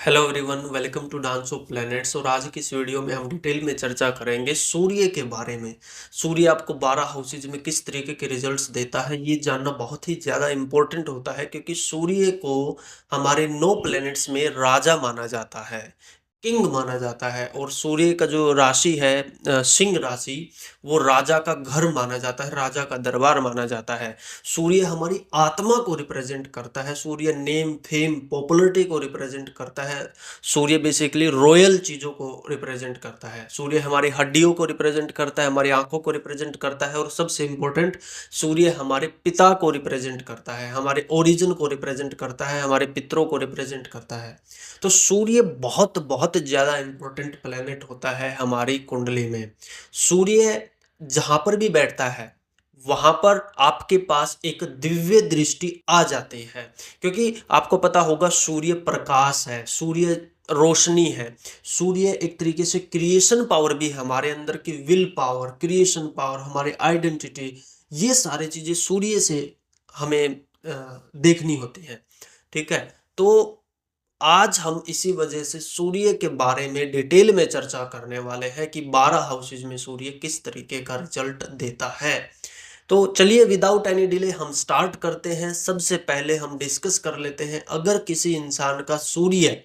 Hello everyone, welcome to dance of planets. और आज की इस वीडियो में हम डिटेल में चर्चा करेंगे सूर्य के बारे में। सूर्य आपको 12 हाउसेज में किस तरीके के रिजल्ट्स देता है, ये जानना बहुत ही ज़्यादा इम्पोर्टेंट होता है, क्योंकि सूर्य को हमारे 9 प्लैनेट्स में राजा माना जाता है, किंग माना जाता है। और सूर्य का जो राशि है सिंह राशि, वो राजा का घर माना जाता है, राजा का दरबार माना जाता है। सूर्य हमारी आत्मा को रिप्रेजेंट करता है, सूर्य नेम फेम पॉपुलरिटी को रिप्रेजेंट करता है, सूर्य बेसिकली रॉयल चीज़ों को रिप्रेजेंट करता है, सूर्य हमारी हड्डियों को रिप्रेजेंट करता है, हमारी आंखों को रिप्रेजेंट करता है, और सबसे इम्पोर्टेंट सूर्य हमारे पिता को रिप्रेजेंट करता है, हमारे ओरिजिन को रिप्रेजेंट करता है, हमारे पितरों को रिप्रेजेंट करता है। तो सूर्य बहुत बहुत ज़्यादा इम्पोर्टेंट प्लेनेट होता है हमारी कुंडली में। सूर्य जहाँ पर भी बैठता है वहां पर आपके पास एक दिव्य दृष्टि आ जाती है, क्योंकि आपको पता होगा सूर्य प्रकाश है, सूर्य रोशनी है, सूर्य एक तरीके से क्रिएशन पावर भी है, हमारे अंदर की विल पावर, क्रिएशन पावर, हमारी आइडेंटिटी, ये सारी चीजें सूर्य से हमें देखनी होती है। ठीक है, तो आज हम इसी वजह से सूर्य के बारे में डिटेल में चर्चा करने वाले हैं कि 12 हाउसेज में सूर्य किस तरीके का रिजल्ट देता है। तो चलिए विदाउट एनी डिले हम स्टार्ट करते हैं। सबसे पहले हम डिस्कस कर लेते हैं, अगर किसी इंसान का सूर्य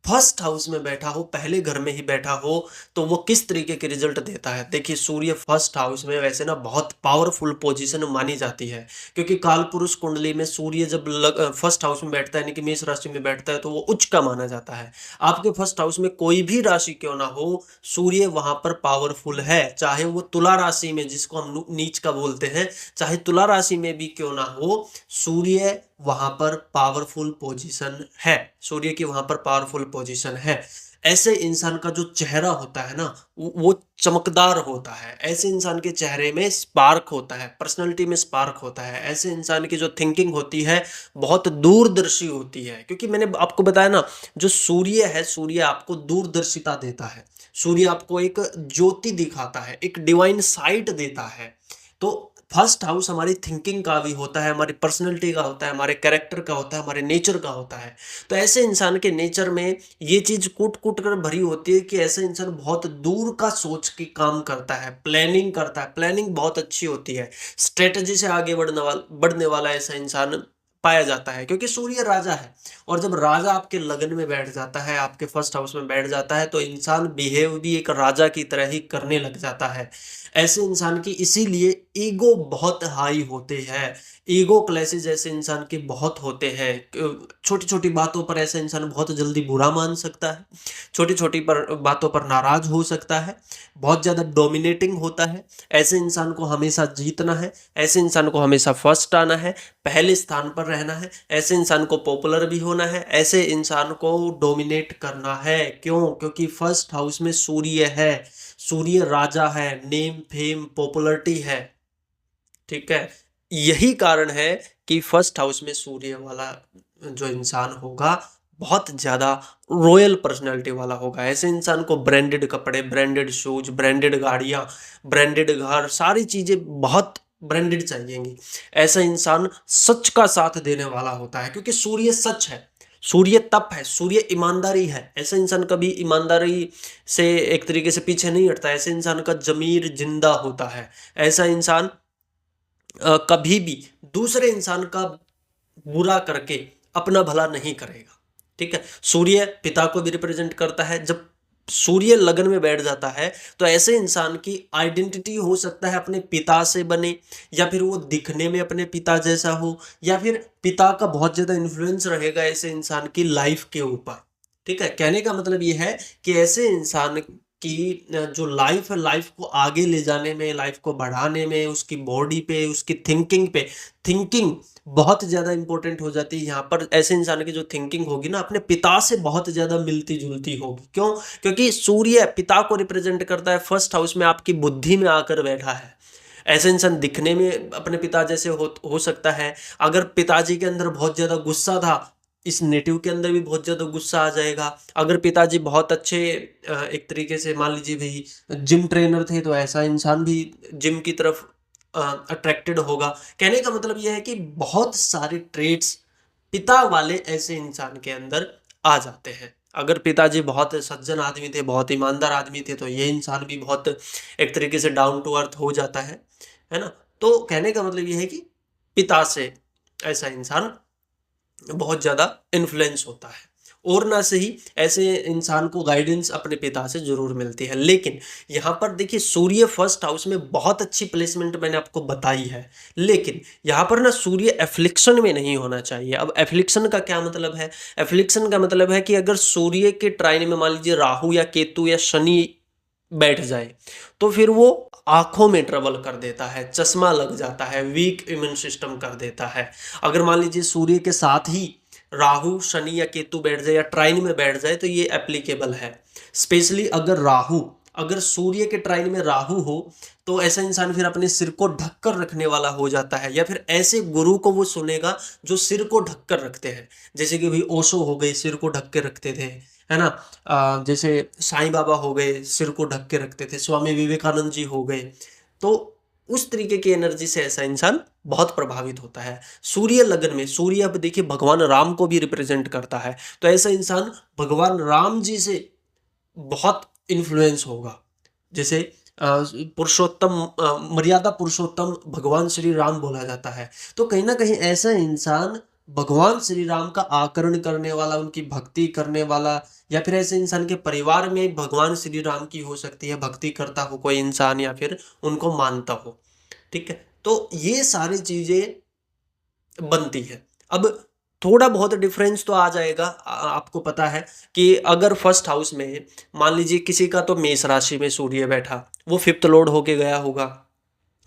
फर्स्ट हाउस में बैठा हो, पहले घर में ही बैठा हो, तो वो किस तरीके के रिजल्ट देता है। देखिए, सूर्य फर्स्ट हाउस में वैसे ना बहुत पावरफुल पोजीशन मानी जाती है, क्योंकि काल पुरुष कुंडली में सूर्य जब फर्स्ट हाउस में बैठता है, यानी कि मेष राशि में बैठता है, तो वो उच्च का माना जाता है। आपके फर्स्ट हाउस में कोई भी राशि क्यों ना हो, सूर्य वहां पर पावरफुल है, चाहे वो तुला राशि में, जिसको हम नीच का बोलते हैं, चाहे तुला राशि में भी क्यों ना हो, सूर्य वहां पर पावरफुल पोजीशन है, सूर्य की वहां पर पावरफुल पोजीशन है। ऐसे इंसान का जो चेहरा होता है ना, वो चमकदार होता है, ऐसे इंसान के चेहरे में स्पार्क होता है, पर्सनालिटी में स्पार्क होता है, ऐसे इंसान की जो थिंकिंग होती है बहुत दूरदर्शी होती है। क्योंकि मैंने आपको बताया ना, जो सूर्य है, सूर्य आपको दूरदर्शिता देता है, सूर्य आपको एक ज्योति दिखाता है, एक डिवाइन साइट देता है। तो फर्स्ट हाउस हमारी थिंकिंग का भी होता है, हमारी पर्सनैलिटी का होता है, हमारे कैरेक्टर का होता है, हमारे नेचर का होता है। तो ऐसे इंसान के नेचर में ये चीज कूट कूट कर भरी होती है कि ऐसा इंसान बहुत दूर का सोच के काम करता है, प्लानिंग करता है, प्लानिंग बहुत अच्छी होती है, स्ट्रेटजी से आगे बढ़ने वाला ऐसा इंसान पाया जाता है, क्योंकि सूर्य राजा है। और जब राजा आपके लगन में बैठ जाता है, आपके फर्स्ट हाउस में बैठ जाता है, तो इंसान बिहेव भी एक राजा की तरह ही करने लग जाता है। ऐसे इंसान की इसीलिए ईगो बहुत हाई होती है, ईगो क्लैशेज ऐसे इंसान के बहुत होते हैं। छोटी छोटी बातों पर ऐसा इंसान बहुत जल्दी बुरा मान सकता है, छोटी छोटी पर बातों पर नाराज हो सकता है, बहुत ज़्यादा डोमिनेटिंग होता है। ऐसे इंसान को हमेशा जीतना है, ऐसे इंसान को हमेशा फर्स्ट आना है, पहले स्थान पर रहना है, ऐसे इंसान को पॉपुलर भी होना है, ऐसे इंसान को डोमिनेट करना है। क्यों? क्योंकि फर्स्ट हाउस में सूर्य है, सूर्य राजा है, नेम फेम पॉपुलरिटी है। ठीक है, यही कारण है कि फर्स्ट हाउस में सूर्य वाला जो इंसान होगा बहुत ज्यादा रॉयल पर्सनैलिटी वाला होगा। ऐसे इंसान को ब्रांडेड कपड़े, ब्रांडेड शूज, ब्रांडेड गाड़ियां, ब्रांडेड घर, सारी चीजें बहुत ब्रांडेड चाहिएंगी। ऐसा इंसान सच का साथ देने वाला होता है, क्योंकि सूर्य सच है, सूर्य तप है, सूर्य ईमानदारी है। ऐसा इंसान कभी ईमानदारी से एक तरीके से पीछे नहीं हटता, ऐसे इंसान का जमीर जिंदा होता है। ऐसा इंसान कभी भी दूसरे इंसान का बुरा करके अपना भला नहीं करेगा। ठीक है, सूर्य पिता को भी रिप्रेजेंट करता है। जब सूर्य लगन में बैठ जाता है, तो ऐसे इंसान की आइडेंटिटी हो सकता है अपने पिता से बने, या फिर वो दिखने में अपने पिता जैसा हो, या फिर पिता का बहुत ज्यादा इन्फ्लुएंस रहेगा ऐसे इंसान की लाइफ के ऊपर। ठीक है, कहने का मतलब ये है कि ऐसे इंसान की जो लाइफ है, लाइफ को आगे ले जाने में, लाइफ को बढ़ाने में, उसकी बॉडी पे, उसकी थिंकिंग पे, थिंकिंग बहुत ज्यादा इंपॉर्टेंट हो जाती है। यहाँ पर ऐसे इंसान की जो थिंकिंग होगी ना, अपने पिता से बहुत ज्यादा मिलती जुलती होगी। क्यों? क्योंकि सूर्य पिता को रिप्रेजेंट करता है, फर्स्ट हाउस में आपकी बुद्धि में आकर बैठा है। ऐसे इंसान दिखने में अपने पिता जैसे हो सकता है। अगर पिताजी के अंदर बहुत ज्यादा गुस्सा था, इस नेटिव के अंदर भी बहुत ज्यादा गुस्सा आ जाएगा। अगर पिताजी बहुत अच्छे एक तरीके से मान लीजिए भाई जिम ट्रेनर थे, तो ऐसा इंसान भी जिम की तरफ अट्रैक्टेड होगा। कहने का मतलब यह है कि बहुत सारे ट्रेड्स पिता वाले ऐसे इंसान के अंदर आ जाते हैं। अगर पिताजी बहुत सज्जन आदमी थे, बहुत ईमानदार आदमी थे, तो ये इंसान भी बहुत एक तरीके से डाउन टू अर्थ हो जाता है ना? तो कहने का मतलब ये है कि पिता से ऐसा इंसान बहुत ज़्यादा इन्फ्लुएंस होता है, और ना से ही ऐसे इंसान को गाइडेंस अपने पिता से ज़रूर मिलती है। लेकिन यहाँ पर देखिए, सूर्य फर्स्ट हाउस में बहुत अच्छी प्लेसमेंट मैंने आपको बताई है, लेकिन यहाँ पर ना सूर्य एफ्लिक्शन में नहीं होना चाहिए। अब एफ्लिक्शन का क्या मतलब है? एफ्लिक्शन का मतलब है कि अगर सूर्य के ट्राइन में मान लीजिए राहु या केतु या शनि बैठ जाए, तो फिर वो आंखों में ट्रबल कर देता है, चश्मा लग जाता है, वीक इम्यून सिस्टम कर देता है। अगर मान लीजिए सूर्य के साथ ही राहु, शनि या केतु बैठ जाए या ट्राइन में बैठ जाए, तो ये एप्लीकेबल है। स्पेशली अगर सूर्य के ट्राइन में राहु हो, तो ऐसा इंसान फिर अपने सिर को ढककर रखने वाला हो जाता है, या फिर ऐसे गुरु को वो सुनेगा जो सिर को ढककर रखते हैं। जैसे कि भाई ओशो हो गए, सिर को ढक के रखते थे, है ना? जैसे साईं बाबा हो गए, सिर को ढक के रखते थे, स्वामी विवेकानंद जी हो गए। तो उस तरीके की एनर्जी से ऐसा इंसान बहुत प्रभावित होता है। सूर्य लगन में, सूर्य अब देखिए भगवान राम को भी रिप्रेजेंट करता है, तो ऐसा इंसान भगवान राम जी से बहुत इन्फ्लुएंस होगा। जैसे पुरुषोत्तम, मर्यादा पुरुषोत्तम भगवान श्री राम बोला जाता है, तो कहीं ना कहीं ऐसा इंसान भगवान श्री राम का आकरण करने वाला, उनकी भक्ति करने वाला, या फिर ऐसे इंसान के परिवार में भगवान श्री राम की हो सकती है भक्ति करता हो कोई इंसान, या फिर उनको मानता हो। ठीक है, तो ये सारी चीजें बनती है। अब थोड़ा बहुत डिफरेंस तो आ जाएगा। आपको पता है कि अगर फर्स्ट हाउस में मान लीजिए किसी का तो मेष राशि में सूर्य बैठा, वो फिफ्थ लॉर्ड होके गया होगा,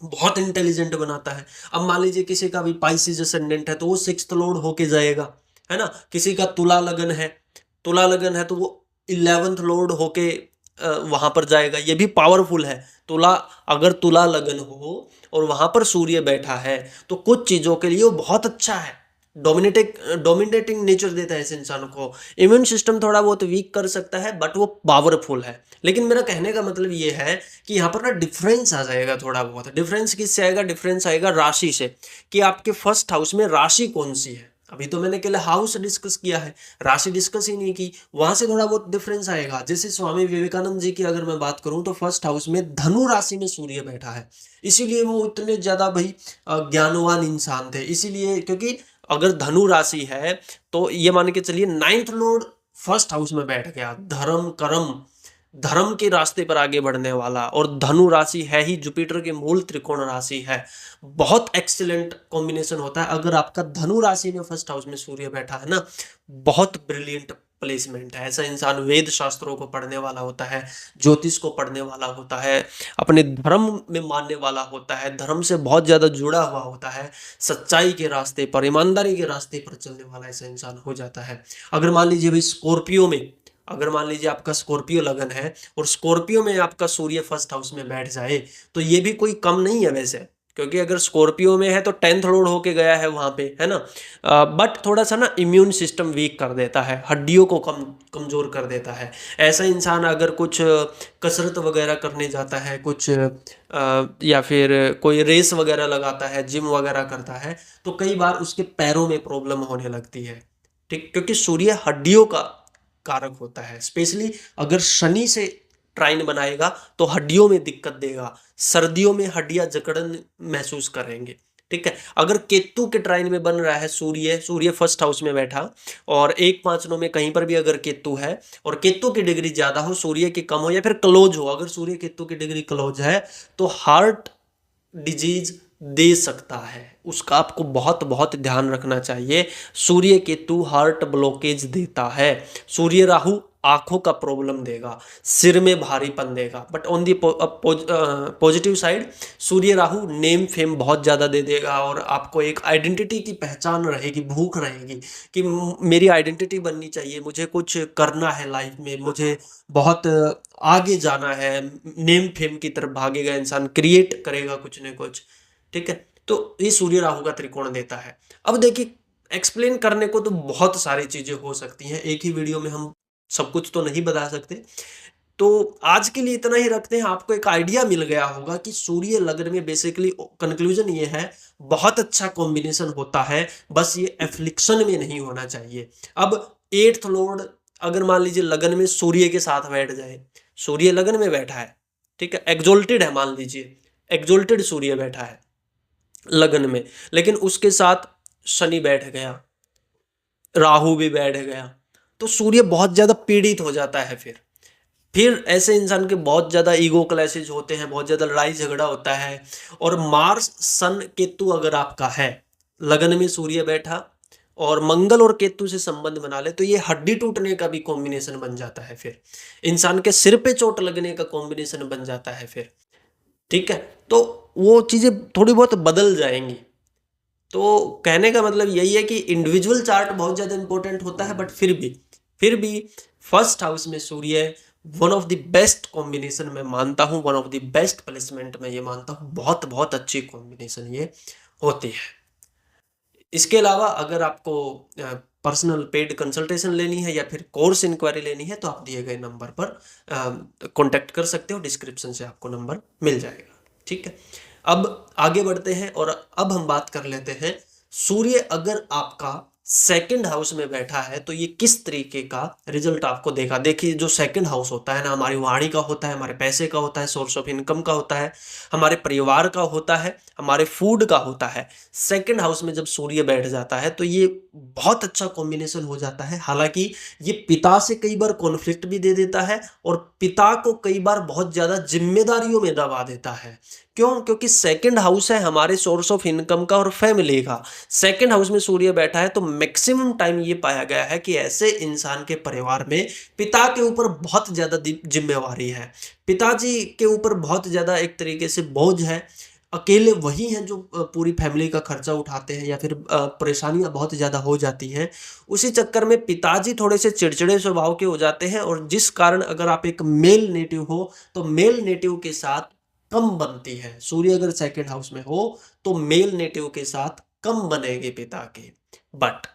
बहुत इंटेलिजेंट बनाता है। अब मान लीजिए किसी का भी पाइसिस असेंडेंट है, तो वो सिक्स्थ लॉर्ड होके जाएगा, है ना? किसी का तुला लगन है, तो वो 11th लॉर्ड होके वहां पर जाएगा, ये भी पावरफुल है। अगर तुला लगन हो और वहां पर सूर्य बैठा है, तो कुछ चीजों के लिए वो बहुत अच्छा है। डोमिनेटिंग नेचर देता है इस इंसान को। इम्यून सिस्टम थोड़ा बहुत वीक कर सकता है, बट वो पावरफुल है। लेकिन मेरा कहने का मतलब ये है कि यहाँ पर ना डिफरेंस आ जाएगा थोड़ा बहुत। डिफरेंस किससे आएगा? डिफरेंस आएगा राशि से, कि आपके फर्स्ट हाउस में राशि कौन सी है। अभी तो मैंने केवल हाउस डिस्कस किया है, राशि डिस्कस ही नहीं की। वहां से थोड़ा बहुत डिफरेंस आएगा। जैसे स्वामी विवेकानंद जी की अगर मैं बात करूं, तो फर्स्ट हाउस में धनु राशि में सूर्य बैठा है, इसीलिए वो इतने ज्यादा भाई ज्ञानवान इंसान थे। इसीलिए क्योंकि अगर धनु राशि है, तो ये मान के चलिए 9th लॉर्ड फर्स्ट हाउस में बैठ गया, धर्म कर्म, धर्म के रास्ते पर आगे बढ़ने वाला। और धनु राशि है ही जुपिटर के मूल त्रिकोण राशि है। बहुत एक्सीलेंट कॉम्बिनेशन होता है अगर आपका धनु राशि में फर्स्ट हाउस में सूर्य बैठा है ना। बहुत ब्रिलियंट प्लेसमेंट है। ऐसा इंसान वेद शास्त्रों को पढ़ने वाला होता है, ज्योतिष को पढ़ने वाला होता है, अपने धर्म में मानने वाला होता है, धर्म से बहुत ज्यादा जुड़ा हुआ होता है, सच्चाई के रास्ते पर, ईमानदारी के रास्ते पर चलने वाला ऐसा इंसान हो जाता है। अगर मान लीजिए भाई स्कॉर्पियो में, अगर मान लीजिए आपका स्कॉर्पियो लगन है और स्कॉर्पियो में आपका सूर्य फर्स्ट हाउस में बैठ जाए, तो ये भी कोई कम नहीं है वैसे। क्योंकि अगर स्कॉर्पियो में है तो 10th लॉर्ड होके गया है वहां पे, है ना? बट थोड़ा सा ना इम्यून सिस्टम वीक कर देता है, हड्डियों को कमजोर कर देता है। ऐसा इंसान अगर कुछ कसरत वगैरह करने जाता है, कुछ या फिर कोई रेस वगैरह लगाता है, जिम वगैरह करता है, तो कई बार उसके पैरों में प्रॉब्लम होने लगती है। ठीक, क्योंकि सूर्य हड्डियों का कारक होता है। स्पेशली अगर शनि से ट्राइन बनाएगा तो हड्डियों में दिक्कत देगा, सर्दियों में हड्डियां जकड़न महसूस करेंगे। ठीक है, अगर केतु के ट्राइन में बन रहा है सूर्य फर्स्ट हाउस में बैठा, और 1-5 में कहीं पर भी अगर केतु है और केतु की डिग्री ज्यादा हो, सूर्य की कम हो, या फिर क्लोज हो, अगर सूर्य केतु की डिग्री क्लोज है, तो हार्ट डिजीज दे सकता है। उसका आपको बहुत बहुत ध्यान रखना चाहिए। सूर्य केतु हार्ट ब्लॉकेज देता है। सूर्य राहु आंखों का प्रॉब्लम देगा, सिर में भारीपन देगा। But on the positive side, Surya Rahu name fame बहुत ज़्यादा दे देगा, और आपको एक आइडेंटिटी की पहचान रहेगी, भूख रहेगी कि मेरी आइडेंटिटी बननी चाहिए, मुझे कुछ करना है लाइफ में, मुझे बहुत आगे जाना है। नेम फेम की तरफ भागेगा इंसान, क्रिएट करेगा कुछ न कुछ। ठीक है, तो ये सूर्य राहु का त्रिकोण देता है। अब देखिए, एक्सप्लेन करने को तो बहुत सारी चीजें हो सकती हैं, एक ही वीडियो में हम सब कुछ तो नहीं बता सकते। तो आज के लिए इतना ही रखते हैं। आपको एक आइडिया मिल गया होगा कि सूर्य लग्न में बेसिकली कंक्लूजन ये है, बहुत अच्छा कॉम्बिनेशन होता है, बस ये एफ्लिक्शन में नहीं होना चाहिए। अब 8th लॉर्ड अगर मान लीजिए लगन में सूर्य के साथ बैठ जाए, सूर्य लगन में बैठा है, ठीक है, एक्सोल्टेड है, मान लीजिए एक्सोल्टेड सूर्य बैठा है लगन में, लेकिन उसके साथ शनि बैठ गया, राहु भी बैठ गया, तो सूर्य बहुत ज्यादा पीड़ित हो जाता है। फिर ऐसे इंसान के बहुत ज़्यादा ईगो क्लैशेज होते हैं, बहुत ज़्यादा लड़ाई झगड़ा होता है। और मार्स सन केतु अगर आपका है, लगन में सूर्य बैठा और मंगल और केतु से संबंध बना ले, तो ये हड्डी टूटने का भी कॉम्बिनेशन बन जाता है। फिर इंसान के सिर पे चोट लगने का कॉम्बिनेशन बन जाता है फिर, ठीक है। तो वो चीज़ें थोड़ी बहुत बदल जाएंगी। तो कहने का मतलब यही है कि इंडिविजुअल चार्ट बहुत ज़्यादा इंपॉर्टेंट होता है, बट फिर भी फर्स्ट हाउस में सूर्य one of the best combination मैं मानता हूँ, one of the best placement मैं ये मानता हूँ, बहुत बहुत अच्छी कॉम्बिनेशन ये होती है। इसके अलावा अगर आपको पर्सनल पेड कंसल्टेशन लेनी है या फिर कोर्स इंक्वायरी लेनी है, तो आप दिए गए नंबर पर कांटेक्ट कर सकते हो, डिस्क्रिप्शन से आपको नंबर मिल जाएगा, ठीक है। अब आगे बढ़ते हैं और अब हम बात कर लेते हैं, सूर्य अगर आपका सेकंड हाउस में बैठा है तो ये किस तरीके का रिजल्ट आपको देगा। देखिए, जो सेकंड हाउस होता है ना, हमारी वाणी का होता है, हमारे पैसे का होता है, सोर्स ऑफ इनकम का होता है, हमारे परिवार का होता है, हमारे फूड का होता है। सेकंड हाउस में जब सूर्य बैठ जाता है तो ये बहुत अच्छा कॉम्बिनेशन हो जाता है। हालांकि ये पिता से कई बार कॉन्फ्लिक्ट भी दे देता है और पिता को कई बार बहुत ज्यादा जिम्मेदारियों में दबा देता है। क्यों? क्योंकि सेकंड हाउस है हमारे सोर्स ऑफ इनकम का और फैमिली का। सेकंड हाउस में सूर्य बैठा है तो मैक्सिमम टाइम ये पाया गया है कि ऐसे इंसान के परिवार में पिता के ऊपर बहुत ज्यादा जिम्मेवारी है, पिताजी के ऊपर बहुत ज्यादा एक तरीके से बोझ है। अकेले वही हैं जो पूरी फैमिली का खर्चा उठाते हैं, या फिर परेशानियां बहुत ज़्यादा हो जाती हैं। उसी चक्कर में पिताजी थोड़े से चिड़चिड़े स्वभाव के हो जाते हैं, और जिस कारण अगर आप एक मेल नेटिव हो तो मेल नेटिव के साथ कम बनती है। सूर्य अगर सेकंड हाउस में हो तो मेल नेटिव के साथ कम बनेगी पिता के। But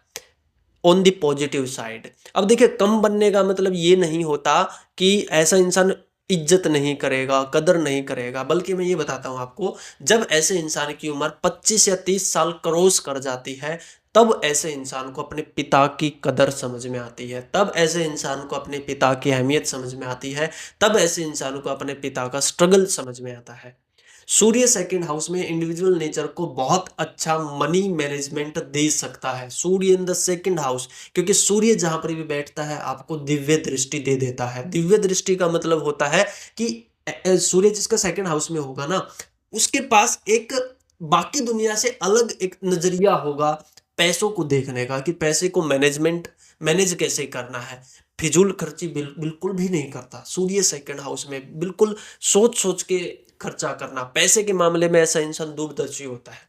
on the positive side, अब देखिए, कम बनने का मतलब ये नहीं होता कि ऐसा इंसान इज्जत नहीं करेगा, कदर नहीं करेगा, बल्कि मैं ये बताता हूं आपको, जब ऐसे इंसान की उम्र 25 या 30 साल क्रॉस कर जाती है, तब ऐसे इंसान को अपने पिता की कदर समझ में आती है, तब ऐसे इंसान को अपने पिता की अहमियत समझ में आती है, तब ऐसे इंसान को अपने पिता का स्ट्रगल समझ में आता है। सूर्य सेकंड हाउस में इंडिविजुअल नेचर को बहुत अच्छा मनी मैनेजमेंट दे सकता है, सूर्य इन द सेकंड हाउस। क्योंकि सूर्य जहां पर भी बैठता है आपको दिव्य दृष्टि दे देता है। दिव्य दृष्टि का मतलब होता है कि सूर्य जिसका सेकंड हाउस में होगा ना, उसके पास एक बाकी दुनिया से अलग एक नजरिया होगा पैसों को देखने का, कि पैसे को मैनेज कैसे करना है। फिजूल खर्ची बिल्कुल भी नहीं करता सूर्य सेकंड हाउस में, बिल्कुल सोच सोच के खर्चा करना। पैसे के मामले में ऐसा इंसान दूरदर्शी होता है,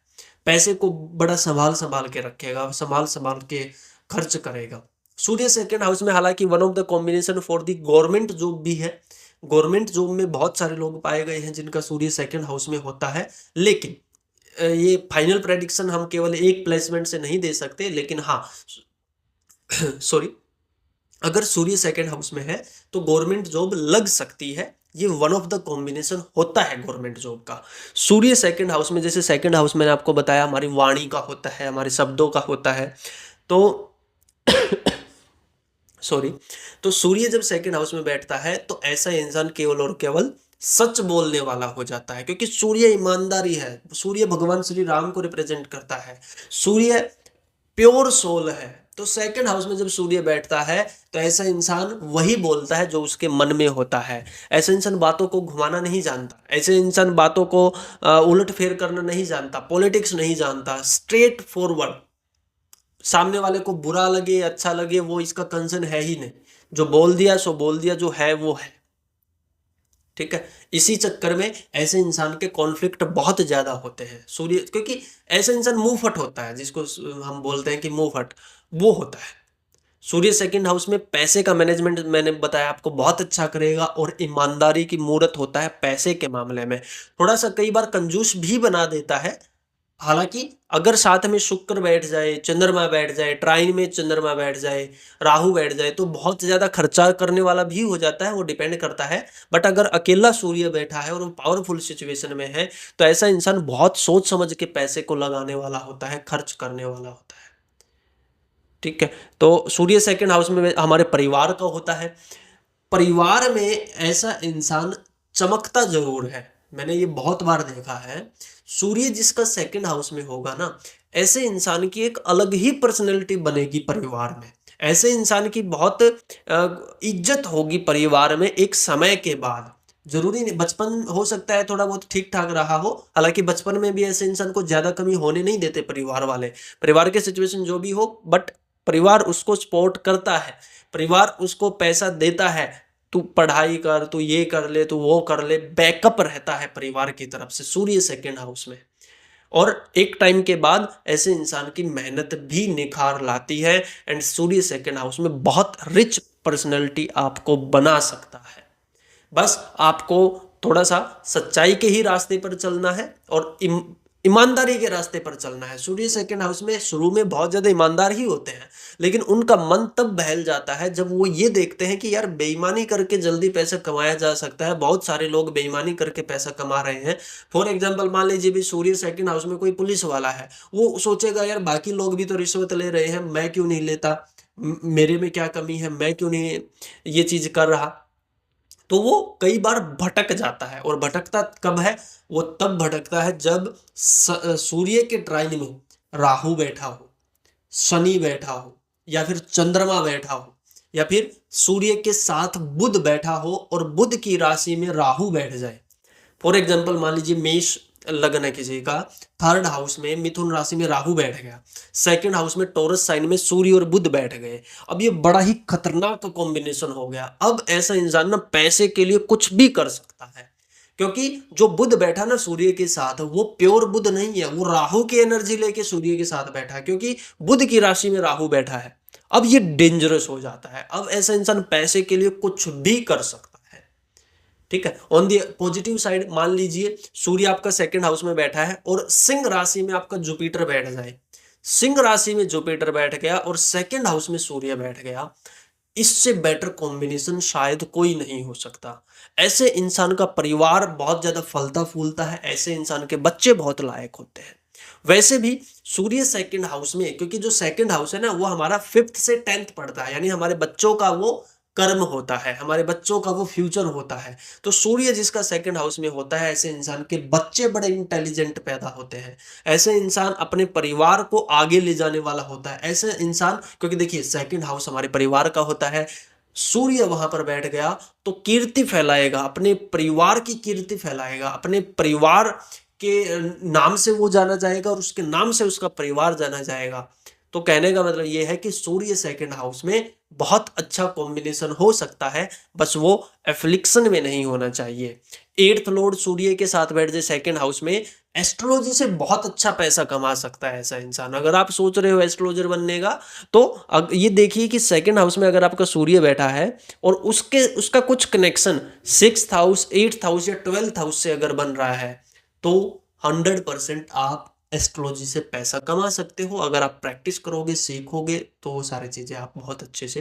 पैसे को बड़ा संभाल संभाल के रखेगा, संभाल संभाल के खर्च करेगा। सूर्य सेकंड हाउस में हालांकि one of the combination for the government job भी है। गवर्नमेंट जॉब में बहुत सारे लोग पाए गए हैं जिनका सूर्य सेकंड हाउस में होता है, लेकिन ये फाइनल प्रेडिक्शन हम केवल एक प्लेसमेंट से नहीं दे सकते। लेकिन हाँ, सॉरी, अगर सूर्य सेकंड हाउस में है तो गवर्नमेंट जॉब लग सकती है। ये वन ऑफ द कॉम्बिनेशन होता है गवर्नमेंट जॉब का। सूर्य सेकंड हाउस में, जैसे सेकंड हाउस मैंने आपको बताया हमारी वाणी का होता है, हमारे शब्दों का होता है, तो सॉरी, तो सूर्य जब सेकंड हाउस में बैठता है तो ऐसा इंसान केवल और केवल सच बोलने वाला हो जाता है, क्योंकि सूर्य ईमानदारी है। सूर्य भगवान श्री राम को रिप्रेजेंट करता है, सूर्य प्योर सोल है। तो सेकंड हाउस में जब सूर्य बैठता है तो ऐसा इंसान वही बोलता है जो उसके मन में होता है। ऐसा इंसान बातों को घुमाना नहीं जानता, ऐसे इंसान बातों को उलट फेर करना नहीं जानता, पॉलिटिक्स नहीं जानता, स्ट्रेट फॉरवर्ड। सामने वाले को बुरा लगे अच्छा लगे वो इसका कंसर्न है ही नहीं, जो बोल दिया सो बोल दिया, जो है वो है, ठीक है। इसी चक्कर में ऐसे इंसान के कॉन्फ्लिक्ट बहुत ज्यादा होते हैं सूर्य, क्योंकि ऐसा इंसान मुंहफट होता है, जिसको हम बोलते हैं कि मुंहफट, वो होता है। सूर्य सेकंड हाउस में पैसे का मैनेजमेंट मैंने बताया आपको बहुत अच्छा करेगा, और ईमानदारी की मूर्त होता है पैसे के मामले में। थोड़ा सा कई बार कंजूस भी बना देता है। हालांकि अगर साथ में शुक्र बैठ जाए, चंद्रमा बैठ जाए, ट्राइन में चंद्रमा बैठ जाए, राहु बैठ जाए, तो बहुत ज्यादा खर्चा करने वाला भी हो जाता है, वो डिपेंड करता है। बट अगर अकेला सूर्य बैठा है और वो पावरफुल सिचुएशन में है तो ऐसा इंसान बहुत सोच समझ के पैसे को लगाने वाला होता है, खर्च करने वाला होता है। ठीक है। तो सूर्य सेकंड हाउस में हमारे परिवार का होता है। परिवार में ऐसा इंसान चमकता जरूर है, मैंने ये बहुत बार देखा है। सूर्य जिसका सेकंड हाउस में होगा ना, ऐसे इंसान की एक अलग ही पर्सनैलिटी बनेगी परिवार में। ऐसे इंसान की बहुत इज्जत होगी परिवार में एक समय के बाद। जरूरी नहीं, बचपन हो सकता है थोड़ा बहुत ठीक ठाक रहा हो, हालांकि बचपन में भी ऐसे इंसान को ज्यादा कमी होने नहीं देते परिवार वाले। परिवार के सिचुएशन जो भी हो, बट परिवार उसको सपोर्ट करता है, परिवार उसको पैसा देता है, तू पढ़ाई कर, तू ये कर ले, तू वो कर ले, बैकअप रहता है परिवार की तरफ से सूर्य सेकंड हाउस में। और एक टाइम के बाद ऐसे इंसान की मेहनत भी निखार लाती है, एंड सूर्य सेकंड हाउस में बहुत रिच पर्सनैलिटी आपको बना सकता है। बस आपको थोड़ा सा सच्चाई के ही रास्ते पर चलना है और ईमानदारी के रास्ते पर चलना है। सूर्य सेकंड हाउस में शुरू में बहुत ज्यादा ईमानदार ही होते हैं, लेकिन उनका मन तब बहल जाता है जब वो ये देखते हैं कि यार बेईमानी करके जल्दी पैसा कमाया जा सकता है, बहुत सारे लोग बेईमानी करके पैसा कमा रहे हैं। फॉर एग्जाम्पल मान लीजिए भी सूर्य सेकंड हाउस में कोई पुलिस वाला है, वो सोचेगा यार बाकी लोग भी तो रिश्वत ले रहे हैं, मैं क्यों नहीं लेता, मेरे में क्या कमी है, मैं क्यों नहीं ये चीज कर रहा। तो वो कई बार भटक जाता है, और भटकता कब है, वो तब भटकता है जब सूर्य के ट्राइन में राहु बैठा हो, शनि बैठा हो, या फिर चंद्रमा बैठा हो, या फिर सूर्य के साथ बुध बैठा हो और बुध की राशि में राहु बैठ जाए। फॉर एग्जाम्पल मान लीजिए मेष लगन है किसी का, थर्ड हाउस में मिथुन राशि में राहु बैठ गया, सेकंड हाउस में टॉरस साइन में सूर्य और बुध बैठ गए। अब ये बड़ा ही खतरनाक कॉम्बिनेशन हो गया। अब ऐसा इंसान ना पैसे के लिए कुछ भी कर सकता है, क्योंकि जो बुध बैठा ना सूर्य के साथ, वो प्योर बुध नहीं है, वो राहु की एनर्जी लेके सूर्य के साथ बैठा है, क्योंकि बुध की राशि में राहु बैठा है। अब ये डेंजरस हो जाता है। अब ऐसा इंसान पैसे के लिए कुछ भी कर सकता है। ठीक है। ऑन दी पॉजिटिव साइड मान लीजिए सूर्य आपका सेकंड हाउस में बैठा है और सिंह राशि में आपका जुपिटर बैठ जाए। सिंह राशि में जुपिटर बैठ गया और सेकंड हाउस में सूर्य बैठ गया, इससे बेटर कॉम्बिनेशन शायद कोई नहीं हो सकता। ऐसे इंसान का परिवार बहुत ज्यादा फलता फूलता है, ऐसे इंसान के बच्चे बहुत लायक होते हैं। वैसे भी सूर्य सेकंड हाउस में, क्योंकि जो सेकंड हाउस है ना वो हमारा 5th से 10th पड़ता है, यानी हमारे बच्चों का वो कर्म होता है, हमारे बच्चों का वो फ्यूचर होता है। तो सूर्य जिसका सेकंड हाउस में होता है, ऐसे इंसान के बच्चे बड़े इंटेलिजेंट पैदा होते हैं। ऐसे इंसान अपने परिवार को आगे ले जाने वाला होता है। ऐसे इंसान, क्योंकि देखिए सेकंड हाउस हमारे परिवार का होता है, सूर्य वहां पर बैठ गया तो कीर्ति फैलाएगा, अपने परिवार की कीर्ति फैलाएगा, अपने परिवार के नाम से वो जाना जाएगा और उसके नाम से उसका परिवार जाना जाएगा। तो कहने का मतलब ये है कि सूर्य सेकंड हाउस में बहुत अच्छा कॉम्बिनेशन हो सकता है, बस वो एफ्लिक्शन में नहीं होना चाहिए। 8th लॉर्ड सूर्य के साथ बैठ जाए सेकंड हाउस में, एस्ट्रोलॉजी से बहुत अच्छा पैसा कमा सकता है ऐसा इंसान। अगर आप सोच रहे हो एस्ट्रोलॉजर बनने का, तो ये देखिए कि सेकंड हाउस में अगर आपका सूर्य बैठा है और उसका कुछ connection 6th house, 8th house या 12th हाउस से अगर बन रहा है, तो 100% आप एस्ट्रोलॉजी से पैसा कमा सकते हो। अगर आप प्रैक्टिस करोगे, सीखोगे, तो वो सारी चीजें आप बहुत अच्छे से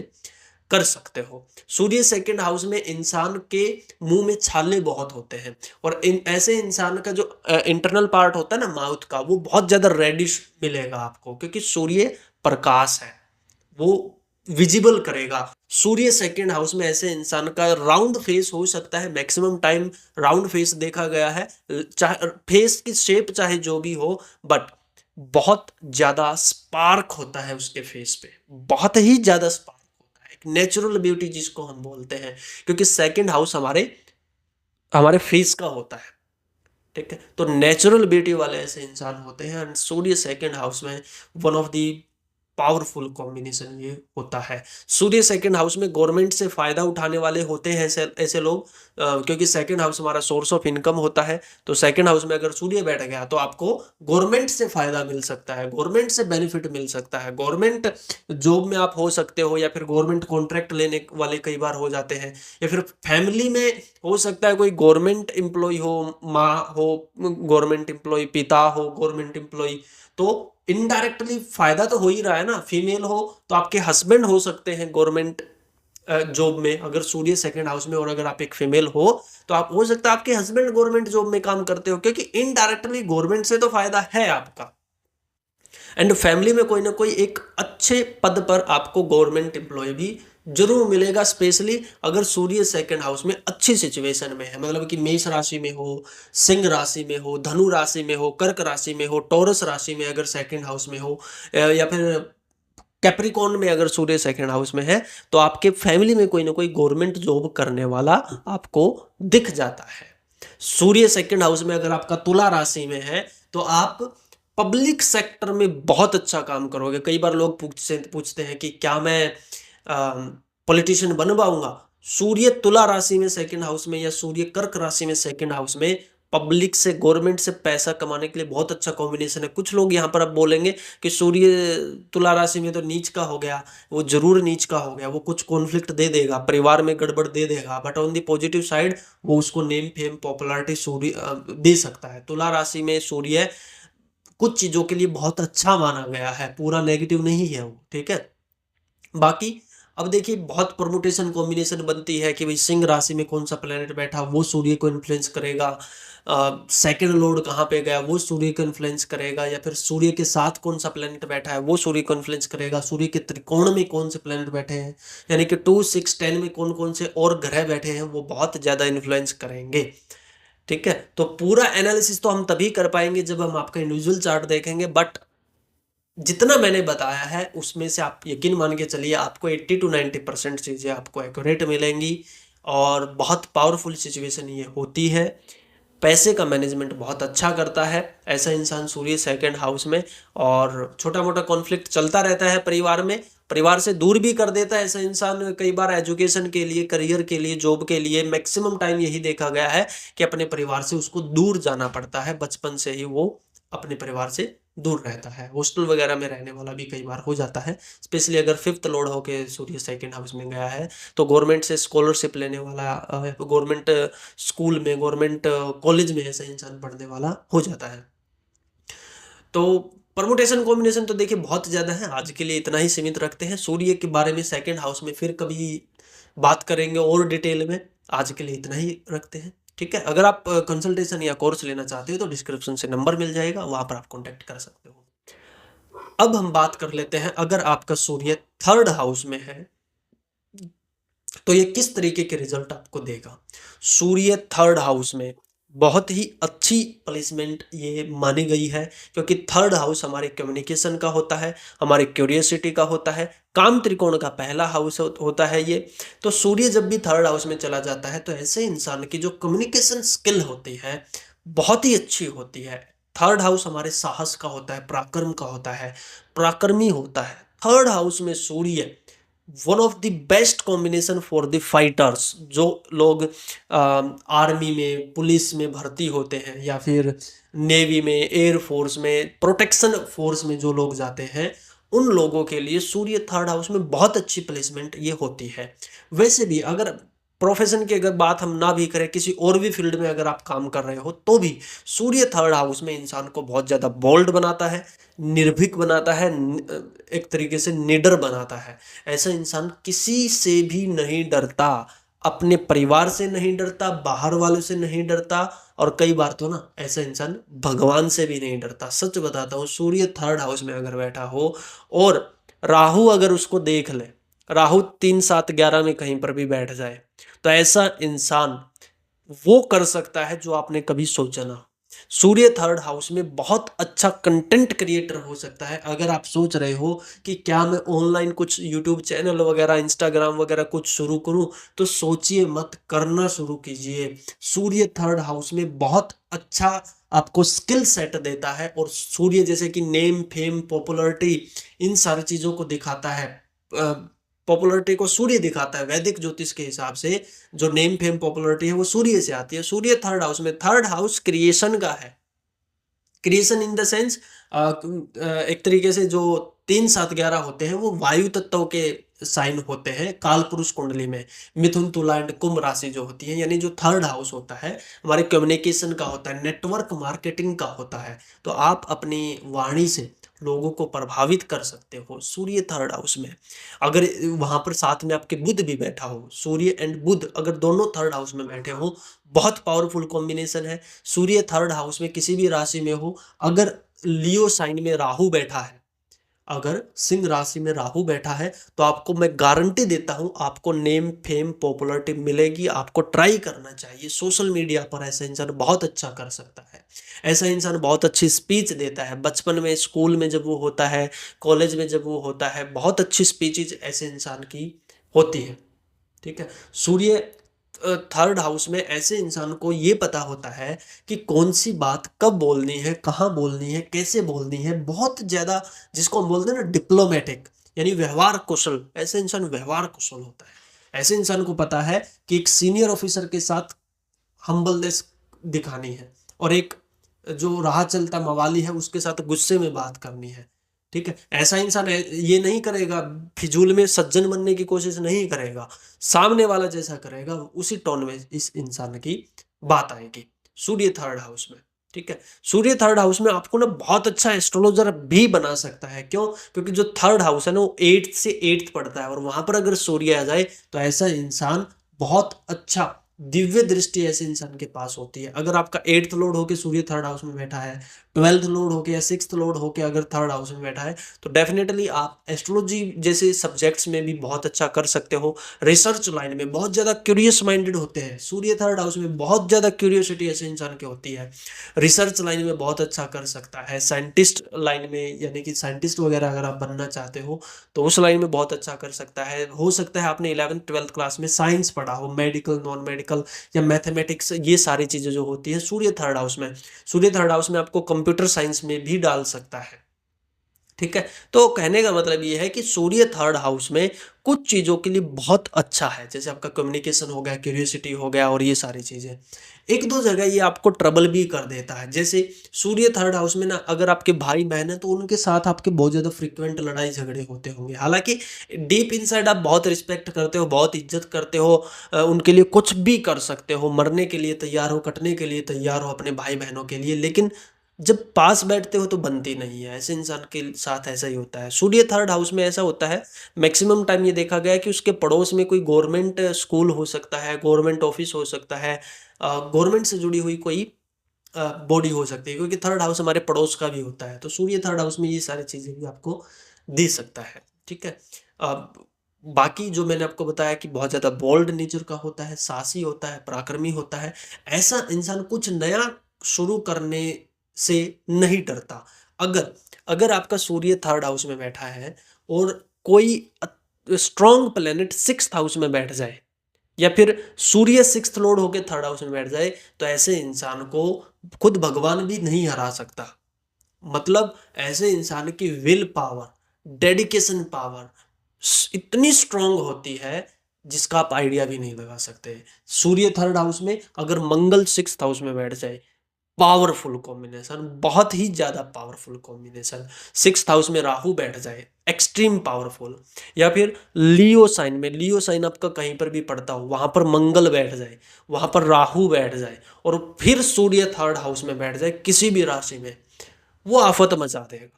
कर सकते हो। सूर्य सेकंड हाउस में इंसान के मुंह में छाले बहुत होते हैं, और ऐसे इंसान का जो इंटरनल पार्ट होता है ना माउथ का, वो बहुत ज्यादा रेडिश मिलेगा आपको, क्योंकि सूर्य प्रकाश है, वो विजिबल करेगा। सूर्य सेकंड हाउस में ऐसे इंसान का राउंड फेस हो सकता है, मैक्सिमम टाइम राउंड फेस देखा गया है, चाहे फेस की शेप चाहे जो भी हो, बट बहुत ज्यादा स्पार्क होता है उसके फेस पे, बहुत ही ज्यादा स्पार्क होता है, एक नेचुरल ब्यूटी जिसको हम बोलते हैं, क्योंकि सेकंड हाउस हमारे हमारे फेस का होता है। ठीक है। तो नेचुरल ब्यूटी वाले ऐसे इंसान होते हैं, एंड सूर्य सेकंड हाउस में one of the powerful combination ये होता है। सूर्य सेकंड हाउस में गवर्नमेंट से फायदा उठाने वाले होते हैं ऐसे ऐसे लोग, क्योंकि सेकंड हाउस हमारा सोर्स ऑफ इनकम होता है। तो सेकंड हाउस में अगर सूर्य बैठ गया तो आपको गवर्नमेंट से फायदा मिल सकता है, गवर्नमेंट से बेनिफिट मिल सकता है, गवर्नमेंट जॉब में आप हो सकते हो, या फिर गवर्नमेंट कॉन्ट्रैक्ट लेने वाले कई बार हो जाते हैं, या फिर फैमिली में हो सकता है कोई गवर्नमेंट एम्प्लॉय हो, माँ हो गवर्नमेंट एम्प्लॉय, पिता हो गवर्नमेंट एम्प्लॉय। तो इनडायरेक्टली फायदा तो हो ही रहा है ना। फीमेल हो तो आपके हस्बैंड हो सकते हैं गवर्नमेंट जॉब में, अगर सूर्य सेकंड हाउस में, और अगर आप एक फीमेल हो तो आप हो सकता है आपके हस्बैंड गवर्नमेंट जॉब में काम करते हो, क्योंकि इनडायरेक्टली गवर्नमेंट से तो फायदा है आपका। एंड फैमिली में कोई ना कोई एक अच्छे पद पर आपको गवर्नमेंट एम्प्लॉय भी जरूर मिलेगा, स्पेशली अगर सूर्य सेकंड हाउस में अच्छी सिचुएशन में है, मतलब कि मेष राशि में हो, सिंह राशि में हो, धनु राशि में हो, कर्क राशि में हो, टॉरस राशि में अगर सेकंड हाउस में हो, या फिर कैप्रिकॉर्न में अगर सूर्य सेकंड हाउस में है, तो आपके फैमिली में कोई ना कोई गवर्नमेंट जॉब करने वाला आपको दिख जाता है। सूर्य सेकंड हाउस में अगर आपका तुला राशि में है, तो आप पब्लिक सेक्टर में बहुत अच्छा काम करोगे। कई बार लोग पूछते हैं कि क्या मैं पॉलिटिशियन बन पाऊंगा। सूर्य तुला राशि में सेकंड हाउस में या सूर्य कर्क राशि में सेकंड हाउस में पब्लिक से, गवर्नमेंट से पैसा कमाने के लिए बहुत अच्छा कॉम्बिनेशन है। कुछ लोग यहाँ पर अब बोलेंगे कि सूर्य तुला राशि में तो नीच का हो गया, वो जरूर नीच का हो गया, वो कुछ कॉन्फ्लिक्ट दे देगा, परिवार में गड़बड़ दे देगा, but on the positive side वो उसको नेम फेम पॉपुलैरिटी सूर्य दे सकता है। तुला राशि में सूर्य कुछ चीजों के लिए बहुत अच्छा माना गया है, पूरा नेगेटिव नहीं है वो, ठीक है। बाकी अब देखिए बहुत परमुटेशन कॉम्बिनेशन बनती है कि भाई सिंह राशि में कौन सा प्लेनेट बैठा वो सूर्य को इन्फ्लुएंस करेगा, सेकंड लॉर्ड कहाँ पे गया वो सूर्य को इन्फ्लुएंस करेगा, या फिर सूर्य के साथ कौन सा प्लेनेट बैठा है वो सूर्य को इन्फ्लुएंस करेगा, सूर्य के त्रिकोण में कौन से प्लेनेट बैठे हैं, यानी कि 2, 6, 10 में कौन कौन से और ग्रह बैठे हैं, वो बहुत ज्यादा इन्फ्लुएंस करेंगे, ठीक है। तो पूरा एनालिसिस तो हम तभी कर पाएंगे जब हम आपका इंडिविजुअल चार्ट देखेंगे, बट जितना मैंने बताया है उसमें से आप यकीन मान के चलिए आपको 80 to 90% चीज़ें आपको एक्यूरेट मिलेंगी, और बहुत पावरफुल सिचुएशन ये होती है। पैसे का मैनेजमेंट बहुत अच्छा करता है ऐसा इंसान सूर्य सेकंड हाउस में, और छोटा मोटा कॉन्फ्लिक्ट चलता रहता है परिवार में, परिवार से दूर भी कर देता है ऐसा इंसान। कई बार एजुकेशन के लिए, करियर के लिए, जॉब के लिए मैक्सिमम टाइम यही देखा गया है कि अपने परिवार से उसको दूर जाना पड़ता है, बचपन से ही वो अपने परिवार से दूर रहता है, हॉस्टल वगैरह में रहने वाला भी कई बार हो जाता है। स्पेशली अगर फिफ्थ लॉर्ड होके सूर्य सेकंड हाउस में गया है, तो गवर्नमेंट से स्कॉलरशिप लेने वाला, गवर्नमेंट स्कूल में, गवर्नमेंट कॉलेज में ऐसा इंसान पढ़ने वाला हो जाता है। तो परमुटेशन कॉम्बिनेशन तो देखिए बहुत ज़्यादा है, आज के लिए इतना ही सीमित रखते हैं। सूर्य के बारे में सेकंड हाउस में फिर कभी बात करेंगे और डिटेल में, आज के लिए इतना ही रखते हैं, ठीक है। अगर आप कंसल्टेशन या कोर्स लेना चाहते हो तो डिस्क्रिप्शन से नंबर मिल जाएगा, वहाँ पर आप कॉन्टैक्ट कर सकते हो। अब हम बात कर लेते हैं, अगर आपका सूर्य थर्ड हाउस में है तो ये किस तरीके के रिजल्ट आपको देगा। सूर्य थर्ड हाउस में बहुत ही अच्छी प्लेसमेंट ये मानी गई है, क्योंकि थर्ड हाउस हमारे कम्युनिकेशन का होता है, हमारे क्यूरियोसिटी का होता है, काम त्रिकोण का पहला हाउस होता है ये। तो सूर्य जब भी थर्ड हाउस में चला जाता है तो ऐसे इंसान की जो कम्युनिकेशन स्किल होती है बहुत ही अच्छी होती है। थर्ड हाउस हमारे साहस का होता है, पराक्रम का होता है, पराक्रमी होता है। थर्ड हाउस में सूर्य one of the best combination for the fighters, जो लोग आर्मी में, पुलिस में भर्ती होते हैं, या फिर नेवी में, एयर फोर्स में, प्रोटेक्शन फोर्स में जो लोग जाते हैं, उन लोगों के लिए सूर्य थर्ड हाउस में बहुत अच्छी प्लेसमेंट ये होती है। वैसे भी अगर प्रोफेशन की अगर बात हम ना भी करें, किसी और भी फील्ड में अगर आप काम कर रहे हो, तो भी सूर्य थर्ड हाउस में इंसान को बहुत ज़्यादा बोल्ड बनाता है, निर्भीक बनाता है, एक तरीके से निडर बनाता है। ऐसा इंसान किसी से भी नहीं डरता, अपने परिवार से नहीं डरता, बाहर वालों से नहीं डरता, और कई बार तो ना ऐसा इंसान भगवान से भी नहीं डरता। सच बताता हूँ, सूर्य थर्ड हाउस में अगर बैठा हो और राहु अगर उसको देख ले, राहु 3, 7, 11 में कहीं पर भी बैठ जाए, तो ऐसा इंसान वो कर सकता है जो आपने कभी सोचा ना। सूर्य थर्ड हाउस में बहुत अच्छा कंटेंट क्रिएटर हो सकता है। अगर आप सोच रहे हो कि क्या मैं ऑनलाइन कुछ यूट्यूब चैनल वगैरह, इंस्टाग्राम वगैरह कुछ शुरू करूं, तो सोचिए मत, करना शुरू कीजिए। सूर्य थर्ड हाउस में बहुत अच्छा आपको स्किल सेट देता है, और सूर्य जैसे कि नेम फेम पॉपुलैरिटी इन सारी चीजों को दिखाता है। पॉपुलैरिटी को सूर्य दिखाता है, वैदिक ज्योतिष के हिसाब से जो नेम फेम पॉपुलैरिटी है वो सूर्य से आती है। सूर्य थर्ड हाउस में, थर्ड हाउस क्रिएशन का है, क्रिएशन इन द सेंस एक तरीके से जो 3, 7, 11 होते हैं वो वायु तत्व के साइन होते हैं काल पुरुष कुंडली में। मिथुन, तुला एंड कुंभ राशि जो होती है, यानी जो थर्ड हाउस होता है हमारे कम्युनिकेशन का होता है, नेटवर्क मार्केटिंग का होता है। तो आप अपनी वाणी से लोगों को प्रभावित कर सकते हो सूर्य थर्ड हाउस में। अगर वहां पर साथ में आपके बुध भी बैठा हो, सूर्य एंड बुध अगर दोनों थर्ड हाउस में बैठे हो, बहुत पावरफुल कॉम्बिनेशन है। सूर्य थर्ड हाउस में किसी भी राशि में हो, अगर लियो साइन में राहु बैठा है, अगर सिंह राशि में राहु बैठा है तो आपको मैं गारंटी देता हूं आपको नेम फेम पॉपुलैरिटी मिलेगी। आपको ट्राई करना चाहिए। सोशल मीडिया पर ऐसा इंसान बहुत अच्छा कर सकता है। ऐसा इंसान बहुत अच्छी स्पीच देता है। बचपन में स्कूल में जब वो होता है, कॉलेज में जब वो होता है, बहुत अच्छी स्पीचेज ऐसे इंसान की होती है। ठीक है। सूर्य थर्ड हाउस में ऐसे इंसान को ये पता होता है कि कौन सी बात कब बोलनी है, कहाँ बोलनी है, कैसे बोलनी है। बहुत ज्यादा जिसको हम बोलते हैं ना डिप्लोमेटिक, यानी व्यवहार कुशल, ऐसे इंसान व्यवहार कुशल होता है। ऐसे इंसान को पता है कि एक सीनियर ऑफिसर के साथ हम्बलनेस दिखानी है और एक जो राह चलता मवाली है उसके साथ गुस्से में बात करनी है। ठीक है। ऐसा इंसान ये नहीं करेगा, फिजूल में सज्जन बनने की कोशिश नहीं करेगा। सामने वाला जैसा करेगा उसी टोन में इस इंसान की बात आएगी। सूर्य थर्ड हाउस में। ठीक है। सूर्य थर्ड हाउस में आपको ना बहुत अच्छा एस्ट्रोलॉजर भी बना सकता है। क्यों? क्योंकि जो थर्ड हाउस है ना वो 8th से 8th पड़ता है और वहां पर अगर सूर्य आ जाए तो ऐसा इंसान बहुत अच्छा दिव्य दृष्टि ऐसे इंसान के पास होती है। अगर आपका 8th लॉर्ड होके सूर्य थर्ड हाउस में बैठा है, 12th लॉर्ड होके या 6th लॉर्ड होके अगर थर्ड हाउस में बैठा है तो डेफिनेटली आप एस्ट्रोलॉजी जैसे सब्जेक्ट्स में भी बहुत अच्छा कर सकते हो। रिसर्च लाइन में बहुत ज्यादा क्यूरियस माइंडेड होते हैं। सूर्य थर्ड हाउस में बहुत ज्यादा क्यूरियोसिटी ऐसे इंसान की होती है। रिसर्च लाइन में बहुत अच्छा कर सकता है। साइंटिस्ट लाइन में, यानी कि साइंटिस्ट वगैरह अगर आप बनना चाहते हो तो उस लाइन में बहुत अच्छा कर सकता है। हो सकता है आपने 11th 12th क्लास में साइंस पढ़ा हो, मेडिकल, नॉन मेडिकल या मैथमेटिक्स, ये सारी चीजें जो होती है सूर्य थर्ड हाउस में। सूर्य थर्ड हाउस में आपको कंप्यूटर साइंस में भी डाल सकता है। ठीक है। तो कहने का मतलब ये है कि सूर्य थर्ड हाउस में कुछ चीजों के लिए बहुत अच्छा है, जैसे आपका कम्युनिकेशन हो गया, क्यूरियोसिटी हो गया और ये सारी चीजें। एक दो जगह ये आपको ट्रबल भी कर देता है। जैसे सूर्य थर्ड हाउस में ना अगर आपके भाई बहन है तो उनके साथ आपके बहुत ज्यादा फ्रिक्वेंट लड़ाई झगड़े होते होंगे। हालांकि डीप इनसाइड आप बहुत रिस्पेक्ट करते हो, बहुत इज्जत करते हो, उनके लिए कुछ भी कर सकते हो, मरने के लिए तैयार हो, कटने के लिए तैयार हो अपने भाई बहनों के लिए, लेकिन जब पास बैठते हो तो बनती नहीं है। ऐसे इंसान के साथ ऐसा ही होता है। सूर्य थर्ड हाउस में ऐसा होता है, मैक्सिमम टाइम ये देखा गया है कि उसके पड़ोस में कोई गवर्नमेंट स्कूल हो सकता है, गवर्नमेंट ऑफिस हो सकता है, गवर्नमेंट से जुड़ी हुई कोई बॉडी हो सकती है, क्योंकि थर्ड हाउस हमारे पड़ोस का भी होता है। तो सूर्य थर्ड हाउस में ये सारी चीजें भी आपको दे सकता है। ठीक है। अब बाकी जो मैंने आपको बताया कि बहुत ज्यादा बोल्ड नेचर का होता है, साहसी होता है, पराक्रमी होता है, ऐसा इंसान कुछ नया शुरू करने से नहीं डरता। अगर अगर आपका सूर्य थर्ड हाउस में बैठा है और कोई स्ट्रॉन्ग प्लेनेट सिक्स्थ हाउस में बैठ जाए या फिर सूर्य सिक्स्थ लॉर्ड होके थर्ड हाउस में बैठ जाए तो ऐसे इंसान को खुद भगवान भी नहीं हरा सकता। मतलब ऐसे इंसान की विल पावर, डेडिकेशन पावर इतनी स्ट्रांग होती है जिसका आप आइडिया भी नहीं लगा सकते। सूर्य थर्ड हाउस में अगर मंगल सिक्स्थ हाउस में बैठ जाए, पावरफुल कॉम्बिनेशन, बहुत ही ज्यादा पावरफुल कॉम्बिनेशन। सिक्स्थ हाउस में राहु बैठ जाए, एक्सट्रीम पावरफुल। या फिर लियो साइन में, लियो साइन आपका कहीं पर भी पड़ता हो वहां पर मंगल बैठ जाए, वहां पर राहु बैठ जाए और फिर सूर्य थर्ड हाउस में बैठ जाए किसी भी राशि में, वो आफत मचा देगा।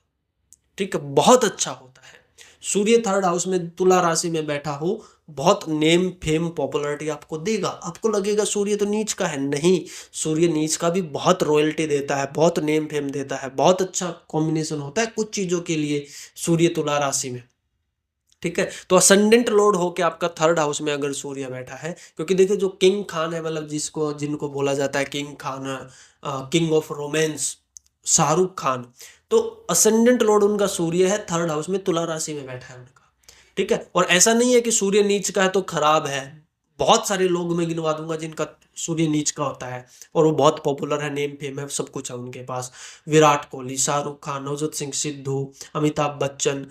ठीक है। बहुत अच्छा होता है। सूर्य थर्ड हाउस में तुला राशि में बैठा हो, बहुत नेम फेम पॉपुलैरिटी आपको देगा। आपको लगेगा सूर्य तो नीच का है, नहीं, सूर्य नीच का भी बहुत रॉयल्टी देता है, बहुत नेम फेम देता है, बहुत अच्छा कॉम्बिनेशन होता है कुछ चीजों के लिए सूर्य तुला राशि में। ठीक है। तो असेंडेंट लॉर्ड होके आपका थर्ड हाउस में अगर सूर्य बैठा है, क्योंकि देखिए जो किंग खान है, मतलब जिसको जिनको बोला जाता है king Khan, king of romance, Shahrukh Khan, तो असेंडेंट लॉर्ड उनका सूर्य है, थर्ड हाउस में तुला राशि में बैठा है उनका। ठीक है। और ऐसा नहीं है कि सूर्य नीच का है तो खराब है। बहुत सारे लोग मैं गिनवा दूंगा जिनका सूर्य नीच का होता है और वो बहुत पॉपुलर है, नेम फेम है, सब कुछ है उनके पास। विराट कोहली, शाहरुख खान, नवजोत सिंह सिद्धू, अमिताभ बच्चन,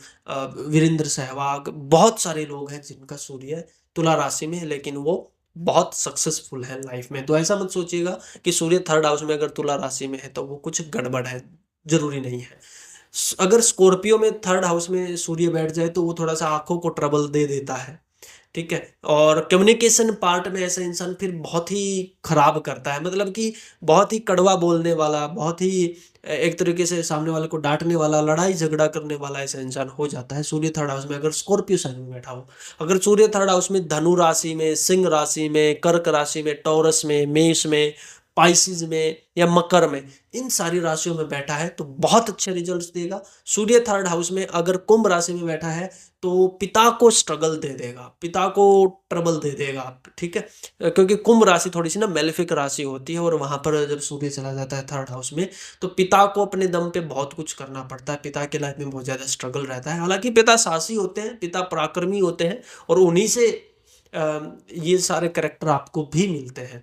वीरेंद्र सहवाग, बहुत सारे लोग हैं जिनका सूर्य तुला राशि में है, लेकिन वो बहुत सक्सेसफुल है लाइफ में। तो ऐसा मत सोचिएगा कि सूर्य थर्ड हाउस में अगर तुला राशि में है तो वो कुछ गड़बड़ है, जरूरी नहीं है। अगर स्कॉर्पियो में थर्ड हाउस में सूर्य बैठ जाए तो वो थोड़ा सा आंखों को ट्रबल दे देता है। ठीक है। और कम्युनिकेशन पार्ट में ऐसा इंसान फिर बहुत ही खराब करता है, मतलब कि बहुत ही कड़वा बोलने वाला, बहुत ही एक तरीके से सामने वाले को डांटने वाला, लड़ाई झगड़ा करने वाला ऐसा इंसान हो जाता है सूर्य थर्ड हाउस में अगर स्कॉर्पियो साइन में बैठा हो। अगर सूर्य थर्ड हाउस में धनु राशि में, सिंह राशि में, कर्क राशि में, टॉरस में, मेष में, पाइसिस में या मकर में, इन सारी राशियों में बैठा है तो बहुत अच्छे रिजल्ट्स देगा। सूर्य थर्ड हाउस में अगर कुंभ राशि में बैठा है तो पिता को स्ट्रगल दे देगा, पिता को ट्रबल दे देगा, ठीक है, क्योंकि कुंभ राशि थोड़ी सी ना मेलेफिक राशि होती है और वहां पर जब सूर्य चला जाता है थर्ड हाउस में तो पिता को अपने दम पे बहुत कुछ करना पड़ता है, पिता के लाइफ में बहुत ज्यादा स्ट्रगल रहता है। हालांकि पिता साहसी होते हैं, पिता पराक्रमी होते हैं और उन्हीं से ये सारे करेक्टर आपको भी मिलते हैं।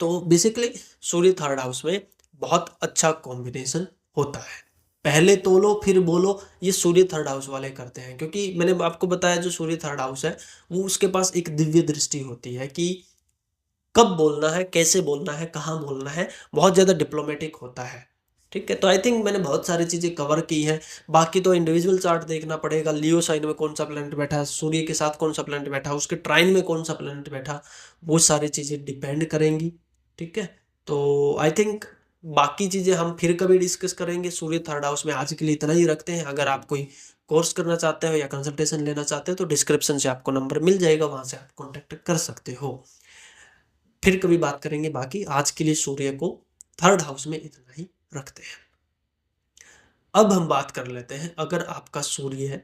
तो बेसिकली सूर्य थर्ड हाउस में बहुत अच्छा कॉम्बिनेशन होता है। पहले तोलो फिर बोलो, ये सूर्य थर्ड हाउस वाले करते हैं, क्योंकि मैंने आपको बताया जो सूर्य थर्ड हाउस है वो उसके पास एक दिव्य दृष्टि होती है कि कब बोलना है, कैसे बोलना है, कहाँ बोलना है, बहुत ज़्यादा डिप्लोमेटिक होता है। ठीक है, तो आई थिंक मैंने बहुत सारी चीज़ें कवर की हैं। बाकी तो इंडिविजुअल चार्ट देखना पड़ेगा, लियो साइन में कौन सा प्लैनेट बैठा है, सूर्य के साथ कौन सा प्लैनेट बैठा है, उसके ट्राइन में कौन सा प्लैनेट बैठा, वो सारी चीज़ें डिपेंड करेंगी। ठीक है, तो आई थिंक बाकी चीज़ें हम फिर कभी डिस्कस करेंगे। सूर्य थर्ड हाउस में आज के लिए इतना ही रखते हैं। अगर आप कोई कोर्स करना चाहते हो या कंसल्टेशन लेना चाहते हो तो डिस्क्रिप्शन से आपको नंबर मिल जाएगा, वहाँ से आप कॉन्टैक्ट कर सकते हो। फिर कभी बात करेंगे। बाकी आज के लिए सूर्य को थर्ड हाउस में इतना ही रखते हैं। अब हम बात कर लेते हैं, अगर आपका सूर्य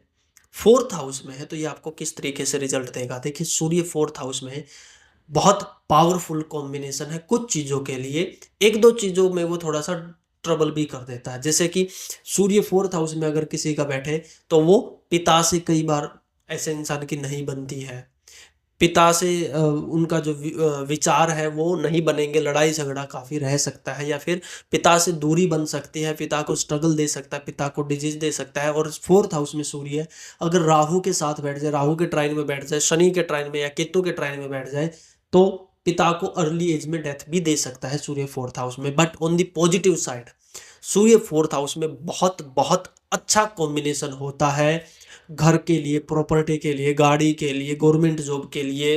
फोर्थ हाउस में है तो ये आपको किस तरीके से रिजल्ट देगा। देखिए, सूर्य फोर्थ हाउस में है, बहुत पावरफुल कॉम्बिनेशन है कुछ चीज़ों के लिए, एक दो चीज़ों में वो थोड़ा सा ट्रबल भी कर देता है। जैसे कि सूर्य फोर्थ हाउस में अगर किसी का बैठे तो वो पिता से कई बार ऐसे इंसान की नहीं बनती है, पिता से उनका जो विचार है वो नहीं बनेंगे, लड़ाई झगड़ा काफ़ी रह सकता है, या फिर पिता से दूरी बन सकती है, पिता को स्ट्रगल दे सकता है, पिता को डिजीज दे सकता है। और फोर्थ हाउस में सूर्य है, अगर राहु के साथ बैठ जाए, राहु के ट्राइन में बैठ जाए, शनि के ट्राइन में या केतु के ट्राइन में बैठ जाए तो पिता को अर्ली एज में डेथ भी दे सकता है सूर्य फोर्थ हाउस में। But on the positive side Surya fourth house में बहुत बहुत अच्छा कॉम्बिनेशन होता है घर के लिए, प्रॉपर्टी के लिए, गाड़ी के लिए, गवर्नमेंट जॉब के लिए,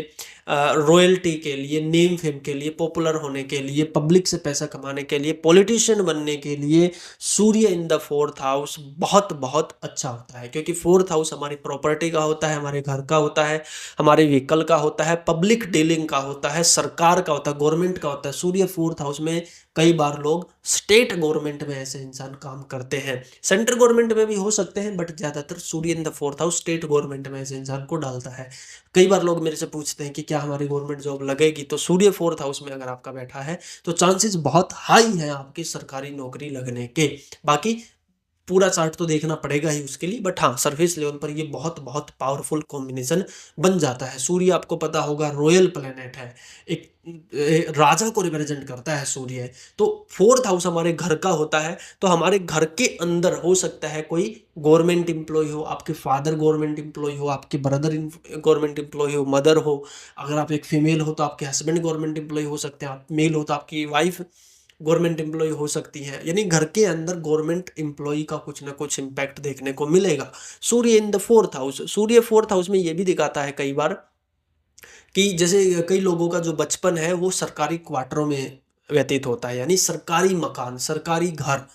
रॉयल्टी के लिए, नेम फेम के लिए, पॉपुलर होने के लिए, पब्लिक से पैसा कमाने के लिए, पॉलिटिशियन बनने के लिए सूर्य इन द फोर्थ हाउस बहुत बहुत अच्छा होता है। क्योंकि फोर्थ हाउस हमारी प्रॉपर्टी का होता है, हमारे घर का होता है, हमारे व्हीकल का होता है, पब्लिक डीलिंग का होता है, सरकार का होता है, गवर्नमेंट का होता है। सूर्य फोर्थ हाउस में कई बार लोग स्टेट गवर्नमेंट में ऐसे इंसान काम करते हैं, सेंट्रल गवर्नमेंट में भी हो सकते हैं, बट ज़्यादातर सूर्य in the fourth house state government में ऐसे इंसान को डालता है। कई बार लोग मेरे से पूछते हैं कि क्या हमारी गवर्नमेंट जॉब लगेगी, तो सूर्य फोर्थ हाउस में अगर आपका बैठा है तो चांसेस बहुत हाई हैं आपकी सरकारी नौकरी लगने के। बाकी पूरा चार्ट तो देखना पड़ेगा ही उसके लिए, बट हाँ, सरफेस लेवल पर ये बहुत बहुत पावरफुल कॉम्बिनेशन बन जाता है। सूर्य आपको पता होगा रॉयल प्लेनेट है, एक राजा को रिप्रेजेंट करता है सूर्य। तो फोर्थ हाउस हमारे घर का होता है, तो हमारे घर के अंदर हो सकता है कोई गवर्नमेंट एम्प्लॉय हो, आपके फादर गवर्नमेंट एम्प्लॉय हो, आपके ब्रदर गवर्नमेंट एम्प्लॉय हो, मदर हो, अगर आप एक फीमेल हो तो आपके हस्बैंड गवर्नमेंट एम्प्लॉय हो सकते हैं, आप मेल हो तो आपकी वाइफ गवर्नमेंट एम्प्लॉय हो सकती है। यानी घर के अंदर गवर्नमेंट एम्प्लॉय का कुछ ना कुछ इम्पैक्ट देखने को मिलेगा। सूर्य इन द फोर्थ हाउस, सूर्य फोर्थ हाउस में ये भी दिखाता है कई बार कि जैसे कई लोगों का जो बचपन है वो सरकारी क्वार्टरों में व्यतीत होता है, यानी सरकारी मकान, सरकारी घर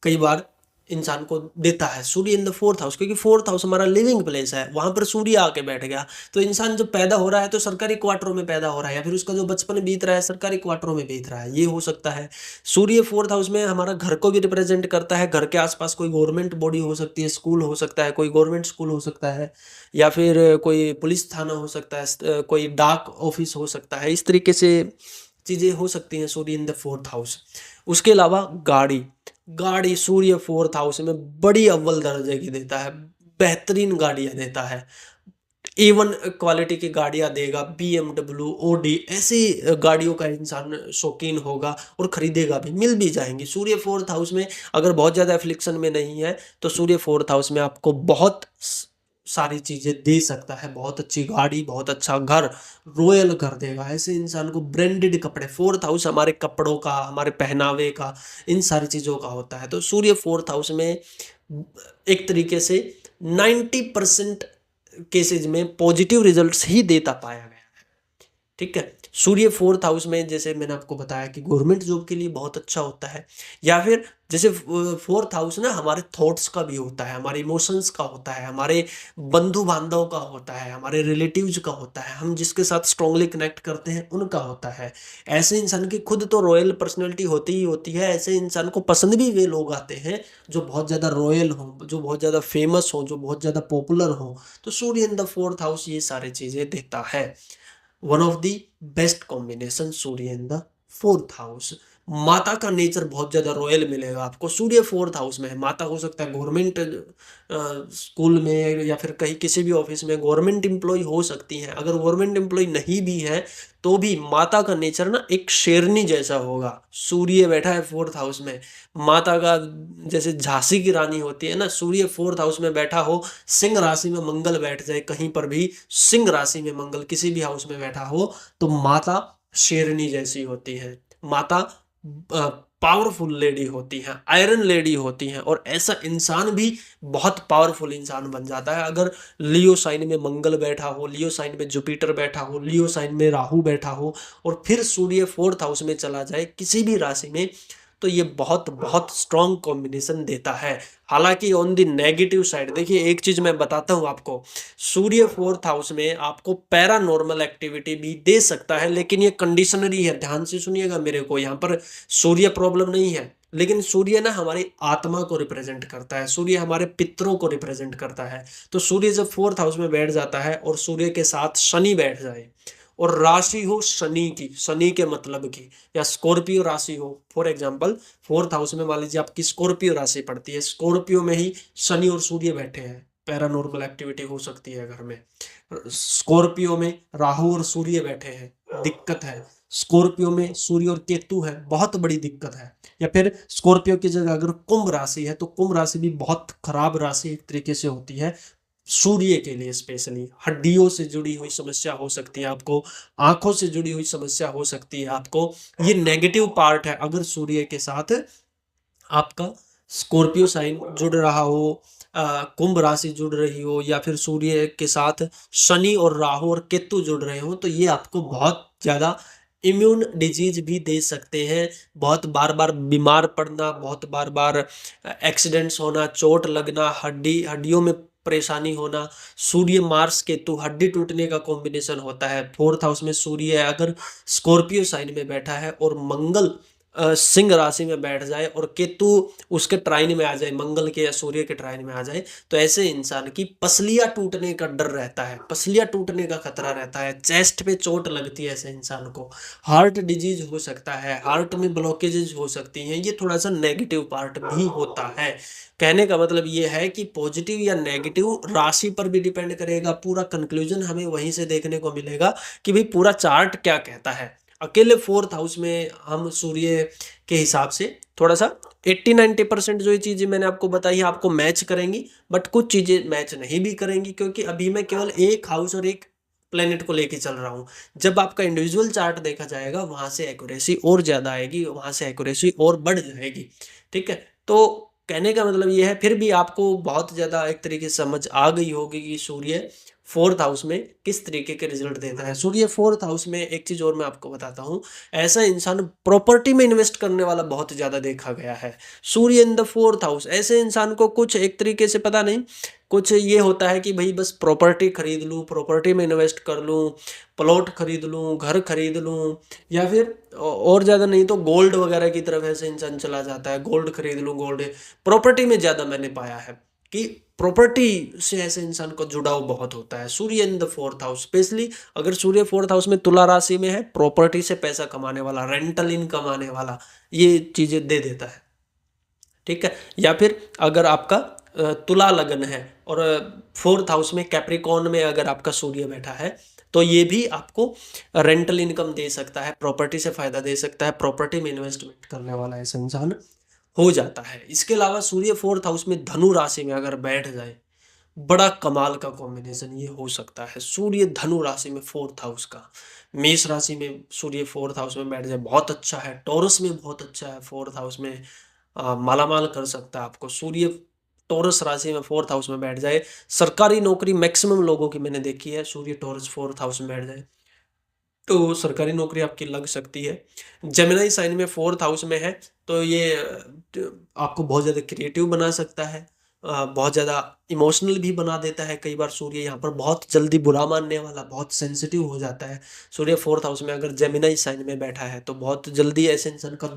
कई बार इंसान को देता है सूर्य इन द फोर्थ हाउस। क्योंकि फोर्थ हाउस हमारा लिविंग प्लेस है, वहां पर सूर्य आके बैठ गया तो इंसान जब पैदा हो रहा है तो सरकारी क्वार्टरों में पैदा हो रहा है, या फिर उसका जो बचपन बीत रहा है सरकारी क्वार्टरों में बीत रहा है, ये हो सकता है। सूर्य फोर्थ हाउस में हमारा घर को भी रिप्रेजेंट करता है, घर के आसपास कोई गवर्नमेंट बॉडी हो सकती है, स्कूल हो सकता है, कोई गवर्नमेंट स्कूल हो सकता है, या फिर कोई पुलिस थाना हो सकता है, कोई डाक ऑफिस हो सकता है, इस तरीके से चीज़ें हो सकती हैं सूर्य इन द फोर्थ हाउस। उसके अलावा गाड़ी, गाड़ी सूर्य फोर्थ हाउस में बड़ी अव्वल दर्जे की देता है, बेहतरीन गाड़ियां देता है, A1 क्वालिटी की गाड़ियां देगा, BMW, Audi, ऐसी गाड़ियों का इंसान शौकीन होगा और खरीदेगा भी, मिल भी जाएंगी। सूर्य फोर्थ हाउस में अगर बहुत ज़्यादा एफ्लिक्शन में नहीं है तो सूर्य फोर्थ हाउस में आपको बहुत सारी चीज़ें दे सकता है, बहुत अच्छी गाड़ी, बहुत अच्छा घर, रॉयल कर देगा ऐसे इंसान को। ब्रांडेड कपड़े, फोर्थ हाउस हमारे कपड़ों का, हमारे पहनावे का, इन सारी चीज़ों का होता है। तो सूर्य फोर्थ हाउस में एक तरीके से 90% केसेज में पॉजिटिव रिजल्ट्स ही देता पाया गया है। ठीक है। सूर्य फोर्थ हाउस में जैसे मैंने आपको बताया कि गवर्नमेंट जॉब के लिए बहुत अच्छा होता है, या फिर जैसे फोर्थ हाउस ना हमारे थॉट्स का भी होता है, हमारे इमोशंस का होता है, हमारे बंधु बांधव का होता है, हमारे रिलेटिव्स का होता है, हम जिसके साथ स्ट्रांगली कनेक्ट करते हैं उनका होता है। ऐसे इंसान की खुद तो रॉयल पर्सनैलिटी होती ही होती है, ऐसे इंसान को पसंद भी वे लोग आते हैं जो बहुत ज़्यादा रॉयल हों, जो बहुत ज़्यादा फेमस हों, जो बहुत ज़्यादा पॉपुलर हों। तो सूर्य इन द फोर्थ हाउस ये सारी चीज़ें देता है। One of the best combination Surya in the fourth house. माता का नेचर बहुत ज्यादा रॉयल मिलेगा आपको, सूर्य फोर्थ हाउस में है। माता हो सकता है गवर्नमेंट स्कूल में या फिर कहीं किसी भी ऑफिस में गवर्नमेंट एम्प्लॉय हो सकती हैं। अगर गवर्नमेंट एम्प्लॉय नहीं भी है तो भी माता का नेचर ना एक शेरनी जैसा होगा। सूर्य बैठा है फोर्थ हाउस में, माता का जैसे झांसी की रानी होती है ना, सूर्य फोर्थ हाउस में बैठा हो, सिंह राशि में मंगल बैठ जाए कहीं पर भी, सिंह राशि में मंगल किसी भी हाउस में बैठा हो तो माता शेरनी जैसी होती है। माता पावरफुल लेडी होती हैं, आयरन लेडी होती हैं, और ऐसा इंसान भी बहुत पावरफुल इंसान बन जाता है अगर लियो साइन में मंगल बैठा हो, लियो साइन में जुपिटर बैठा हो, लियो साइन में राहु बैठा हो, और फिर सूर्य फोर्थ हाउस में चला जाए किसी भी राशि में, तो ये बहुत बहुत स्ट्रॉन्ग कॉम्बिनेशन देता है। हालांकि ऑन द नेगेटिव साइड देखिए, एक चीज मैं बताता हूं आपको, सूर्य फोर्थ हाउस में आपको पैरानॉर्मल एक्टिविटी भी दे सकता है, लेकिन ये कंडीशनरी है। ध्यान से सुनिएगा मेरे को, यहाँ पर सूर्य प्रॉब्लम नहीं है, लेकिन सूर्य ना हमारी आत्मा को रिप्रेजेंट करता है, सूर्य हमारे पितरों को रिप्रेजेंट करता है। तो सूर्य जब फोर्थ हाउस में बैठ जाता है और सूर्य के साथ शनि बैठ जाए, और राशि हो शनि की, शनि के मतलब की, या स्कॉर्पियो राशि हो, फॉर एग्जांपल फोर्थ हाउस में मान लीजिए आपकी स्कॉर्पियो राशि पड़ती है, स्कॉर्पियो में ही शनि और सूर्य बैठे हैं, पैरानॉर्मल एक्टिविटी हो सकती है घर में। स्कॉर्पियो में राहु और सूर्य बैठे हैं, दिक्कत है। स्कॉर्पियो में सूर्य और केतु है, बहुत बड़ी दिक्कत है। या फिर स्कॉर्पियो की जगह अगर कुंभ राशि है तो कुंभ राशि भी बहुत खराब राशि एक तरीके से होती है सूर्य के लिए। स्पेशली हड्डियों से जुड़ी हुई समस्या हो सकती है आपको, आंखों से जुड़ी हुई समस्या हो सकती है आपको। ये नेगेटिव पार्ट है अगर सूर्य के साथ आपका स्कॉर्पियो साइन जुड़ रहा हो, कुंभ राशि जुड़ रही हो, या फिर सूर्य के साथ शनि और राहु और केतु जुड़ रहे हो, तो ये आपको बहुत ज्यादा इम्यून डिजीज भी दे सकते हैं। बहुत बार बार बीमार पड़ना, बहुत बार बार एक्सीडेंट्स होना, चोट लगना, हड्डियों में परेशानी होना। सूर्य मार्स केतु हड्डी टूटने का कॉम्बिनेशन होता है। फोर्थ हाउस में सूर्य है अगर स्कॉर्पियो साइन में बैठा है, और मंगल सिंह राशि में बैठ जाए, और केतु उसके ट्राइन में आ जाए, मंगल के या सूर्य के ट्राइन में आ जाए, तो ऐसे इंसान की पसलियां टूटने का डर रहता है, पसलियां टूटने का खतरा रहता है, चेस्ट पे चोट लगती है ऐसे इंसान को, हार्ट डिजीज हो सकता है, हार्ट में ब्लॉकेजेस हो सकती हैं। ये थोड़ा सा नेगेटिव पार्ट भी होता है। कहने का मतलब ये है कि पॉजिटिव या नेगेटिव राशि पर भी डिपेंड करेगा। पूरा कंक्लूजन हमें वहीं से देखने को मिलेगा कि भाई पूरा चार्ट क्या कहता है। अकेले फोर्थ हाउस में हम सूर्य के हिसाब से थोड़ा सा 80-90% जो ये चीजें मैंने आपको बताई है आपको मैच करेंगी, बट कुछ चीजें मैच नहीं भी करेंगी, क्योंकि अभी मैं केवल एक हाउस और एक प्लेनेट को लेके चल रहा हूँ। जब आपका इंडिविजुअल चार्ट देखा जाएगा वहां से एक्यूरेसी और ज्यादा आएगी, वहां से एक्यूरेसी और बढ़ जाएगी। ठीक है, तो कहने का मतलब ये है, फिर भी आपको बहुत ज्यादा एक तरीके से समझ आ गई होगी कि सूर्य फोर्थ हाउस में किस तरीके के रिजल्ट देता है। सूर्य फोर्थ हाउस में एक चीज और मैं आपको बताता हूँ, ऐसा इंसान प्रॉपर्टी में इन्वेस्ट करने वाला बहुत ज्यादा देखा गया है। सूर्य इन द फोर्थ हाउस, ऐसे इंसान को कुछ एक तरीके से पता नहीं, कुछ ये होता है कि भाई बस प्रॉपर्टी खरीद लूँ, प्रॉपर्टी में इन्वेस्ट कर लूँ, प्लॉट खरीद लूँ, घर खरीद लूँ, या फिर और ज्यादा नहीं तो गोल्ड वगैरह की तरफ ऐसे इंसान चला जाता है, गोल्ड खरीद लूँ, गोल्ड। प्रॉपर्टी में ज्यादा मैंने पाया है कि प्रॉपर्टी से ऐसे इंसान को जुड़ाव बहुत होता है। सूर्य in the fourth house, specially अगर सूर्य फोर्थ हाउस में तुला राशि में है, प्रॉपर्टी से पैसा कमाने वाला, रेंटल इनकम आने वाला, ये चीजें दे देता है। ठीक है, या फिर अगर आपका तुला लगन है और फोर्थ हाउस में कैप्रिकॉर्न में अगर आपका सूर्य बैठा है, तो ये भी आपको रेंटल इनकम दे सकता है, प्रॉपर्टी से फायदा दे सकता है, प्रॉपर्टी में इन्वेस्टमेंट करने वाला ऐसा इंसान हो जाता है। इसके अलावा सूर्य फोर्थ हाउस में धनु राशि में अगर बैठ जाए, बड़ा कमाल का कॉम्बिनेशन ये हो सकता है। सूर्य धनु राशि में फोर्थ हाउस का, मेष राशि में सूर्य फोर्थ हाउस में बैठ जाए बहुत अच्छा है, टॉरस में बहुत अच्छा है, फोर्थ हाउस में मालामाल कर सकता है आपको। सूर्य टॉरस राशि में फोर्थ हाउस में बैठ जाए, सरकारी नौकरी मैक्सिमम लोगों की मैंने देखी है, सूर्य टॉरस फोर्थ हाउस में बैठ जाए तो सरकारी नौकरी आपकी लग सकती है। जेमिनी साइन में 4th हाउस में है, तो ये आपको बहुत ज़्यादा क्रिएटिव बना सकता है, बहुत ज़्यादा इमोशनल भी बना देता है। कई बार सूर्य यहाँ पर बहुत जल्दी बुरा मानने वाला, बहुत सेंसिटिव हो जाता है। सूर्य 4th हाउस में अगर जेमिनी साइन में बैठा है तो बहुत जल्दी ऐसे इंसान का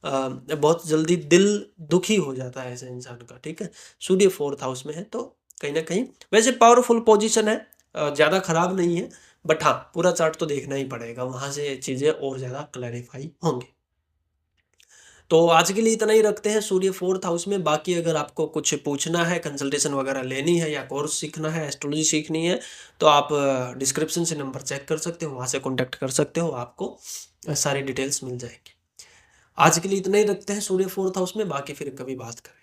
बहुत जल्दी दिल दुखी हो जाता है ऐसे इंसान का, ठीक है। सूर्य 4th हाउस में है तो कहीं ना कहीं वैसे पावरफुल पोजीशन है, ज़्यादा खराब नहीं है, बट हाँ पूरा चार्ट तो देखना ही पड़ेगा, वहां से चीज़ें और ज़्यादा क्लैरिफाई होंगी। तो आज के लिए इतना ही रखते हैं सूर्य 4th हाउस में। बाकी अगर आपको कुछ पूछना है, कंसल्टेशन वगैरह लेनी है या कोर्स सीखना है, एस्ट्रोलॉजी सीखनी है, तो आप डिस्क्रिप्शन से नंबर चेक कर सकते हो, वहाँ से कॉन्टैक्ट कर सकते हो, आपको सारी डिटेल्स मिल जाएंगी। आज के लिए इतना ही रखते हैं सूर्य 4th हाउस में, बाकी फिर कभी बात करेंगे।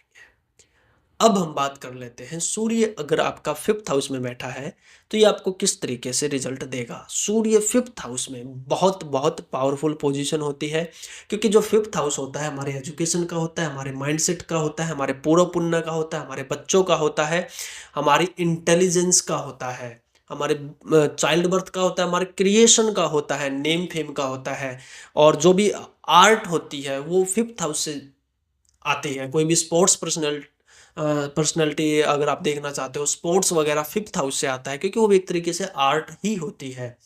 अब हम बात कर लेते हैं सूर्य अगर आपका 5th हाउस में बैठा है तो ये आपको किस तरीके से रिजल्ट देगा। सूर्य 5th हाउस में बहुत बहुत पावरफुल पोजीशन होती है, क्योंकि जो 5th हाउस होता है हमारे एजुकेशन का होता है, हमारे माइंडसेट का होता है, हमारे पूर्व पुण्य का होता है, हमारे बच्चों का होता है, हमारी इंटेलिजेंस का होता है, हमारे चाइल्ड बर्थ का होता है, हमारे क्रिएशन का होता है, नेम फेम का होता है, और जो भी आर्ट होती है वो 5th हाउस से आती है। कोई भी स्पोर्ट्स पर्सनैलिटी अगर आप देखना चाहते हो, स्पोर्ट्स वगैरह 5th हाउस से आता है, क्योंकि वो भी एक तरीके से आर्ट ही होती है।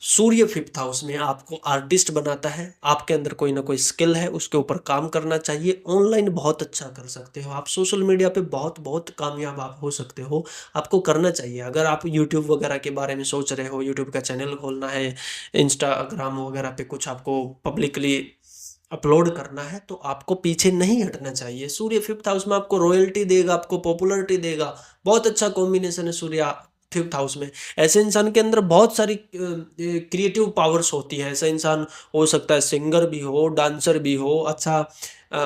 सूर्य 5th हाउस में आपको आर्टिस्ट बनाता है, आपके अंदर कोई ना कोई स्किल है, उसके ऊपर काम करना चाहिए। ऑनलाइन बहुत अच्छा कर सकते हो आप, सोशल मीडिया पे बहुत बहुत कामयाब आप हो सकते हो, आपको करना चाहिए। अगर आप यूट्यूब वगैरह के बारे में सोच रहे हो, यूट्यूब का चैनल खोलना है, इंस्टाग्राम वगैरह पे कुछ आपको पब्लिकली अपलोड करना है, तो आपको पीछे नहीं हटना चाहिए। सूर्य 5th हाउस में आपको रॉयल्टी देगा, आपको पॉपुलैरिटी देगा। बहुत अच्छा कॉम्बिनेशन है सूर्य 5th हाउस में। ऐसे इंसान के अंदर बहुत सारी क्रिएटिव पावर्स होती है। ऐसा इंसान हो सकता है सिंगर भी हो, डांसर भी हो, अच्छा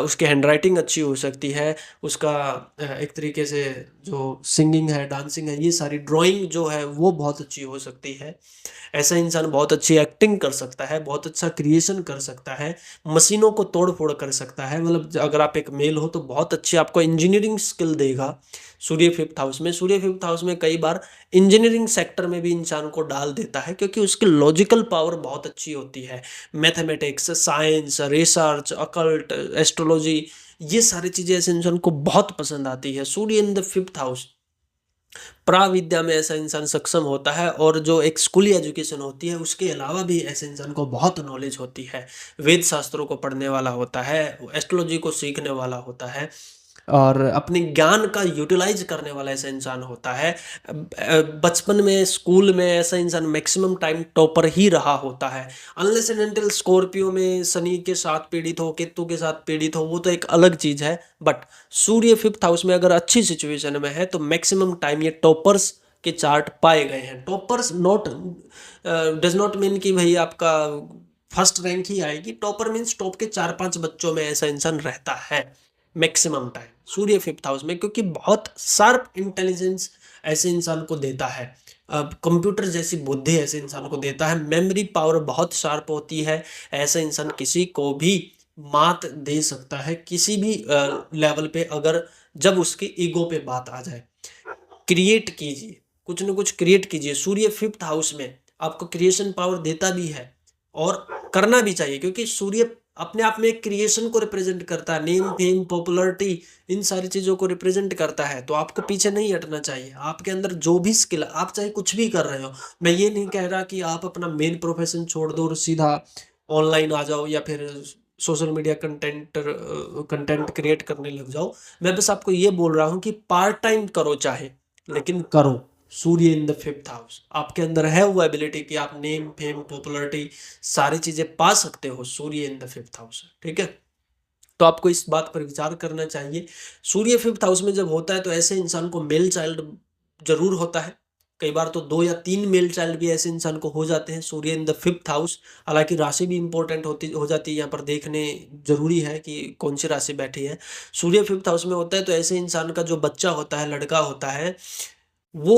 उसकी हैंडराइटिंग अच्छी हो सकती है, उसका एक तरीके से जो सिंगिंग है, डांसिंग है, ये सारी ड्राइंग जो है वो बहुत अच्छी हो सकती है। ऐसा इंसान बहुत अच्छी एक्टिंग कर सकता है, बहुत अच्छा क्रिएशन कर सकता है, मशीनों को तोड़ फोड़ कर सकता है। मतलब अगर आप एक मेल हो तो बहुत अच्छी आपको इंजीनियरिंग स्किल देगा सूर्य 5th हाउस में। सूर्य 5th हाउस में कई बार इंजीनियरिंग सेक्टर में भी इंसान को डाल देता है, क्योंकि उसकी लॉजिकल पावर बहुत अच्छी होती है। Mathematics, science, research, occult, astrology, ये सारी चीजें ऐसे इंसान को बहुत पसंद आती है। सूर्य इन द 5th हाउस, प्राविद्या में ऐसा इंसान सक्षम होता है, और जो एक स्कूली एजुकेशन होती है उसके अलावा भी ऐसे इंसान को बहुत नॉलेज होती है। वेद शास्त्रों को पढ़ने वाला होता है, एस्ट्रोलॉजी को सीखने वाला होता है, और अपने ज्ञान का यूटिलाइज करने वाला ऐसा इंसान होता है। बचपन में स्कूल में ऐसा इंसान मैक्सिमम टाइम टॉपर ही रहा होता है। अनलेस एंड अनटिल स्कॉर्पियो में शनि के साथ पीड़ित हो, केतु के साथ पीड़ित हो, वो तो एक अलग चीज है। बट सूर्य 5th हाउस में अगर अच्छी सिचुएशन में है तो मैक्सिमम टाइम ये टॉपर्स के चार्ट पाए गए हैं। Toppers not does not mean कि भाई आपका फर्स्ट रैंक ही आएगी। टॉपर मीन्स टॉप के 4-5 बच्चों में ऐसा इंसान रहता है मैक्सिमम टाइम सूर्य 5th हाउस में, क्योंकि बहुत शार्प इंटेलिजेंस ऐसे इंसान को देता है। अब कंप्यूटर जैसी बुद्धि ऐसे इंसान को देता है, मेमोरी पावर बहुत शार्प होती है। ऐसा इंसान किसी को भी मात दे सकता है किसी भी लेवल पे, अगर जब उसके ईगो पे बात आ जाए। क्रिएट कीजिए, कुछ न कुछ क्रिएट कीजिए। सूर्य 5th हाउस में आपको क्रिएशन पावर देता भी है, और करना भी चाहिए, क्योंकि सूर्य अपने आप में क्रिएशन को रिप्रेजेंट करता है, नेम फेम पॉपुलैरिटी, इन सारी चीजों को रिप्रेजेंट करता है। तो आपको पीछे नहीं हटना चाहिए। आपके अंदर जो भी स्किल, आप चाहे कुछ भी कर रहे हो, मैं ये नहीं कह रहा कि आप अपना मेन प्रोफेशन छोड़ दो और सीधा ऑनलाइन आ जाओ या फिर सोशल मीडिया कंटेंट क्रिएट करने लग जाओ। मैं बस आपको ये बोल रहा हूँ कि पार्ट टाइम करो चाहे, लेकिन करो। सूर्य इन द 5th हाउस, आपके अंदर है वो एबिलिटी कि आप नेम फेम पॉपुलैरिटी सारी चीजें पा सकते हो। सूर्य इन द 5th हाउस, ठीक है। तो आपको इस बात पर विचार करना चाहिए। सूर्य 5th हाउस में जब होता है तो ऐसे इंसान को मेल चाइल्ड जरूर होता है। कई बार तो 2 या 3 मेल चाइल्ड भी ऐसे इंसान को हो जाते हैं सूर्य इन द 5th हाउस। हालांकि राशि भी इंपॉर्टेंट होती हो जाती है, यहाँ पर देखने जरूरी है कि कौन सी राशि बैठी है। सूर्य 5th हाउस में होता है तो ऐसे इंसान का जो बच्चा होता है, लड़का होता है, वो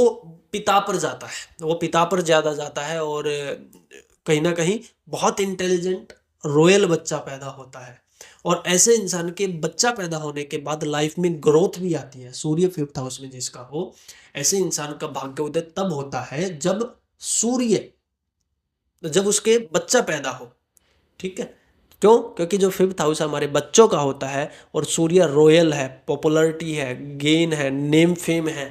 पिता पर जाता है, वो पिता पर ज्यादा जाता है, और कहीं ना कहीं बहुत इंटेलिजेंट रॉयल बच्चा पैदा होता है। और ऐसे इंसान के बच्चा पैदा होने के बाद लाइफ में ग्रोथ भी आती है। सूर्य 5th हाउस में जिसका हो, ऐसे इंसान का भाग्योदय तब होता है जब सूर्य जब उसके बच्चा पैदा हो, ठीक है। क्यों? क्योंकि जो फिफ्थ हाउस हमारे बच्चों का होता है, और सूर्य रॉयल है, पॉपुलैरिटी है, गेन है, नेम फेम है,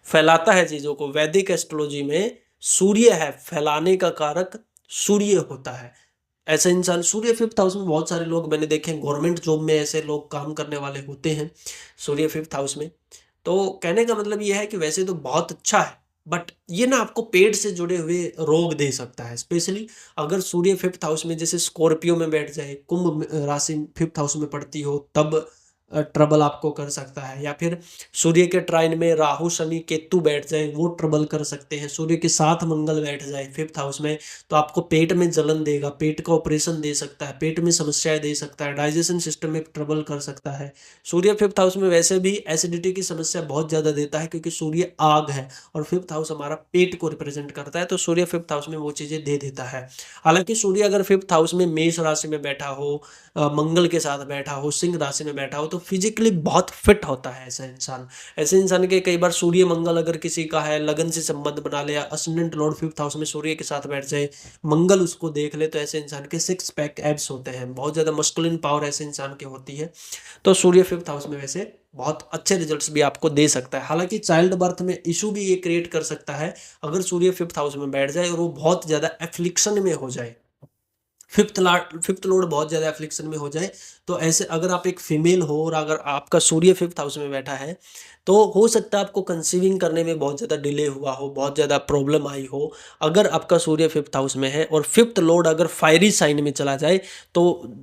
फैलाता है चीज़ों को। वैदिक एस्ट्रोलॉजी में सूर्य है, फैलाने का कारक सूर्य होता है। ऐसे इंसान सूर्य फिफ्थ हाउस में, बहुत सारे लोग मैंने देखे हैं गवर्नमेंट जॉब में ऐसे लोग काम करने वाले होते हैं सूर्य फिफ्थ हाउस में। तो कहने का मतलब ये है कि वैसे तो बहुत अच्छा है, बट ये ना आपको पेट से जुड़े हुए रोग दे सकता है। स्पेशली अगर सूर्य फिफ्थ हाउस में जैसे स्कॉर्पियो में बैठ जाए, कुंभ राशि फिफ्थ हाउस में पड़ती हो, तब ट्रबल आपको कर सकता है। या फिर सूर्य के ट्राइन में राहु शनि केतु बैठ जाए, वो ट्रबल कर सकते हैं। सूर्य के साथ मंगल बैठ जाए फिफ्थ हाउस में, तो आपको पेट में जलन देगा, पेट का ऑपरेशन दे सकता है, पेट में समस्याएं दे सकता है, डाइजेशन सिस्टम में ट्रबल कर सकता है। सूर्य फिफ्थ हाउस में वैसे भी एसिडिटी की समस्या बहुत ज़्यादा देता है, क्योंकि सूर्य आग है और फिफ्थ हाउस हमारा पेट को रिप्रेजेंट करता है, तो सूर्य फिफ्थ हाउस में वो चीज़ें दे देता है। हालांकि सूर्य अगर फिफ्थ हाउस में मेष राशि में बैठा हो, मंगल के साथ बैठा हो, सिंह राशि में बैठा हो, तो फिजिकली बहुत फिट होता है ऐसा इंसान। ऐसे इंसान के कई बार सूर्य मंगल अगर किसी का है, लगन से संबंध बना ले, असेंडेंट लॉर्ड फिफ्थ हाउस में सूर्य के साथ बैठ जाए, मंगल उसको देख ले, तो ऐसे इंसान के सिक्स पैक एब्स होते हैं, बहुत ज़्यादा मस्कुलिन पावर ऐसे इंसान की होती है। तो सूर्य फिफ्थ हाउस में वैसे बहुत अच्छे रिजल्ट्स भी आपको दे सकता है। हालांकि चाइल्ड बर्थ में इशू भी ये क्रिएट कर सकता है, अगर सूर्य फिफ्थ हाउस में बैठ जाए और वो बहुत ज़्यादा एफ्लिक्शन में हो जाए, फिफ्थ लॉर्ड बहुत ज़्यादा एफ्लिक्शन में हो जाए, तो ऐसे अगर आप एक फीमेल हो और अगर आपका सूर्य फिफ्थ हाउस में बैठा है, तो हो सकता है आपको कंसीविंग करने में बहुत ज़्यादा डिले हुआ हो, बहुत ज़्यादा प्रॉब्लम आई हो। अगर आपका सूर्य फिफ्थ हाउस में है और फिफ्थ लॉर्ड अगर फायरी साइन में चला जाए, तो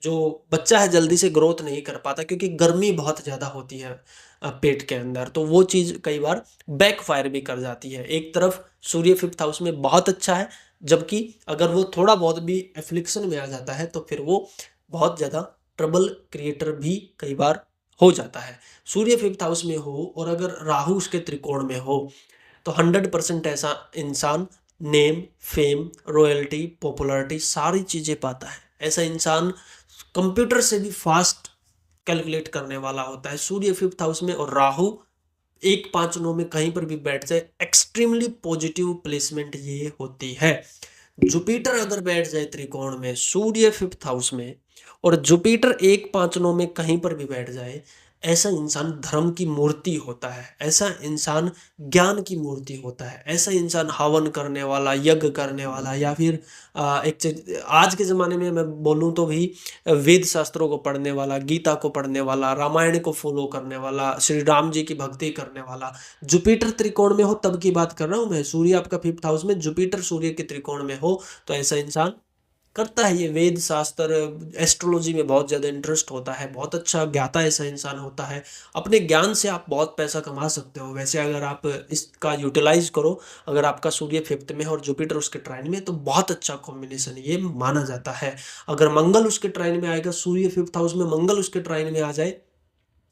जो बच्चा है जल्दी से ग्रोथ नहीं कर पाता, क्योंकि गर्मी बहुत ज़्यादा होती है पेट के अंदर, तो वो चीज़ कई बार बैक फायर भी कर जाती है। एक तरफ सूर्य फिफ्थ हाउस में बहुत अच्छा है, जबकि अगर वो थोड़ा बहुत भी एफ्लिक्शन में आ जाता है, तो फिर वो बहुत ज़्यादा ट्रबल क्रिएटर भी कई बार हो जाता है। सूर्य फिफ्थ हाउस में हो और अगर राहु उसके त्रिकोण में हो, तो 100% ऐसा इंसान नेम फेम रॉयल्टी पॉपुलैरिटी सारी चीज़ें पाता है। ऐसा इंसान कंप्यूटर से भी फास्ट कैलकुलेट करने वाला होता है। सूर्य फिफ्थ हाउस में और राहु 1 5 9 में कहीं पर भी बैठ जाए, एक्सट्रीमली पॉजिटिव प्लेसमेंट ये होती है। जुपिटर अगर बैठ जाए त्रिकोण में सूर्य फिफ्थ हाउस में, और जुपिटर 1 5 9 में कहीं पर भी बैठ जाए, ऐसा इंसान धर्म की मूर्ति होता है, ऐसा इंसान ज्ञान की मूर्ति होता है, ऐसा इंसान हवन करने वाला, यज्ञ करने वाला, या फिर एक चीज आज के ज़माने में मैं बोलूँ तो भी वेद शास्त्रों को पढ़ने वाला, गीता को पढ़ने वाला, रामायण को फॉलो करने वाला, श्री राम जी की भक्ति करने वाला। जुपिटर त्रिकोण में हो तब की बात कर रहा हूँ मैं, सूर्य आपका फिफ्थ हाउस में जुपिटर सूर्य के त्रिकोण में हो, तो ऐसा इंसान करता है ये वेद शास्त्र, एस्ट्रोलॉजी में बहुत ज़्यादा इंटरेस्ट होता है, बहुत अच्छा ज्ञाता ऐसा इंसान होता है। अपने ज्ञान से आप बहुत पैसा कमा सकते हो वैसे, अगर आप इसका यूटिलाइज करो। अगर आपका सूर्य फिफ्थ में है और जुपिटर उसके ट्राइन में, तो बहुत अच्छा कॉम्बिनेशन ये माना जाता है। अगर मंगल उसके ट्राइन में आएगा, सूर्य फिफ्थ हाउस में मंगल उसके ट्राइन में आ जाए,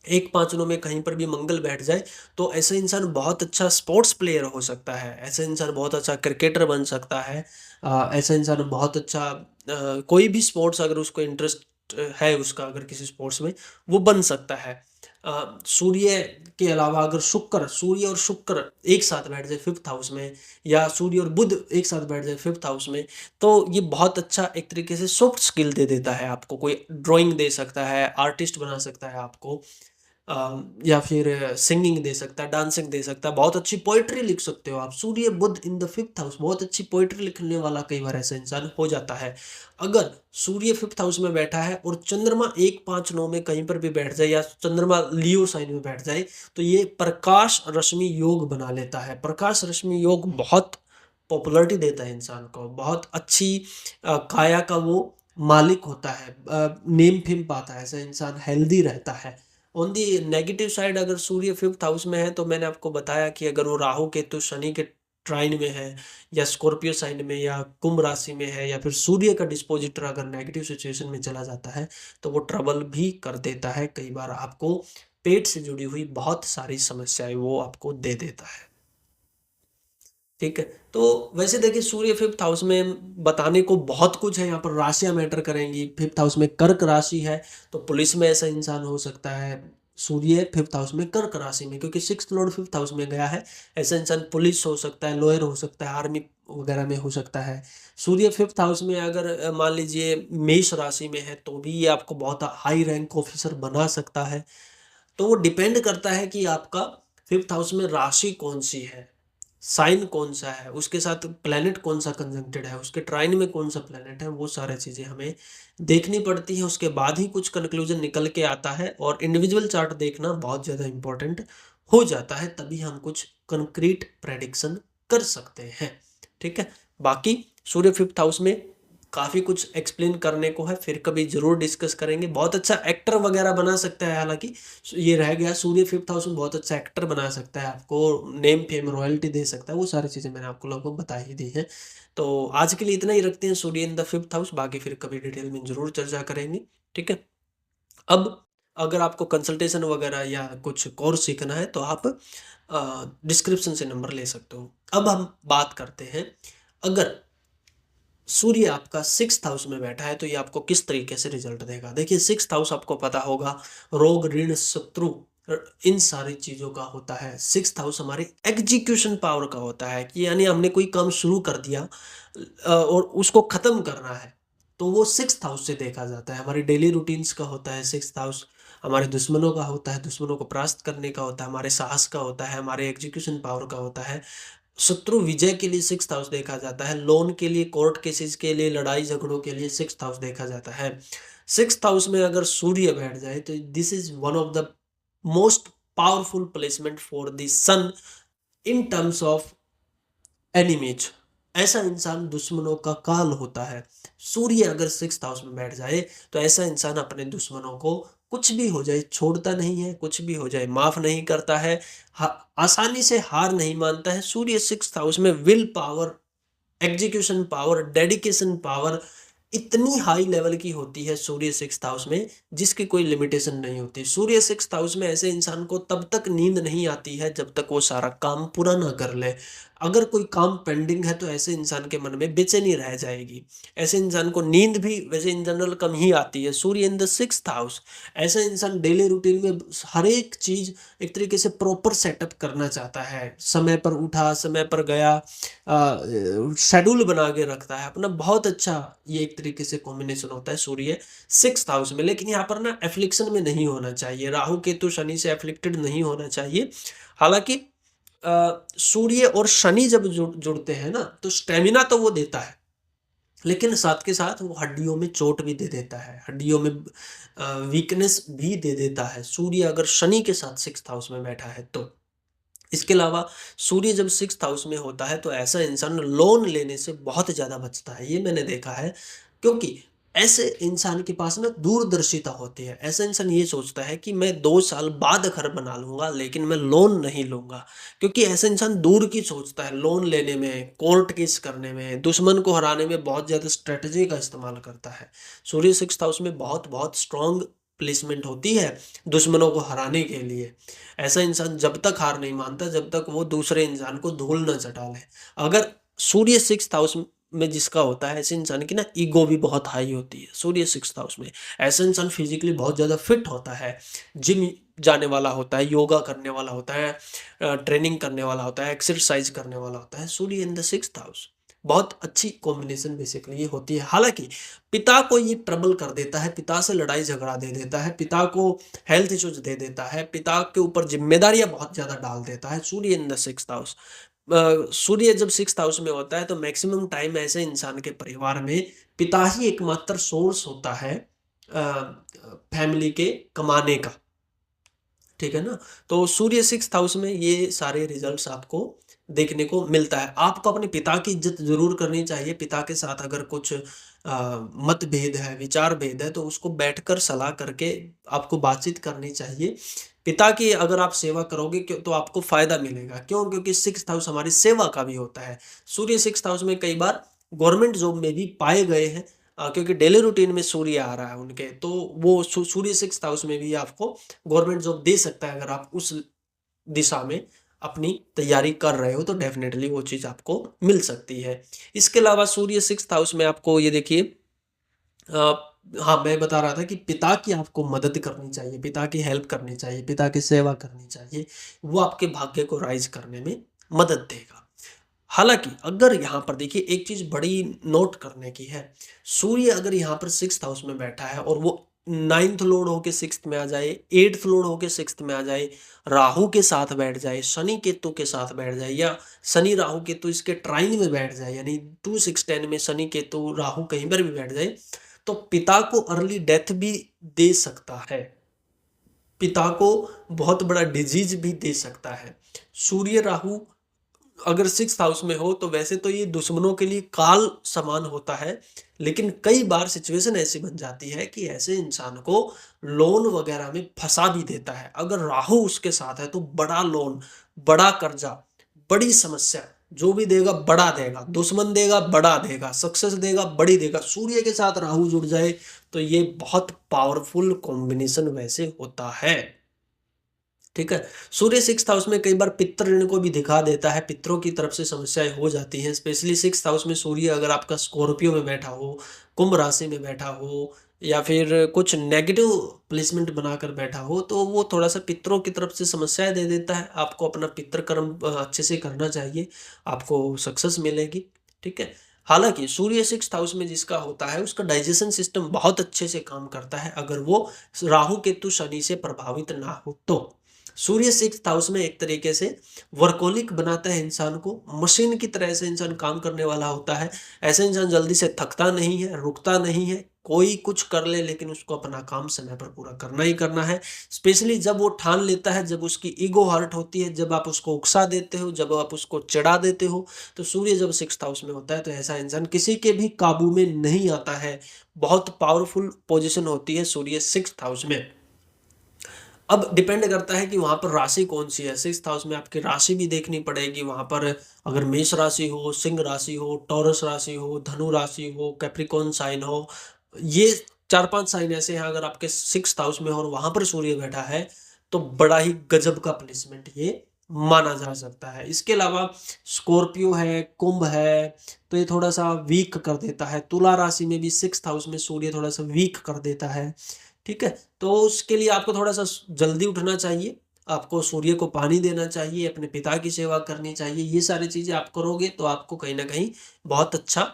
1 5 9 में कहीं पर भी मंगल बैठ जाए, तो ऐसा इंसान बहुत अच्छा स्पोर्ट्स प्लेयर हो सकता है, ऐसा इंसान बहुत अच्छा क्रिकेटर बन सकता है। ऐसा इंसान बहुत अच्छा कोई भी स्पोर्ट्स अगर उसको इंटरेस्ट है उसका, अगर किसी स्पोर्ट्स में, वो बन सकता है। सूर्य के अलावा अगर शुक्र, सूर्य और शुक्र एक साथ बैठ जाए फिफ्थ हाउस में, या सूर्य और बुध एक साथ बैठ जाए फिफ्थ हाउस में, तो ये बहुत अच्छा एक तरीके से सॉफ्ट स्किल दे देता है आपको। कोई ड्राइंग दे सकता है, आर्टिस्ट बना सकता है आपको, या फिर सिंगिंग दे सकता है, डांसिंग दे सकता है, बहुत अच्छी पोइट्री लिख सकते हो आप। सूर्य बुध इन द फिफ्थ हाउस, बहुत अच्छी पोइट्री लिखने वाला कई बार ऐसा इंसान हो जाता है। अगर सूर्य फिफ्थ हाउस में बैठा है और चंद्रमा 1 5 9 में कहीं पर भी बैठ जाए, या चंद्रमा लियो साइन में बैठ जाए, तो ये प्रकाश रश्मि योग बना लेता है। प्रकाश रश्मि योग बहुत पॉपुलैरिटी देता है इंसान को, बहुत अच्छी काया का वो मालिक होता है, नेम फेम पाता है, ऐसा इंसान हेल्दी रहता है। ऑन दी नेगेटिव साइड अगर सूर्य फिफ्थ हाउस में है, तो मैंने आपको बताया कि अगर वो राहु केतु शनि के ट्राइन में है, या स्कॉर्पियो साइन में, या कुंभ राशि में है, या फिर सूर्य का डिस्पोजिटर अगर नेगेटिव सिचुएशन में चला जाता है, तो वो ट्रबल भी कर देता है। कई बार आपको पेट से जुड़ी हुई बहुत सारी समस्याएं वो आपको दे देता है। ठीक है, तो वैसे देखिए सूर्य फिफ्थ हाउस में बताने को बहुत कुछ है, यहाँ पर राशियां मैटर करेंगी। फिफ्थ हाउस में कर्क राशि है, तो पुलिस में ऐसा इंसान हो सकता है, सूर्य फिफ्थ हाउस में कर्क राशि में, क्योंकि सिक्स्थ लॉर्ड फिफ्थ हाउस में गया है। ऐसा इंसान पुलिस हो सकता है, लॉयर हो सकता है, आर्मी वगैरह में हो सकता है। सूर्य फिफ्थ हाउस में अगर मान लीजिए मेष राशि में है तो भी ये आपको बहुत हाई रैंक ऑफिसर बना सकता है। तो वो डिपेंड करता है कि आपका फिफ्थ हाउस में राशि कौन सी है, साइन कौन सा है, उसके साथ प्लेनेट कौन सा कंजंक्टेड है, उसके ट्राइन में कौन सा प्लेनेट है, वो सारी चीज़ें हमें देखनी पड़ती हैं। उसके बाद ही कुछ कंक्लूजन निकल के आता है, और इंडिविजुअल चार्ट देखना बहुत ज़्यादा इंपॉर्टेंट हो जाता है, तभी हम कुछ कंक्रीट प्रेडिक्शन कर सकते हैं। ठीक है, बाकी सूर्य फिफ्थ हाउस में काफ़ी कुछ एक्सप्लेन करने को है, फिर कभी जरूर डिस्कस करेंगे। बहुत अच्छा एक्टर वगैरह बना सकता है, हालांकि ये रह गया, सूर्य फिफ्थ हाउस में बहुत अच्छा एक्टर बना सकता है, आपको नेम फेम रॉयल्टी दे सकता है, वो सारी चीज़ें मैंने आपको लोगों को बता ही दी है। तो आज के लिए इतना ही रखते हैं, सूर्य इन द फिफ्थ हाउस, बाकी फिर कभी डिटेल में जरूर चर्चा करेंगे। ठीक है, अब अगर आपको कंसल्टेशन वगैरह या कुछ कोर्स सीखना है तो आप डिस्क्रिप्शन से नंबर ले सकते हो। अब हम बात करते हैं, अगर सूर्य आपका सिक्स्थ हाउस में बैठा है तो ये आपको किस तरीके से रिजल्ट देगा। देखिए, सिक्स्थ हाउस आपको पता होगा रोग, ऋण, शत्रु, इन सारी चीजों का होता है। सिक्स्थ हाउस हमारी एग्जीक्यूशन पावर का होता है, कि यानी हमने कोई काम शुरू कर दिया और उसको खत्म करना है, तो वो सिक्स्थ हाउस से देखा जाता है। हमारी डेली रूटीन्स का होता है सिक्स्थ हाउस, हमारे दुश्मनों का होता है, दुश्मनों को परास्त करने का होता है, हमारे साहस का होता है, हमारे एग्जीक्यूशन पावर का होता है। शत्रु विजय के लिए सिक्स्थ हाउस देखा जाता है, लोन के लिए, कोर्ट केसेस के लिए, लड़ाई झगड़ों के लिए सिक्स्थ हाउस देखा जाता है। सिक्स्थ हाउस में अगर सूर्य बैठ जाए तो this is one of the most powerful placement for the sun in terms of enemies. ऐसा इंसान दुश्मनों का काल होता है। सूर्य अगर सिक्स्थ हाउस में बैठ जाए तो ऐसा इंसान अपने दुश्मनों को कुछ भी हो जाए छोड़ता नहीं है, कुछ भी हो जाए माफ नहीं करता है, आसानी से हार नहीं मानता है। सूर्य सिक्स्थ हाउस में will power, execution power, dedication power इतनी हाई लेवल की होती है सूर्य सिक्स्थ हाउस में, जिसकी कोई लिमिटेशन नहीं होती। सूर्य सिक्स्थ हाउस में ऐसे इंसान को तब तक नींद नहीं आती है जब तक वो सारा काम पूरा ना कर ले। अगर कोई काम पेंडिंग है तो ऐसे इंसान के मन में बेचैनी रह जाएगी। ऐसे इंसान को नींद भी वैसे इन जनरल कम ही आती है। सूर्य इन द सिक्स्थ हाउस, ऐसा इंसान डेली रूटीन में हर एक चीज एक तरीके से प्रॉपर सेटअप करना चाहता है, समय पर उठा, समय पर गया, शेड्यूल बना के रखता है अपना। बहुत अच्छा ये एक तरीके से कॉम्बिनेशन होता है सूर्य सिक्स्थ हाउस में। लेकिन यहाँ पर ना एफ्लिक्शन में नहीं होना चाहिए, राहु केतु शनि से एफ्लिक्टेड नहीं होना चाहिए। हालांकि सूर्य और शनि जब जुड़ते हैं ना तो स्टेमिना तो वो देता है, लेकिन साथ के साथ वो हड्डियों में चोट भी दे देता है, हड्डियों में वीकनेस भी दे देता है, सूर्य अगर शनि के साथ सिक्स्थ हाउस में बैठा है तो। इसके अलावा सूर्य जब सिक्स्थ हाउस में होता है तो ऐसा इंसान लोन लेने से बहुत ज़्यादा बचता है, ये मैंने देखा है। क्योंकि ऐसे इंसान के पास ना दूरदर्शिता होती है। ऐसा इंसान ये सोचता है कि मैं 2 साल बाद घर बना लूंगा लेकिन मैं लोन नहीं लूंगा, क्योंकि ऐसा इंसान दूर की सोचता है। लोन लेने में, कोर्ट केस करने में, दुश्मन को हराने में बहुत ज़्यादा स्ट्रेटजी का इस्तेमाल करता है। सूर्य सिक्स्थ हाउस में बहुत बहुत स्ट्रांग प्लेसमेंट होती है दुश्मनों को हराने के लिए। ऐसा इंसान जब तक हार नहीं मानता जब तक वो दूसरे इंसान को धूल न चटा ले। अगर सूर्य सिक्स्थ हाउस में जिसका होता है, ऐसे इंसान की ना ईगो भी बहुत हाई होती है सूर्य सिक्स्थ हाउस में। ऐसा इंसान फिजिकली बहुत ज़्यादा फिट होता है, जिम जाने वाला होता है, योगा करने वाला होता है, ट्रेनिंग करने वाला होता है, एक्सरसाइज करने वाला होता है। सूर्य इन द सिक्स्थ हाउस बहुत अच्छी कॉम्बिनेशन बेसिकली ये होती है। हालांकि पिता को ये ट्रबल कर देता है, पिता से लड़ाई झगड़ा दे देता है, पिता को हेल्थ इश्यूज दे देता है, पिता के ऊपर जिम्मेदारियां बहुत ज्यादा डाल देता है सूर्य इन द सिक्स्थ हाउस। सूर्य जब सिक्स्थ हाउस में होता है तो मैक्सिमम टाइम ऐसे इंसान के परिवार में पिता ही एकमात्र सोर्स होता है फैमिली के कमाने का। ठीक है ना, तो सूर्य सिक्स्थ हाउस में ये सारे रिजल्ट्स आपको देखने को मिलता है। आपको अपने पिता की इज्जत जरूर करनी चाहिए। पिता के साथ अगर कुछ मतभेद है, विचार भेद है, तो उसको बैठकर सलाह करके आपको बातचीत करनी चाहिए। पिता की अगर आप सेवा करोगे तो आपको फायदा मिलेगा। क्यों? क्योंकि सिक्स्थ हाउस हमारी सेवा का भी होता है। सूर्य सिक्स्थ हाउस में कई बार गवर्नमेंट जॉब में भी पाए गए हैं, क्योंकि डेली रूटीन में सूर्य आ रहा है उनके, तो वो सूर्य सिक्स्थ हाउस में भी आपको गवर्नमेंट जॉब दे सकता है। अगर आप उस दिशा में अपनी तैयारी कर रहे हो तो डेफिनेटली वो चीज़ आपको मिल सकती है। इसके अलावा सूर्य सिक्स्थ हाउस में आपको ये देखिए हाँ, मैं बता रहा था कि पिता की आपको मदद करनी चाहिए, पिता की हेल्प करनी चाहिए, पिता की सेवा करनी चाहिए, वो आपके भाग्य को राइज़ करने में मदद देगा। हालाँकि अगर यहाँ पर देखिए एक चीज़ बड़ी नोट करने की है, सूर्य अगर यहाँ पर 6th हाउस में बैठा है और वो 9th लॉर्ड होके 6th में आ जाए, 8th लॉर्ड होके 6th में आ जाए, राहु के साथ बैठ जाए, शनि केतु के साथ बैठ जाए, या शनि राहु केतु इसके ट्राइन में बैठ जाए, यानी 2 6 10 में शनि केतु राहु कहीं पर भी बैठ जाए, तो पिता को अर्ली डेथ भी दे सकता है। पिता को बहुत बड़ा डिजीज भी दे सकता है। सूर्य राहु अगर 6th हाउस में हो तो वैसे तो ये दुश्मनों के लिए काल समान होता है, लेकिन कई बार सिचुएशन ऐसी बन जाती है कि ऐसे इंसान को लोन वगैरह में फंसा भी देता है। अगर राहु उसके साथ है तो बड़ा लोन, बड़ा कर्जा, बड़ी समस्या, जो भी देगा बड़ा देगा, दुश्मन देगा बड़ा देगा, सक्सेस देगा बड़ी देगा। सूर्य के साथ राहु जुड़ जाए तो ये बहुत पावरफुल कॉम्बिनेशन वैसे होता है। ठीक है। सूर्य 6th हाउस में कई बार पितृ ऋण को भी दिखा देता है, पितरों की तरफ से समस्याएं हो जाती हैं। स्पेशली 6th हाउस में सूर्य अगर आपका स्कॉर्पियो में बैठा हो, कुंभ राशि में बैठा हो, या फिर कुछ नेगेटिव प्लेसमेंट बनाकर बैठा हो, तो वो थोड़ा सा पितरों की तरफ से समस्याएं दे देता है। आपको अपना पितृ कर्म अच्छे से करना चाहिए, आपको सक्सेस मिलेगी। ठीक है। हालांकि सूर्य 6th हाउस में जिसका होता है उसका डाइजेशन सिस्टम बहुत अच्छे से काम करता है, अगर वो राहु केतु शनि से प्रभावित ना हो तो। सूर्य 6th हाउस में एक तरीके से वर्कोलिक बनाता है इंसान को, मशीन की तरह से इंसान काम करने वाला होता है। ऐसे इंसान जल्दी से थकता नहीं है, रुकता नहीं है, कोई कुछ कर ले लेकिन उसको अपना काम समय पर पूरा करना ही करना है। स्पेशली जब वो ठान लेता है, जब उसकी ईगो हर्ट होती है, जब आप उसको उकसा देते हो, जब आप उसको चिढ़ा देते हो, तो सूर्य जब 6th हाउस में होता है तो ऐसा इंसान किसी के भी काबू में नहीं आता है। बहुत पावरफुल पोजीशन होती है सूर्य 6th हाउस में। अब डिपेंड करता है कि वहाँ पर राशि कौन-सी है। 6th हाउस में आपकी राशि भी देखनी पड़ेगी। वहाँ पर अगर मेष राशि हो, सिंह राशि हो, टॉरस राशि हो, धनु राशि हो, कैप्रिकॉर्न साइन हो, ये 4-5 साइन ऐसे हैं। अगर आपके 6th हाउस में हो और वहाँ पर सूर्य बैठा है, तो बड़ा ही गजब का प्लेसमेंट ये माना जा सकता है। इसके अलावा स्कॉर्पियो है, कुंभ है, तो ये थोड़ा-सा वीक कर देता है। तुला राशि में भी 6th हाउस में सूर्य थोड़ा-सा वीक कर देता है। ठीक है? तो उसके लिए आपको थोड़ा-सा जल्दी उठना चाहिए, आपको सूर्य को पानी देना चाहिए, अपने पिता की सेवा करनी चाहिए। ये सारी चीज़ें आप करोगे तो आपको कहीं न कहीं बहुत अच्छा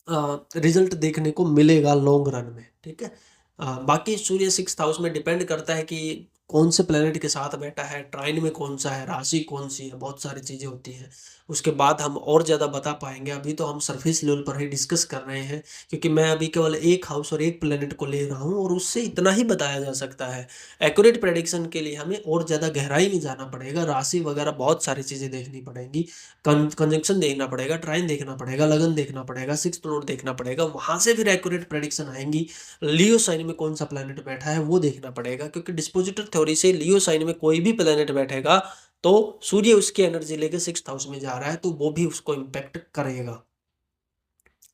रिज़ल्ट देखने को मिलेगा लॉन्ग रन में, ठीक है? बाकी सूर्य 6th हाउस में डिपेंड करता है कि कौन से प्लैनेट के साथ बैठा है, ट्राइन में कौन-सा है, राशि कौन-सी है, बहुत सारी चीज़ें होती हैं। उसके बाद हम और ज़्यादा बता पाएँगे, अभी तो हम सरफेस लेवल पर ही डिस्कस कर रहे हैं, क्योंकि मैं अभी केवल एक हाउस और एक प्लैनेट को ले रहा हूँ और उससे इतना ही बताया जा सकता है। एक्यूरेट प्रेडिक्शन के लिए हमें और ज़्यादा गहराई में जाना पड़ेगा, राशि वगैरह बहुत सारी चीज़ें देखनी पड़ेंगी। कंजंक्शन देखना पड़ेगा, ट्राइन देखना पड़ेगा, लगन देखना पड़ेगा, 6th लॉर्ड देखना पड़ेगा, वहाँ से फिर एक्यूरेट प्रेडिक्शन आएँगी। लियो साइन में कौन-सा प्लैनेट बैठा है वो देखना पड़ेगा, क्योंकि डिस्पोजिटर थ्योरी से लियो साइन में कोई भी प्लैनेट बैठेगा तो सूर्य उसकी एनर्जी लेके 6th हाउस में जा रहा है, तो वो भी उसको इम्पैक्ट करेगा।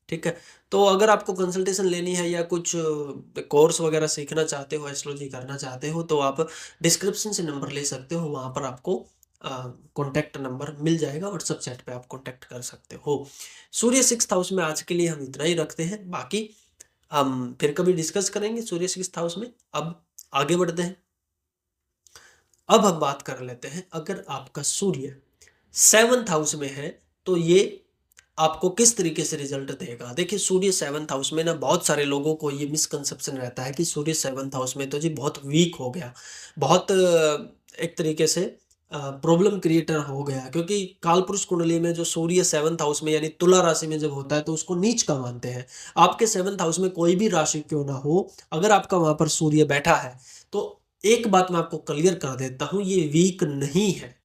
ठीक है? तो अगर आपको कंसल्टेशन लेनी है या कुछ कोर्स वगैरह सीखना चाहते हो, एस्ट्रोलॉजी करना चाहते हो, तो आप डिस्क्रिप्शन से नंबर ले सकते हो, वहाँ पर आपको कॉन्टैक्ट नंबर मिल जाएगा, व्हाट्सएप चैट पे आप कॉन्टैक्ट कर सकते हो। सूर्य 6th हाउस में आज के लिए हम इतना ही रखते हैं, बाकी हम फिर कभी डिस्कस करेंगे सूर्य 6th हाउस में। अब आगे बढ़ते हैं। अब हम बात कर लेते हैं, अगर आपका सूर्य 7th हाउस में है, तो ये आपको किस तरीके से रिजल्ट देगा। देखिए सूर्य 7th हाउस में ना बहुत सारे लोगों को ये मिसकंसेप्शन रहता है कि सूर्य 7th हाउस में तो जी बहुत वीक हो गया, बहुत एक तरीके से प्रॉब्लम क्रिएटर हो गया, क्योंकि कालपुरुष कुंडली में जो सूर्य 7th हाउस में यानी तुला राशि में जब होता है तो उसको नीच का मानते हैं। आपके 7th हाउस में कोई भी राशि क्यों ना हो, अगर आपका वहां पर सूर्य बैठा है तो एक बात मैं आपको क्लियर कर देता हूं, ये वीक नहीं है।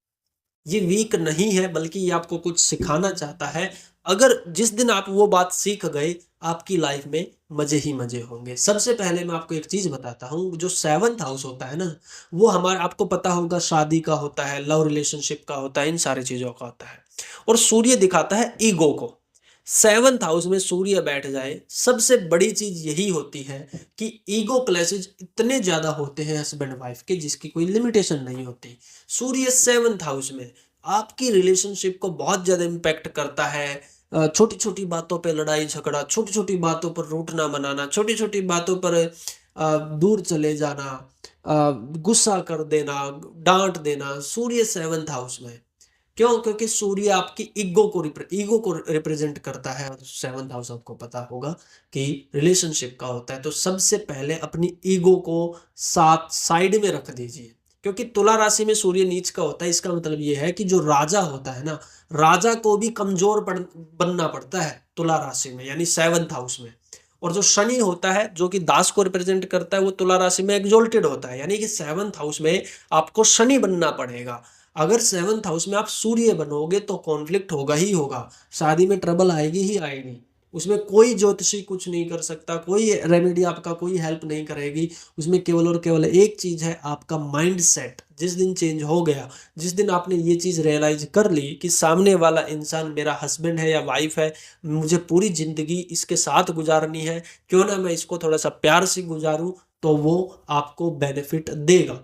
ये वीक नहीं है, बल्कि ये आपको कुछ सिखाना चाहता है। अगर जिस दिन आप वो बात सीख गए, आपकी लाइफ में मजे ही मजे होंगे। सबसे पहले मैं आपको एक चीज बताता हूँ, जो 7th हाउस होता है ना, वो हमारे आपको पता होगा शादी का होता है, लव रिलेशनशिप का होता है, इन सारी चीजों का होता है। और सूर्य दिखाता है ईगो को। 7th हाउस में सूर्य बैठ जाए, सबसे बड़ी चीज यही होती है कि ईगो क्लैशेज इतने ज्यादा होते हैं हस्बैंड वाइफ के, जिसकी कोई लिमिटेशन नहीं होती। सूर्य 7th हाउस में आपकी रिलेशनशिप को बहुत ज्यादा इम्पैक्ट करता है। छोटी छोटी बातों पे लड़ाई झगड़ा, छोटी छोटी बातों पर रूठना मनाना, छोटी छोटी बातों पर दूर चले जाना, गुस्सा कर देना, डांट देना, सूर्य सेवंथ हाउस में। क्यों? क्योंकि सूर्य आपकी ईगो को रिप्रेजेंट करता है, और सेवंथ हाउस आपको पता होगा कि रिलेशनशिप का होता है। तो सबसे पहले अपनी ईगो को साथ साइड में रख दीजिए, क्योंकि तुला राशि में सूर्य नीच का होता है। इसका मतलब ये है कि जो राजा होता है ना, राजा को भी कमजोर बनना पड़ता है तुला राशि में, यानी सेवंथ हाउस में। और जो शनि होता है, जो कि दास को रिप्रेजेंट करता है, वो तुला राशि में एग्जोल्टेड होता है, यानी कि सेवंथ हाउस में आपको शनि बनना पड़ेगा। अगर सेवंथ हाउस में आप सूर्य बनोगे तो कॉन्फ्लिक्ट होगा ही होगा, शादी में ट्रबल आएगी ही आएगी। उसमें कोई ज्योतिषी कुछ नहीं कर सकता, कोई रेमेडी आपका कोई हेल्प नहीं करेगी। उसमें केवल और केवल एक चीज है, आपका माइंड सेट जिस दिन चेंज हो गया, जिस दिन आपने ये चीज रियलाइज कर ली कि सामने वाला इंसान मेरा हस्बैंड है या वाइफ है, मुझे पूरी जिंदगी इसके साथ गुजारनी है, क्यों ना मैं इसको थोड़ा सा प्यार से गुजारूं, तो वो आपको बेनिफिट देगा।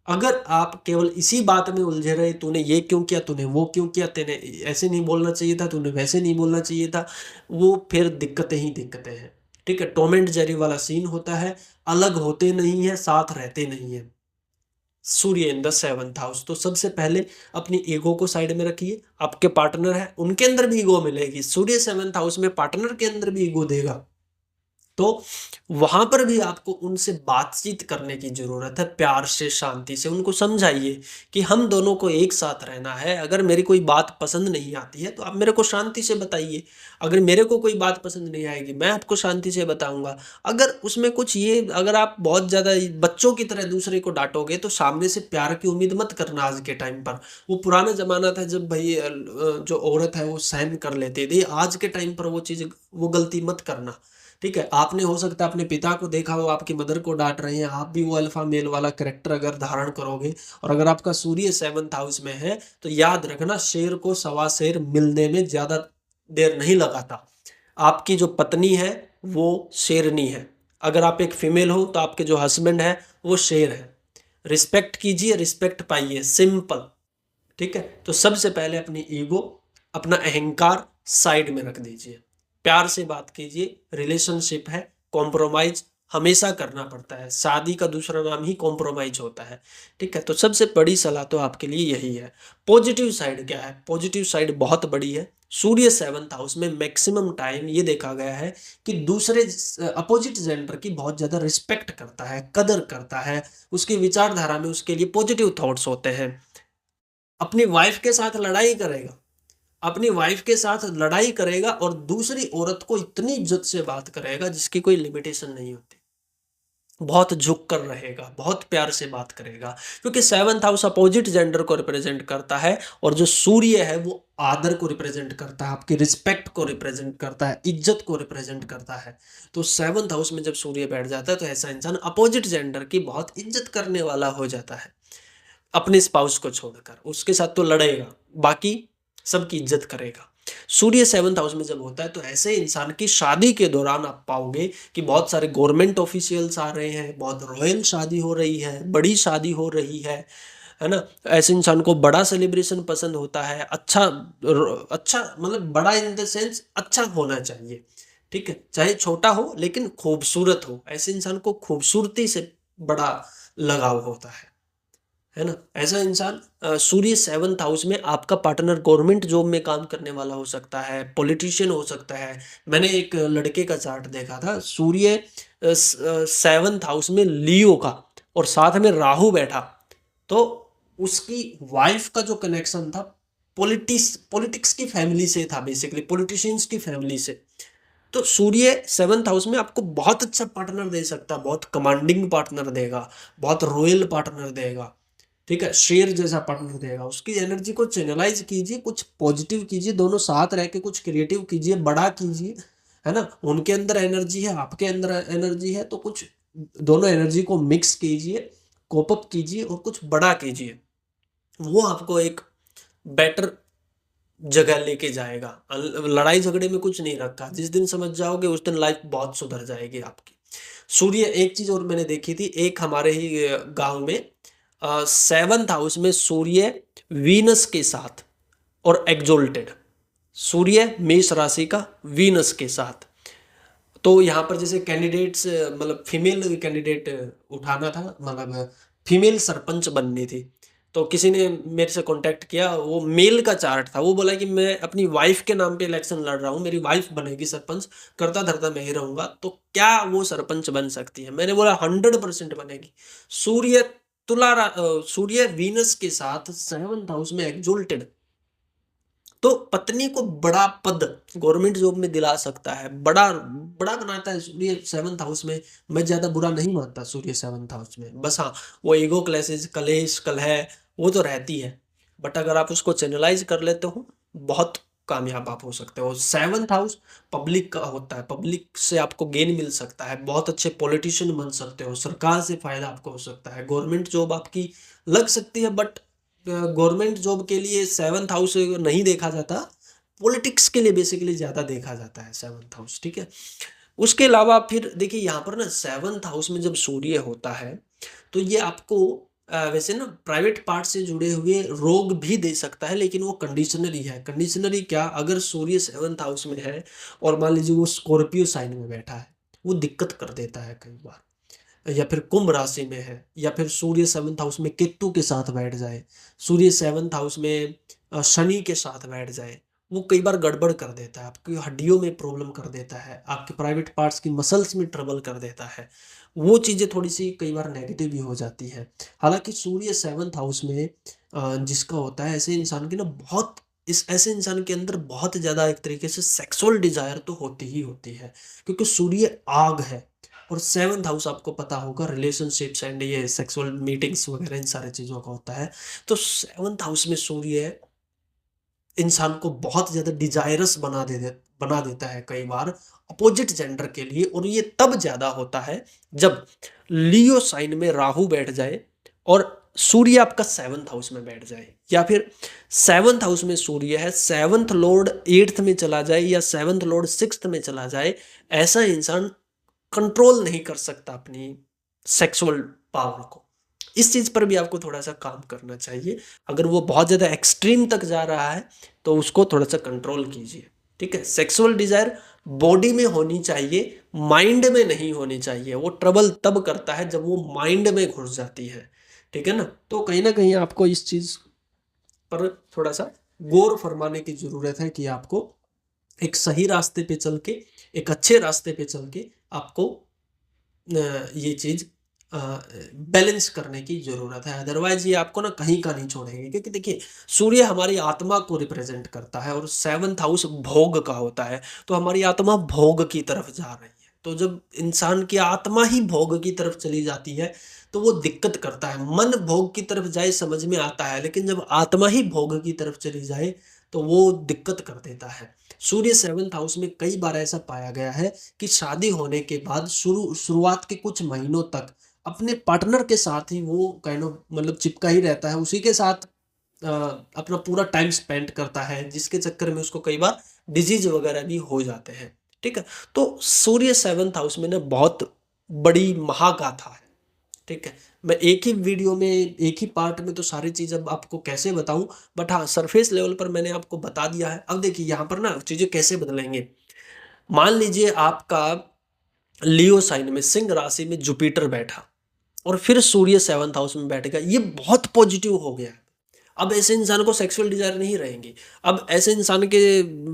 अगर आप केवल इसी बात में उलझे रहे, तूने ये क्यों किया, तूने वो क्यों किया, तेने ऐसे नहीं बोलना चाहिए था, तूने वैसे नहीं बोलना चाहिए था, वो फिर दिक्कतें ही दिक्कतें हैं। ठीक है, टॉम एंड जेरी वाला सीन होता है, अलग होते नहीं है, साथ रहते नहीं है। सूर्य इन द सेवंथ हाउस। तो सबसे पहले अपनी ईगो को साइड में रखिए। आपके पार्टनर है, उनके अंदर भी ईगो मिलेगी। सूर्य सेवंथ हाउस में पार्टनर के अंदर भी ईगो देगा, तो वहां पर भी आपको उनसे बातचीत करने की जरूरत है, प्यार से, शांति से उनको समझाइए कि हम दोनों को एक साथ रहना है। अगर मेरी कोई बात पसंद नहीं आती है तो आप मेरे को शांति से बताइए, अगर मेरे को कोई बात पसंद नहीं आएगी मैं आपको शांति से बताऊंगा। अगर उसमें कुछ ये, अगर आप बहुत ज्यादा बच्चों की तरह दूसरे को डांटोगे तो सामने से प्यार की उम्मीद मत करना। आज के टाइम पर, वो पुराना जमाना था जब भाई जो औरत है वो सहन कर लेती थी, आज के टाइम पर वो चीज, वो गलती मत करना। ठीक है, आपने हो सकता है अपने पिता को देखा हो, आपकी मदर को डांट रहे हैं, आप भी वो अल्फा मेल वाला कैरेक्टर अगर धारण करोगे, और अगर आपका सूर्य सेवंथ हाउस में है, तो याद रखना शेर को सवा शेर मिलने में ज्यादा देर नहीं लगाता। आपकी जो पत्नी है वो शेरनी है, अगर आप एक फीमेल हो तो आपके जो हस्बैंड है वो शेर है। रिस्पेक्ट कीजिए, रिस्पेक्ट पाइए, सिंपल। ठीक है, तो सबसे पहले अपनी ईगो, अपना अहंकार साइड में रख दीजिए, प्यार से बात कीजिए। रिलेशनशिप है, कॉम्प्रोमाइज हमेशा करना पड़ता है, शादी का दूसरा नाम ही कॉम्प्रोमाइज होता है। ठीक है, तो सबसे बड़ी सलाह तो आपके लिए यही है। पॉजिटिव साइड क्या है? पॉजिटिव साइड बहुत बड़ी है। सूर्य सेवंथ हाउस में मैक्सिमम टाइम ये देखा गया है कि दूसरे अपोजिट जेंडर की बहुत ज्यादा रिस्पेक्ट करता है, कदर करता है, उसकी विचारधारा में उसके लिए पॉजिटिव थॉट्स होते हैं। अपनी वाइफ के साथ लड़ाई करेगा, अपनी वाइफ के साथ लड़ाई करेगा, और दूसरी औरत को इतनी इज्जत से बात करेगा जिसकी कोई लिमिटेशन नहीं होती। बहुत झुक कर रहेगा, बहुत प्यार से बात करेगा, क्योंकि सेवंथ हाउस अपोजिट जेंडर को रिप्रेजेंट करता है, और जो सूर्य है वो आदर को रिप्रेजेंट करता है, आपकी रिस्पेक्ट को रिप्रेजेंट करता है, इज्जत को रिप्रेजेंट करता है। तो सेवंथ हाउस में जब सूर्य बैठ जाता है तो ऐसा इंसान अपोजिट जेंडर की बहुत इज्जत करने वाला हो जाता है। अपने स्पाउस को छोड़कर उसके साथ तो लड़ेगा, बाकी सबकी इज्जत करेगा। सूर्य सेवंथ हाउस में जब होता है तो ऐसे इंसान की शादी के दौरान आप पाओगे कि बहुत सारे गवर्नमेंट ऑफिशियल्स आ रहे हैं, बहुत रॉयल शादी हो रही है, बड़ी शादी हो रही है ना। ऐसे इंसान को बड़ा सेलिब्रेशन पसंद होता है, अच्छा अच्छा, मतलब बड़ा इन द सेंस अच्छा होना चाहिए। ठीक है, चाहे छोटा हो लेकिन खूबसूरत हो, ऐसे इंसान को खूबसूरती से बड़ा लगाव होता है ना। ऐसा इंसान सूर्य सेवंथ हाउस में, आपका पार्टनर गवर्नमेंट जॉब में काम करने वाला हो सकता है, पॉलिटिशियन हो सकता है। मैंने एक लड़के का चार्ट देखा था, सूर्य सेवंथ हाउस में लियो का, और साथ में राहु बैठा, तो उसकी वाइफ का जो कनेक्शन था पॉलिटिक्स की फैमिली से था, बेसिकली पॉलिटिशियंस की फैमिली से। तो सूर्य सेवंथ हाउस में आपको बहुत अच्छा पार्टनर दे सकता है, बहुत कमांडिंग पार्टनर देगा, बहुत रॉयल पार्टनर देगा। ठीक है, शेर जैसा पार्टनर देगा। उसकी एनर्जी को चैनलाइज कीजिए, कुछ पॉजिटिव कीजिए, दोनों साथ रह के कुछ क्रिएटिव कीजिए, बड़ा कीजिए, है ना। उनके अंदर एनर्जी है, आपके अंदर एनर्जी है, तो कुछ दोनों एनर्जी को मिक्स कीजिए, कोप अप कीजिए और कुछ बड़ा कीजिए। वो आपको एक बेटर जगह लेके जाएगा। लड़ाई झगड़े में कुछ नहीं रखा, जिस दिन समझ जाओगे उस दिन लाइफ बहुत सुधर जाएगी आपकी। सूर्य, एक चीज और मैंने देखी थी, एक हमारे ही गांव में सेवंथ हाउस में सूर्य वीनस के साथ और एक्सोल्टेड, सूर्य मेष राशि का वीनस के साथ। तो यहाँ पर जैसे कैंडिडेट्स मतलब फीमेल कैंडिडेट उठाना था, मतलब फीमेल सरपंच बननी थी। तो किसी ने मेरे से कांटेक्ट किया, वो मेल का चार्ट था। वो बोला कि मैं अपनी वाइफ के नाम पे इलेक्शन लड़ रहा हूँ, मेरी वाइफ बनेगी सरपंच, करता धरता मैं ही रहूंगा, तो क्या वो सरपंच बन सकती है? मैंने बोला 100% बनेगी। सूर्य सूर्य वीनस के साथ 7th हाउस में एक्सोल्टेड, तो पत्नी को बड़ा पद गवर्नमेंट जॉब में दिला सकता है, बड़ा बड़ा बनाता है सूर्य 7th हाउस में। मैं ज्यादा बुरा नहीं मानता सूर्य 7th हाउस में, बस हाँ, वो ईगो क्लेशेस, कलेश कलह वो तो रहती है, बट अगर आप उसको चैनलाइज कर लेते हो, बहुत कामयाब आप हो सकते हो। 7th हाउस पब्लिक का होता है, पब्लिक से आपको गेन मिल सकता है, बहुत अच्छे पॉलिटिशियन बन सकते हो, सरकार से फायदा आपको हो सकता है, गवर्नमेंट जॉब आपकी लग सकती है। बट गवर्नमेंट जॉब के लिए 7th हाउस नहीं देखा जाता, पॉलिटिक्स के लिए बेसिकली ज्यादा देखा जाता है 7th हाउस, ठीक है। उसके अलावा फिर देखिए यहाँ पर ना 7th हाउस में जब सूर्य होता है, तो ये आपको वैसे ना प्राइवेट पार्ट से जुड़े हुए रोग भी दे सकता है, लेकिन वो कंडीशनरी है। कंडीशनरी क्या? अगर सूर्य 7th हाउस में है और मान लीजिए वो स्कॉर्पियो साइन में बैठा है, वो दिक्कत कर देता है कई बार। या फिर कुंभ राशि में है, या फिर सूर्य 7th हाउस में केतु के साथ बैठ जाए, सूर्य 7th हाउस में शनि के साथ बैठ जाए, वो कई बार गड़बड़ कर देता है, आपकी हड्डियों में प्रॉब्लम कर देता है, आपके प्राइवेट पार्ट्स की मसल्स में ट्रबल कर देता है। वो चीज़ें थोड़ी सी कई बार नेगेटिव भी हो जाती हैं। हालांकि सूर्य 7th हाउस में जिसका होता है, ऐसे इंसान की ना बहुत, इस ऐसे इंसान के अंदर बहुत ज़्यादा एक तरीके से सेक्सुअल डिजायर तो होती ही होती है, क्योंकि सूर्य आग है। और 7th हाउस आपको पता होगा रिलेशनशिप्स एंड ये सेक्सुअल मीटिंग्स वगैरह इन सारी चीज़ों का होता है। तो 7th हाउस में सूर्य इंसान को बहुत ज़्यादा डिजायरस बना देता है कई बार अपोजिट जेंडर के लिए। और ये तब ज़्यादा होता है जब लियो साइन में राहु बैठ जाए और सूर्य आपका 7th हाउस में बैठ जाए, या फिर 7th हाउस में सूर्य है, 7th लॉर्ड 8th में चला जाए, या 7th लॉर्ड 6th में चला जाए। ऐसा इंसान कंट्रोल नहीं कर सकता अपनी सेक्सुअल पावर को। इस चीज पर भी आपको थोड़ा सा काम करना चाहिए। अगर वो बहुत ज्यादा एक्सट्रीम तक जा रहा है तो उसको थोड़ा सा कंट्रोल कीजिए, ठीक है। सेक्सुअल डिजायर बॉडी में होनी चाहिए, माइंड में नहीं होनी चाहिए। वो ट्रबल तब करता है जब वो माइंड में घुस जाती है, ठीक है ना। तो कहीं ना कहीं आपको इस चीज पर थोड़ा सा गौर फरमाने की जरूरत है कि आपको एक सही रास्ते पे चल के, एक अच्छे रास्ते पे चल के आपको ये चीज बैलेंस करने की जरूरत है। अदरवाइज ये आपको ना कहीं का नहीं छोड़ेंगे, क्योंकि देखिए सूर्य हमारी आत्मा को रिप्रेजेंट करता है और 7th हाउस भोग का होता है। तो हमारी आत्मा भोग की तरफ जा रही है, तो जब इंसान की आत्मा ही भोग की तरफ चली जाती है तो वो दिक्कत करता है। मन भोग की तरफ जाए समझ में आता है, लेकिन जब आत्मा ही भोग की तरफ चली जाए तो वो दिक्कत कर देता है। सूर्य 7th हाउस में कई बार ऐसा पाया गया है कि शादी होने के बाद शुरुआत के कुछ महीनों तक अपने पार्टनर के साथ ही वो काइंड ऑफ मतलब चिपका ही रहता है, उसी के साथ अ, अपना पूरा टाइम स्पेंड करता है, जिसके चक्कर में उसको कई बार डिजीज वगैरह भी हो जाते हैं, ठीक है। तो सूर्य 7th हाउस में ना बहुत बड़ी महागाथा है, ठीक है। मैं एक ही वीडियो में, एक ही पार्ट में तो सारी चीज अब आपको कैसे बताऊं, बट हाँ सरफेस लेवल पर मैंने आपको बता दिया है। अब देखिए यहाँ पर ना चीजें कैसे बदलेंगे। मान लीजिए आपका लियो साइन में सिंह राशि में जुपिटर बैठा और फिर सूर्य 7th हाउस में बैठेगा, ये बहुत पॉजिटिव हो गया। अब ऐसे इंसान को सेक्सुअल डिजायर नहीं रहेंगी, अब ऐसे इंसान के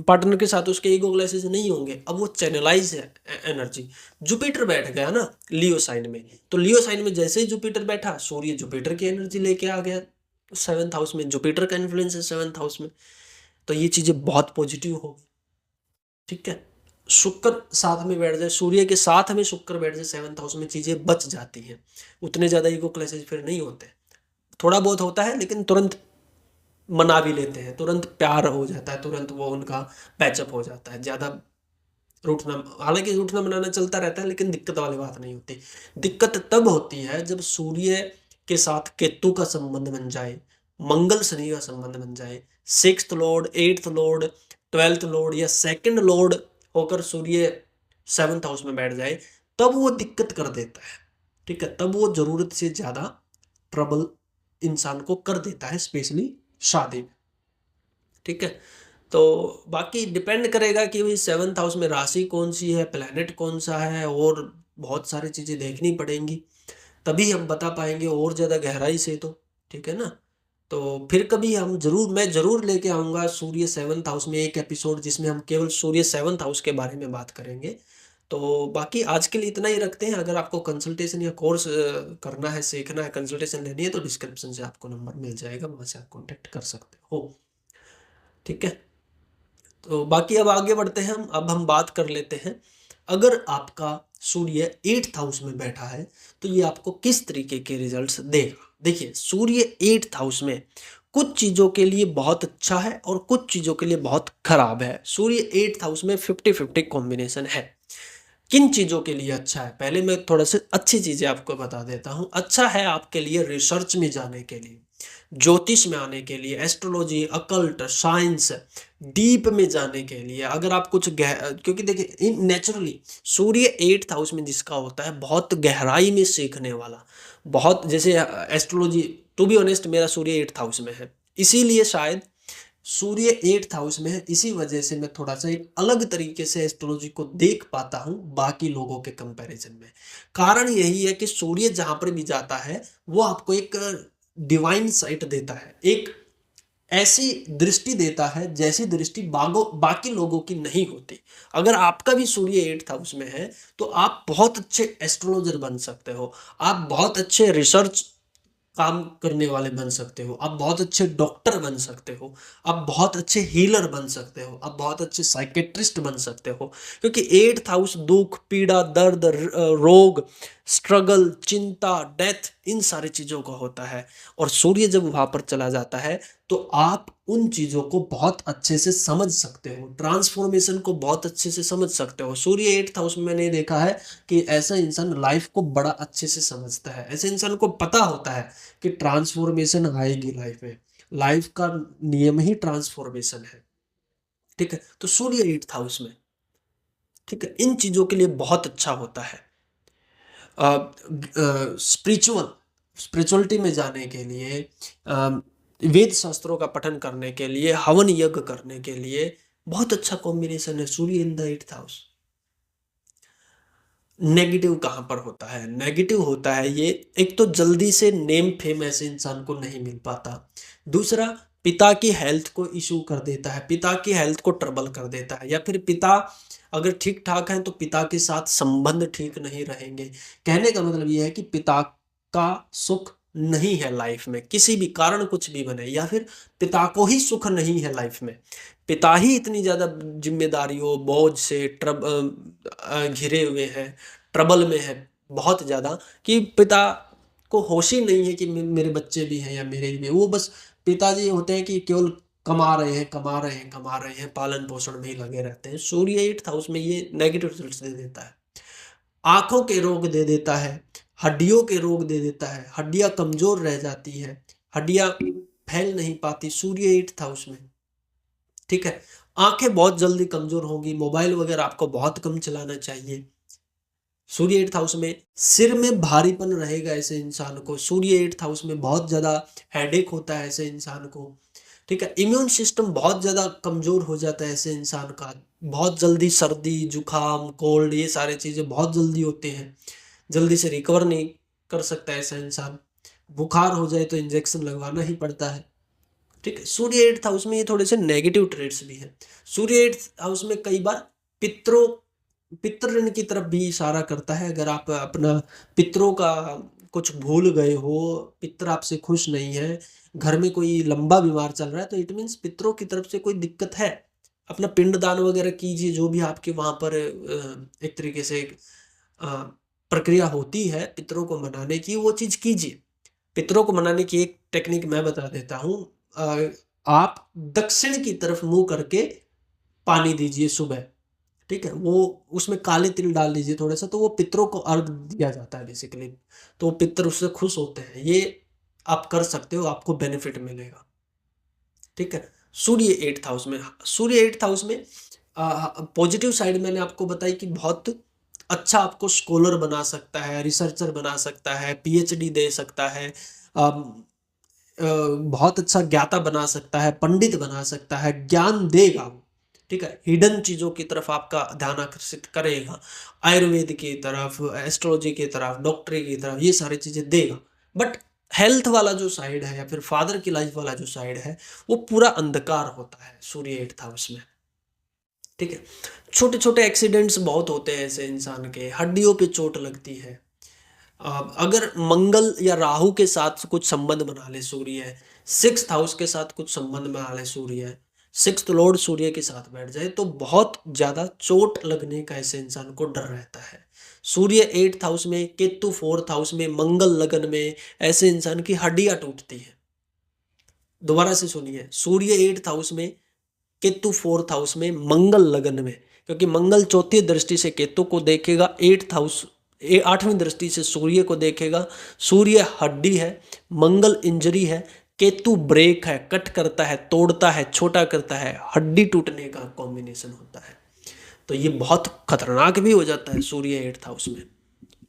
पार्टनर के साथ उसके ईगो क्लैशेस नहीं होंगे, अब वो चैनलाइज है एनर्जी। जुपिटर बैठ गया ना लियो साइन में, तो लियो साइन में जैसे ही जुपिटर बैठा, सूर्य जुपिटर की एनर्जी लेके आ गया 7th हाउस में, जुपिटर का इन्फ्लुएंस है 7th हाउस में। तो ये चीजें बहुत पॉजिटिव होगी, ठीक है। शुक्र साथ में बैठ जाए, सूर्य के साथ में शुक्र बैठ जाए 7th हाउस में, चीजें बच जाती हैं, उतने ज्यादा ईगो क्लैशेस फिर नहीं होते। थोड़ा बहुत होता है लेकिन तुरंत मना भी लेते हैं, तुरंत प्यार हो जाता है, तुरंत वो उनका पैचअप हो जाता है, ज्यादा रूठना, हालांकि रूठना मनाना चलता रहता है लेकिन दिक्कत वाली बात नहीं होती। दिक्कत तब होती है जब सूर्य के साथ केतु का संबंध बन जाए, मंगल शनि का संबंध बन जाए, 6th Lord 8th Lord 12th Lord या 2nd लॉर्ड होकर सूर्य 7th हाउस में बैठ जाए, तब वो दिक्कत कर देता है, ठीक है। तब वो जरूरत से ज्यादा ट्रबल इंसान को कर देता है, स्पेशली शादी में, ठीक है। तो बाकी डिपेंड करेगा कि भाई 7th हाउस में राशि कौन सी है, प्लैनेट कौन सा है, और बहुत सारी चीज़ें देखनी पड़ेंगी, तभी हम बता पाएंगे और ज़्यादा गहराई से। तो ठीक है ना। तो फिर कभी मैं ज़रूर लेके आऊँगा सूर्य 7th हाउस में एक एपिसोड, जिसमें हम केवल सूर्य 7th हाउस के बारे में बात करेंगे। तो बाकी आज के लिए इतना ही रखते हैं। अगर आपको कंसल्टेशन या कोर्स करना है, सीखना है, कंसल्टेशन लेनी है, तो डिस्क्रिप्शन से आपको नंबर मिल जाएगा, वहाँ से आप कॉन्टैक्ट कर सकते हो। ठीक है। तो बाकी अब आगे बढ़ते हैं हम। अब हम बात कर लेते हैं, अगर आपका सूर्य 8th हाउस में बैठा है तो ये आपको किस तरीके के रिजल्ट्स देगा। देखिए, सूर्य 8th हाउस में कुछ चीज़ों के लिए बहुत अच्छा है और कुछ चीज़ों के लिए बहुत खराब है। सूर्य 8th हाउस में 50-50 कॉम्बिनेशन है। किन चीज़ों के लिए अच्छा है, पहले मैं थोड़ा सा अच्छी चीज़ें आपको बता देता हूँ। अच्छा है आपके लिए रिसर्च में जाने के लिए, ज्योतिष में आने के लिए, एस्ट्रोलॉजी, अकल्ट, साइंस, डीप में जाने के लिए। अगर आप कुछ क्योंकि देखिए नेचुरली सूर्य 8th हाउस में जिसका होता है, बहुत गहराई में सीखने वाला, बहुत जैसे एस्ट्रोलॉजी, टू बी ऑनेस्ट मेरा सूर्य 8th हाउस में है, इसीलिए शायद सूर्य 8th हाउस में है, इसी वजह से मैं थोड़ा सा एक अलग तरीके से एस्ट्रोलॉजी को देख पाता हूँ बाकी लोगों के कंपैरिजन में। कारण यही है कि सूर्य जहां पर भी जाता है वो आपको एक डिवाइन साइट देता है, एक ऐसी दृष्टि देता है जैसी दृष्टि बाकी लोगों की नहीं होती। अगर आपका भी सूर्य 8th हाउस में है तो आप बहुत अच्छे एस्ट्रोलॉजर बन सकते हो, आप बहुत अच्छे रिसर्च काम करने वाले बन सकते हो, आप बहुत अच्छे डॉक्टर बन सकते हो, आप बहुत अच्छे हीलर बन सकते हो, आप बहुत अच्छे साइकेट्रिस्ट बन सकते हो। क्योंकि 8th हाउस दुख, पीड़ा, दर्द, रोग, स्ट्रगल, चिंता, डेथ, इन सारी चीज़ों का होता है। और सूर्य जब वहाँ पर चला जाता है तो आप उन चीज़ों को बहुत अच्छे से समझ सकते हो, ट्रांसफॉर्मेशन को बहुत अच्छे से समझ सकते हो। सूर्य 8th हाउस में मैंने देखा है कि ऐसा इंसान लाइफ को बड़ा अच्छे से समझता है, ऐसे इंसान को पता होता है कि ट्रांसफॉर्मेशन आएगी लाइफ में, लाइफ का नियम ही ट्रांसफॉर्मेशन है। ठीक है। तो सूर्य 8th हाउस में, ठीक है, इन चीजों के लिए बहुत अच्छा होता है। स्पिरिचुअलिटी में जाने के लिए, वेद शास्त्रों का पठन करने के लिए, हवन यज्ञ करने के लिए बहुत अच्छा कॉम्बिनेशन है सूर्य in the 8th house. Negative कहाँ पर होता है? नेगेटिव होता है ये, एक तो जल्दी से नेम फेम ऐसे इंसान को नहीं मिल पाता। दूसरा, पिता की हेल्थ को इशू कर देता है, पिता की हेल्थ को ट्रबल कर देता है, या फिर पिता अगर ठीक ठाक हैं तो पिता के साथ संबंध ठीक नहीं रहेंगे। कहने का मतलब ये है कि पिता का सुख नहीं है लाइफ में, किसी भी कारण कुछ भी बने, या फिर पिता को ही सुख नहीं है लाइफ में, पिता ही इतनी ज्यादा जिम्मेदारियों बोझ से घिरे हुए हैं, ट्रबल में है बहुत ज्यादा, कि पिता को होश ही नहीं है कि मेरे बच्चे भी हैं या मेरे भी, वो बस पिताजी होते हैं कि केवल कमा रहे हैं, कमा रहे हैं, कमा रहे हैं, पालन पोषण में ही लगे रहते हैं। सूर्य 8th हाउस में ये नेगेटिव रिजल्ट्स दे देता है, आंखों के रोग दे देता है, हड्डियों के रोग दे देता है, हड्डियां कमजोर रह जाती है, हड्डियां फैल नहीं पाती सूर्य 8th हाउस में। ठीक है। आंखें बहुत जल्दी कमजोर होंगी, मोबाइल वगैरह आपको बहुत कम चलाना चाहिए सूर्य 8th हाउस में। सिर में भारीपन रहेगा ऐसे इंसान को, सूर्य 8th हाउस में बहुत ज्यादा हेडेक होता है ऐसे इंसान को। ठीक है। इम्यून सिस्टम बहुत ज्यादा कमजोर हो जाता है ऐसे इंसान का, बहुत जल्दी सर्दी जुकाम कोल्ड ये सारी चीजें बहुत जल्दी होते हैं, जल्दी से रिकवर नहीं कर सकता ऐसा इंसान। बुखार हो जाए तो इंजेक्शन लगवाना ही पड़ता है। ठीक है। सूर्य 8th हाउस में ये थोड़े से नेगेटिव ट्रेड्स भी हैं। सूर्य 8th हाउस में कई बार पितरों पितृ ऋण की तरफ भी इशारा करता है। अगर आप अपना पितरों का कुछ भूल गए हो, पितर आपसे खुश नहीं है, घर में कोई लंबा बीमार चल रहा है, तो इट मीन्स पितरों की तरफ से कोई दिक्कत है। अपना पिंडदान वगैरह कीजिए, जो भी आपके वहां पर एक तरीके से अ, प्रक्रिया होती है पितरों को मनाने की, वो चीज कीजिए। पितरों को मनाने की एक टेक्निक मैं बता देता हूँ। अ, आप दक्षिण की तरफ मुंह करके पानी दीजिए सुबह। ठीक है। वो उसमें काले तिल डाल लीजिए थोड़ा सा, तो वो पितरों को अर्घ दिया जाता है बेसिकली, तो वो पितर उससे खुश होते हैं। ये आप कर सकते हो, आपको बेनिफिट मिलेगा। ठीक है। सूर्य 8th हाउस में, सूर्य 8th हाउस में पॉजिटिव साइड मैंने आपको बताई कि बहुत अच्छा आपको स्कॉलर बना सकता है, रिसर्चर बना सकता है, पीएचडी दे सकता है, बहुत अच्छा ज्ञाता बना सकता है, पंडित बना सकता है, ज्ञान देगा वो, ठीक है। हिडन चीज़ों की तरफ आपका ध्यान आकर्षित करेगा, आयुर्वेद की तरफ, एस्ट्रोलॉजी की तरफ, डॉक्टरी की तरफ, ये सारी चीज़ें देगा। बट हेल्थ वाला जो साइड है या फिर फादर की लाइफ वाला जो साइड है, वो पूरा अंधकार होता है सूर्य 8th हाउस में, ठीक है। छोटे छोटे एक्सीडेंट्स बहुत होते हैं ऐसे इंसान के, हड्डियों पे चोट लगती है। अगर मंगल या राहु के साथ कुछ संबंध बना ले सूर्य, 6th हाउस के साथ कुछ संबंध बना ले सूर्य, 6th लॉर्ड सूर्य के साथ बैठ जाए, तो बहुत ज्यादा चोट लगने का ऐसे इंसान को डर रहता है। सूर्य 8th हाउस में, केतु 4th हाउस में, मंगल लगन में, ऐसे इंसान की हड्डियां टूटती है। दोबारा से सुनिए, सूर्य 8th हाउस में, केतु 4th हाउस में, मंगल लगन में, क्योंकि मंगल चौथी दृष्टि से केतु को देखेगा, 8th हाउस 8वीं दृष्टि से सूर्य को देखेगा। सूर्य हड्डी है, मंगल इंजरी है, केतु ब्रेक है, कट करता है, तोड़ता है, छोटा करता है, हड्डी टूटने का कॉम्बिनेशन होता है। तो ये बहुत खतरनाक भी हो जाता है सूर्य 8th हाउस में,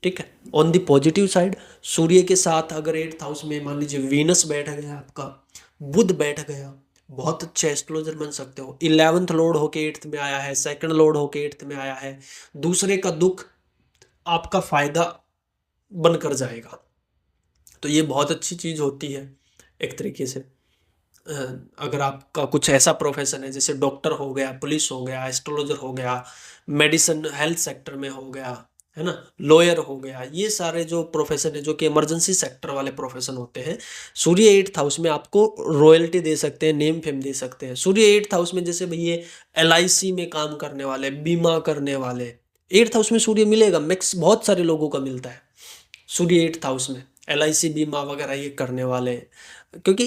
ठीक है। ऑन दी पॉजिटिव साइड, सूर्य के साथ अगर 8th हाउस में मान लीजिए वीनस बैठ गया, आपका बुध बैठ गया, बहुत अच्छे एस्ट्रोलॉजर बन सकते हो। 11th लॉर्ड होके 8th में आया है, 2nd लॉर्ड होके 8th में आया है, दूसरे का दुख आपका फायदा बनकर जाएगा। तो ये बहुत अच्छी चीज होती है एक तरीके से। अगर आपका कुछ ऐसा प्रोफेशन है जैसे डॉक्टर हो गया, पुलिस हो गया, एस्ट्रोलॉजर हो गया, मेडिसिन हेल्थ सेक्टर में हो गया, है ना, लॉयर हो गया, ये सारे जो प्रोफेशन है जो कि इमरजेंसी सेक्टर वाले प्रोफेशन होते हैं, सूर्य 8th हाउस में आपको रॉयल्टी दे सकते हैं, नेम फेम दे सकते हैं। सूर्य 8th हाउस में जैसे भैया LIC में काम करने वाले, बीमा करने वाले, 8th हाउस में सूर्य मिलेगा, मैक्स बहुत सारे लोगों का मिलता है सूर्य 8th हाउस में, LIC बीमा वगैरह ये करने वाले। क्योंकि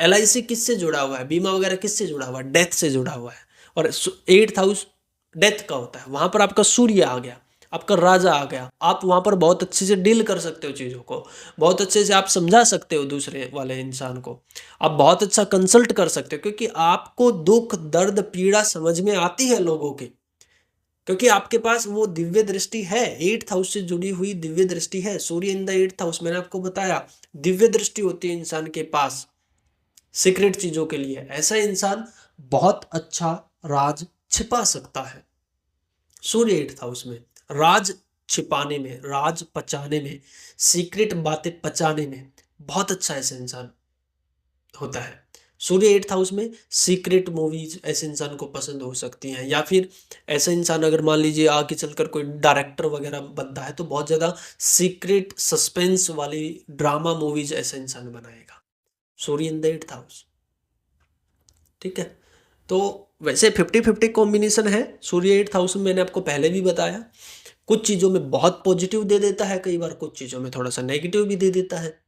LIC किससे जुड़ा हुआ है, बीमा वगैरह किससे जुड़ा हुआ है, डेथ से जुड़ा हुआ है। और 8th हाउस डेथ का होता है, वहां पर आपका सूर्य आ गया, आपका राजा आ गया, आप वहां पर बहुत अच्छे से डील कर सकते हो चीजों को, बहुत अच्छे से आप समझा सकते हो दूसरे वाले इंसान को, आप बहुत अच्छा कंसल्ट कर सकते हो, क्योंकि आपको दुख दर्द पीड़ा समझ में आती है लोगों की, क्योंकि आपके पास वो दिव्य दृष्टि है, 8th हाउस से जुड़ी हुई दिव्य दृष्टि है। सूर्य इन द 8th हाउस, मैंने आपको बताया, दिव्य दृष्टि होती है इंसान के पास सीक्रेट चीजों के लिए। ऐसा इंसान बहुत अच्छा राज छिपा सकता है सूर्य 8th हाउस में, राज छिपाने में, राज पचाने में, सीक्रेट बातें पचाने में बहुत अच्छा ऐसा इंसान होता है। सूर्य 8th हाउस में सीक्रेट मूवीज ऐसे इंसान को पसंद हो सकती हैं, या फिर ऐसा इंसान अगर मान लीजिए आगे चलकर कोई डायरेक्टर वगैरह बनता है तो बहुत ज़्यादा सीक्रेट सस्पेंस वाली ड्रामा मूवीज ऐसा इंसान बनाएगा सूर्य इन द 8th हाउस, ठीक है। तो वैसे 50-50 कॉम्बिनेशन है सूर्य 8th हाउस में, मैंने आपको पहले भी बताया। कुछ चीज़ों में बहुत पॉजिटिव दे देता है, कई बार कुछ चीज़ों में थोड़ा सा नेगेटिव भी दे देता है,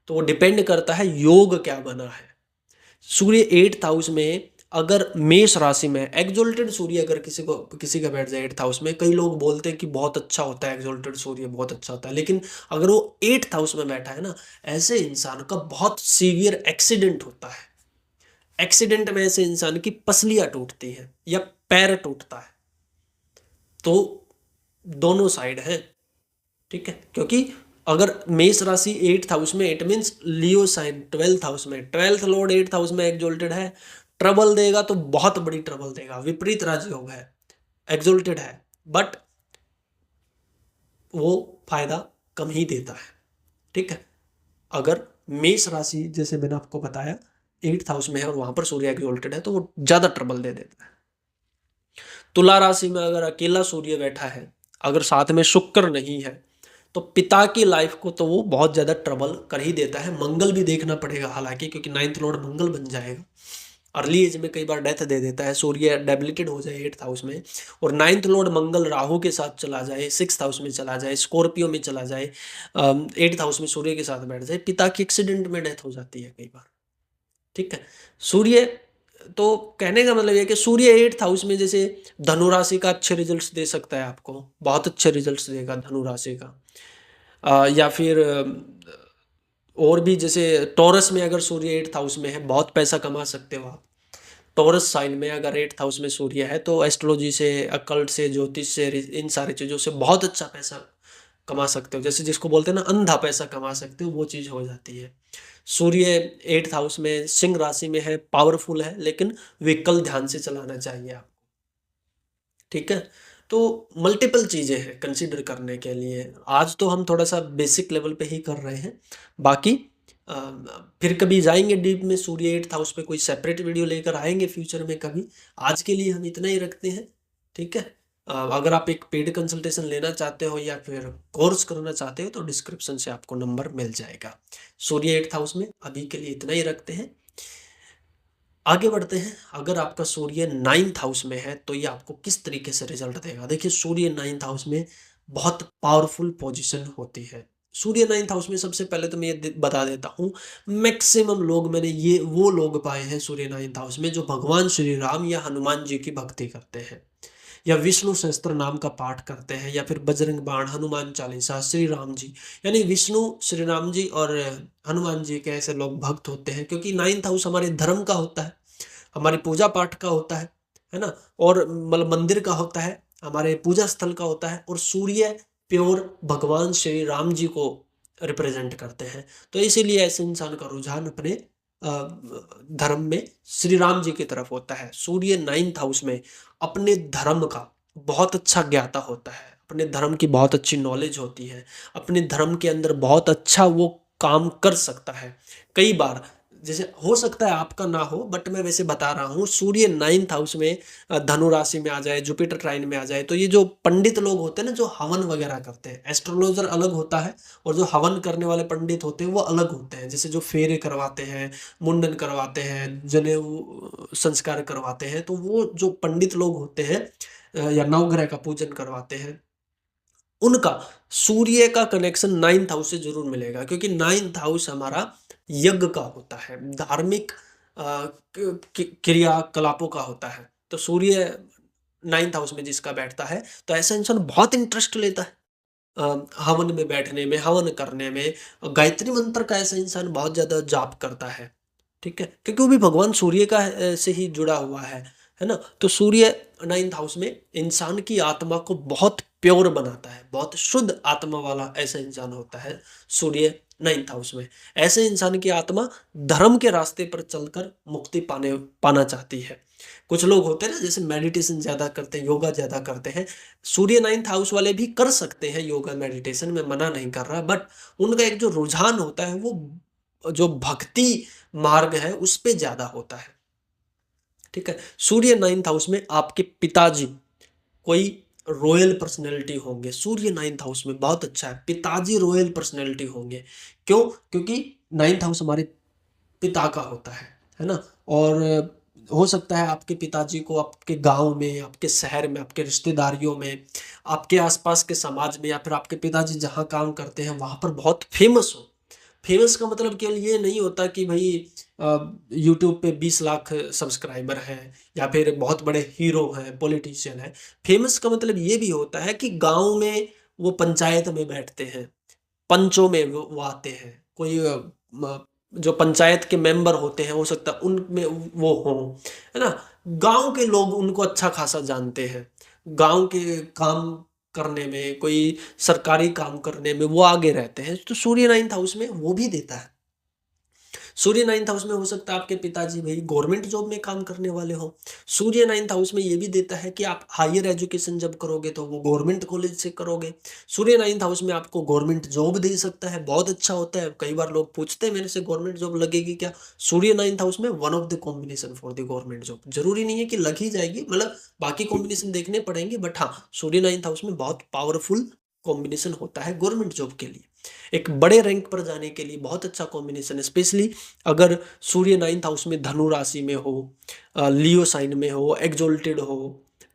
तो वो डिपेंड करता है योग क्या बना है। सूर्य 8th हाउस में अगर मेष राशि में एक्सोल्टेड सूर्य अगर किसी का बैठ जाए 8th हाउस में, कई लोग बोलते हैं कि बहुत अच्छा होता है एक्सोल्टेड सूर्य, बहुत अच्छा होता है, लेकिन अगर वो 8th हाउस में बैठा है ना, ऐसे इंसान का बहुत सीवियर एक्सीडेंट होता है। एक्सीडेंट में ऐसे इंसान की पसलियां टूटती हैं या पैर टूटता है। तो दोनों साइड है, ठीक है। क्योंकि अगर मेष राशि 8th हाउस में, it means Leo sign 12th house में, 12th लॉर्ड 8th हाउस में एक्सोल्टेड है, ट्रबल देगा तो बहुत बड़ी ट्रबल देगा, विपरीत राजयोग है, एक्सोल्टेड है, बट वो फायदा कम ही देता है, ठीक है। अगर मेष राशि जैसे मैंने आपको बताया 8th हाउस में है और वहां पर सूर्य एक्सोल्टेड है तो वो ज्यादा ट्रबल दे देता है। तुला राशि में अगर अकेला सूर्य बैठा है, अगर साथ में शुक्र नहीं है, तो पिता की लाइफ को तो वो बहुत ज्यादा ट्रबल कर ही देता है। मंगल भी देखना पड़ेगा हालांकि, क्योंकि 9th लॉर्ड मंगल बन जाएगा, अर्ली एज में कई बार डेथ दे देता है। सूर्य डेबिलिटेड हो जाए 8th हाउस में और 9th लॉर्ड मंगल राहु के साथ चला जाए, 6th हाउस में चला जाए, स्कॉर्पियो में चला जाए, 8th हाउस में सूर्य के साथ बैठ जाए, पिता की एक्सीडेंट में डेथ हो जाती है कई बार, ठीक है। सूर्य, तो कहने का मतलब ये कि सूर्य 8th हाउस में जैसे धनु राशि का अच्छे रिजल्ट्स दे सकता है, आपको बहुत अच्छे रिजल्ट्स देगा धनु राशि का। या फिर और भी जैसे टॉरस में अगर सूर्य 8th हाउस में है, बहुत पैसा कमा सकते हो आप। टॉरस साइन में अगर 8th हाउस में सूर्य है तो एस्ट्रोलॉजी से, अकल्ट से, ज्योतिष से, इन सारी चीज़ों से बहुत अच्छा पैसा कमा सकते हो, जैसे जिसको बोलते हैं ना अंधा पैसा कमा सकते हो, वो चीज़ हो जाती है। सूर्य 8th हाउस में सिंह राशि में है, पावरफुल है, लेकिन व्हीकल ध्यान से चलाना चाहिए आपको, ठीक है? तो मल्टीपल चीज़ें हैं कंसीडर करने के लिए। आज तो हम थोड़ा-सा बेसिक लेवल पे ही कर रहे हैं। बाकी अ, फिर कभी जाएँगे डीप में, सूर्य 8th हाउस पे कोई सेपरेट वीडियो लेकर आएँगे फ्यूचर में कभी। आज के लिए हम इतना ही रखते हैं, ठीक है? अगर आप एक पेड कंसल्टेशन लेना चाहते हो या फिर कोर्स करना चाहते हो तो डिस्क्रिप्शन से आपको नंबर मिल जाएगा। सूर्य 8th हाउस में अभी के लिए इतना ही रखते हैं। आगे बढ़ते हैं। अगर आपका सूर्य 9th हाउस में है तो ये आपको किस तरीके से रिजल्ट देगा? देखिए, सूर्य 9th हाउस में बहुत पावरफुल पोजीशन होती है। सूर्य 9th हाउस में सबसे पहले तो मैं ये बता देता हूँ, मैक्सिमम लोग, मैंने ये वो लोग पाए हैं सूर्य 9th हाउस में जो भगवान श्री राम या हनुमान जी की भक्ति करते हैं, या विष्णु सहस्त्र नाम का पाठ करते हैं, या फिर बजरंग बाण, हनुमान चालीसा, श्री राम जी, यानी विष्णु, श्री राम जी और हनुमान जी के ऐसे लोग भक्त होते हैं, क्योंकि 9th हाउस हमारे धर्म का होता है, हमारी पूजा पाठ का होता है ना? और मतलब मंदिर का होता है, हमारे पूजा स्थल का होता है, और सूर्य प्योर भगवान श्री राम जी को रिप्रेजेंट करते हैं। तो इसीलिए ऐसे इंसान का रुझान अपने धर्म में श्री राम जी की तरफ होता है। सूर्य 9th हाउस में अपने धर्म का बहुत अच्छा ज्ञाता होता है, अपने धर्म की बहुत अच्छी नॉलेज होती है, अपने धर्म के अंदर बहुत अच्छा वो काम कर सकता है। कई बार, जैसे हो सकता है आपका ना हो, बट मैं वैसे बता रहा हूँ, सूर्य 9th हाउस में धनु राशि में आ जाए, जुपिटर ट्राइन में आ जाए, तो ये जो पंडित लोग होते हैं ना, जो हवन वगैरह करते हैं, एस्ट्रोलॉजर अलग होता है और जो हवन करने वाले पंडित होते हैं वो अलग होते हैं। जैसे जो फेरे करवाते हैं, मुंडन करवाते हैं, जनेऊ संस्कार करवाते हैं, तो वो जो पंडित लोग होते हैं या नवग्रह का पूजन करवाते हैं, उनका सूर्य का कनेक्शन 9th हाउस से ज़रूर मिलेगा, क्योंकि 9th हाउस हमारा यज्ञ का होता है, धार्मिक अ, क्रियाकलापों का होता है। तो सूर्य 9th हाउस में जिसका बैठता है, तो ऐसा इंसान बहुत इंटरेस्ट लेता है हवन में बैठने में, हवन करने में। गायत्री मंत्र का ऐसा इंसान बहुत ज़्यादा जाप करता है, ठीक है? क्योंकि वो भी भगवान सूर्य का से ही जुड़ा हुआ है ना? तो सूर्य 9th हाउस में इंसान की आत्मा को बहुत प्योर बनाता है, बहुत शुद्ध आत्मा वाला ऐसा इंसान होता है सूर्य 9th हाउस में। ऐसे इंसान की आत्मा धर्म के रास्ते पर चलकर मुक्ति पाना चाहती है। कुछ लोग होते हैं ना, जैसे मेडिटेशन ज़्यादा करते हैं, योगा ज़्यादा करते हैं। सूर्य 9th हाउस वाले भी कर सकते हैं योगा, मेडिटेशन, मैं मना नहीं कर रहा, बट उनका एक जो रुझान होता है वो जो भक्ति मार्ग है उस पे ज़्यादा होता है, ठीक है? सूर्य 9th हाउस में आपके पिताजी कोई रॉयल पर्सनैलिटी होंगे। सूर्य 9th हाउस में बहुत अच्छा है, पिताजी रॉयल पर्सनैलिटी होंगे। क्यों? क्योंकि 9th हाउस हमारे पिता का होता है ना? और हो सकता है आपके पिताजी को आपके गाँव में, आपके शहर में, आपके रिश्तेदारियों में, आपके आस-पास के समाज में, या फिर आपके पिताजी जहाँ काम करते हैं वहाँ पर बहुत फ़ेमस हो। फ़ेमस का मतलब केवल ये नहीं होता कि भई यूट्यूब पे 20 लाख सब्सक्राइबर हैं या फिर बहुत बड़े हीरो हैं, पॉलिटिशियन हैं। फ़ेमस का मतलब ये भी होता है कि गाँव में वो पंचायत में बैठते हैं, पंचों में वो आते हैं। कोई म जो पंचायत के मेंबर होते हैं, हो सकता है उनमें वो हों, है ना? गाँव के लोग उनको अच्छा खासा जानते हैं। गाँव के काम करने में, कोई सरकारी काम करने में वो आगे रहते हैं, तो सूर्य 9th हाउस में वो भी देता है। सूर्य 9th हाउस में हो सकता है आपके पिताजी भई गवर्नमेंट जॉब में काम करने वाले हों। सूर्य 9th हाउस में ये भी देता है कि आप हायर एजुकेशन जब करोगे तो वो गवर्नमेंट कॉलेज से करोगे। सूर्य 9th हाउस में आपको गवर्नमेंट जॉब दे सकता है, बहुत अच्छा होता है। कई बार लोग पूछते हैं मेरे से, गवर्नमेंट जॉब लगेगी क्या? सूर्य 9th हाउस में one of the combination for the government job. ज़रूरी नहीं है कि लग ही जाएगी, मतलब बाकी कॉम्बिनेशन देखने पड़ेंगे, बट हाँ, सूर्य 9th हाउस में बहुत पावरफुल कॉम्बिनेशन होता है गवर्नमेंट जॉब के लिए। एक बड़े रैंक पर जाने के लिए बहुत अच्छा कॉम्बिनेशन है, स्पेशली अगर सूर्य 9th हाउस में धनु राशि में हो, लियो साइन में हो, एक्सोल्टेड हो,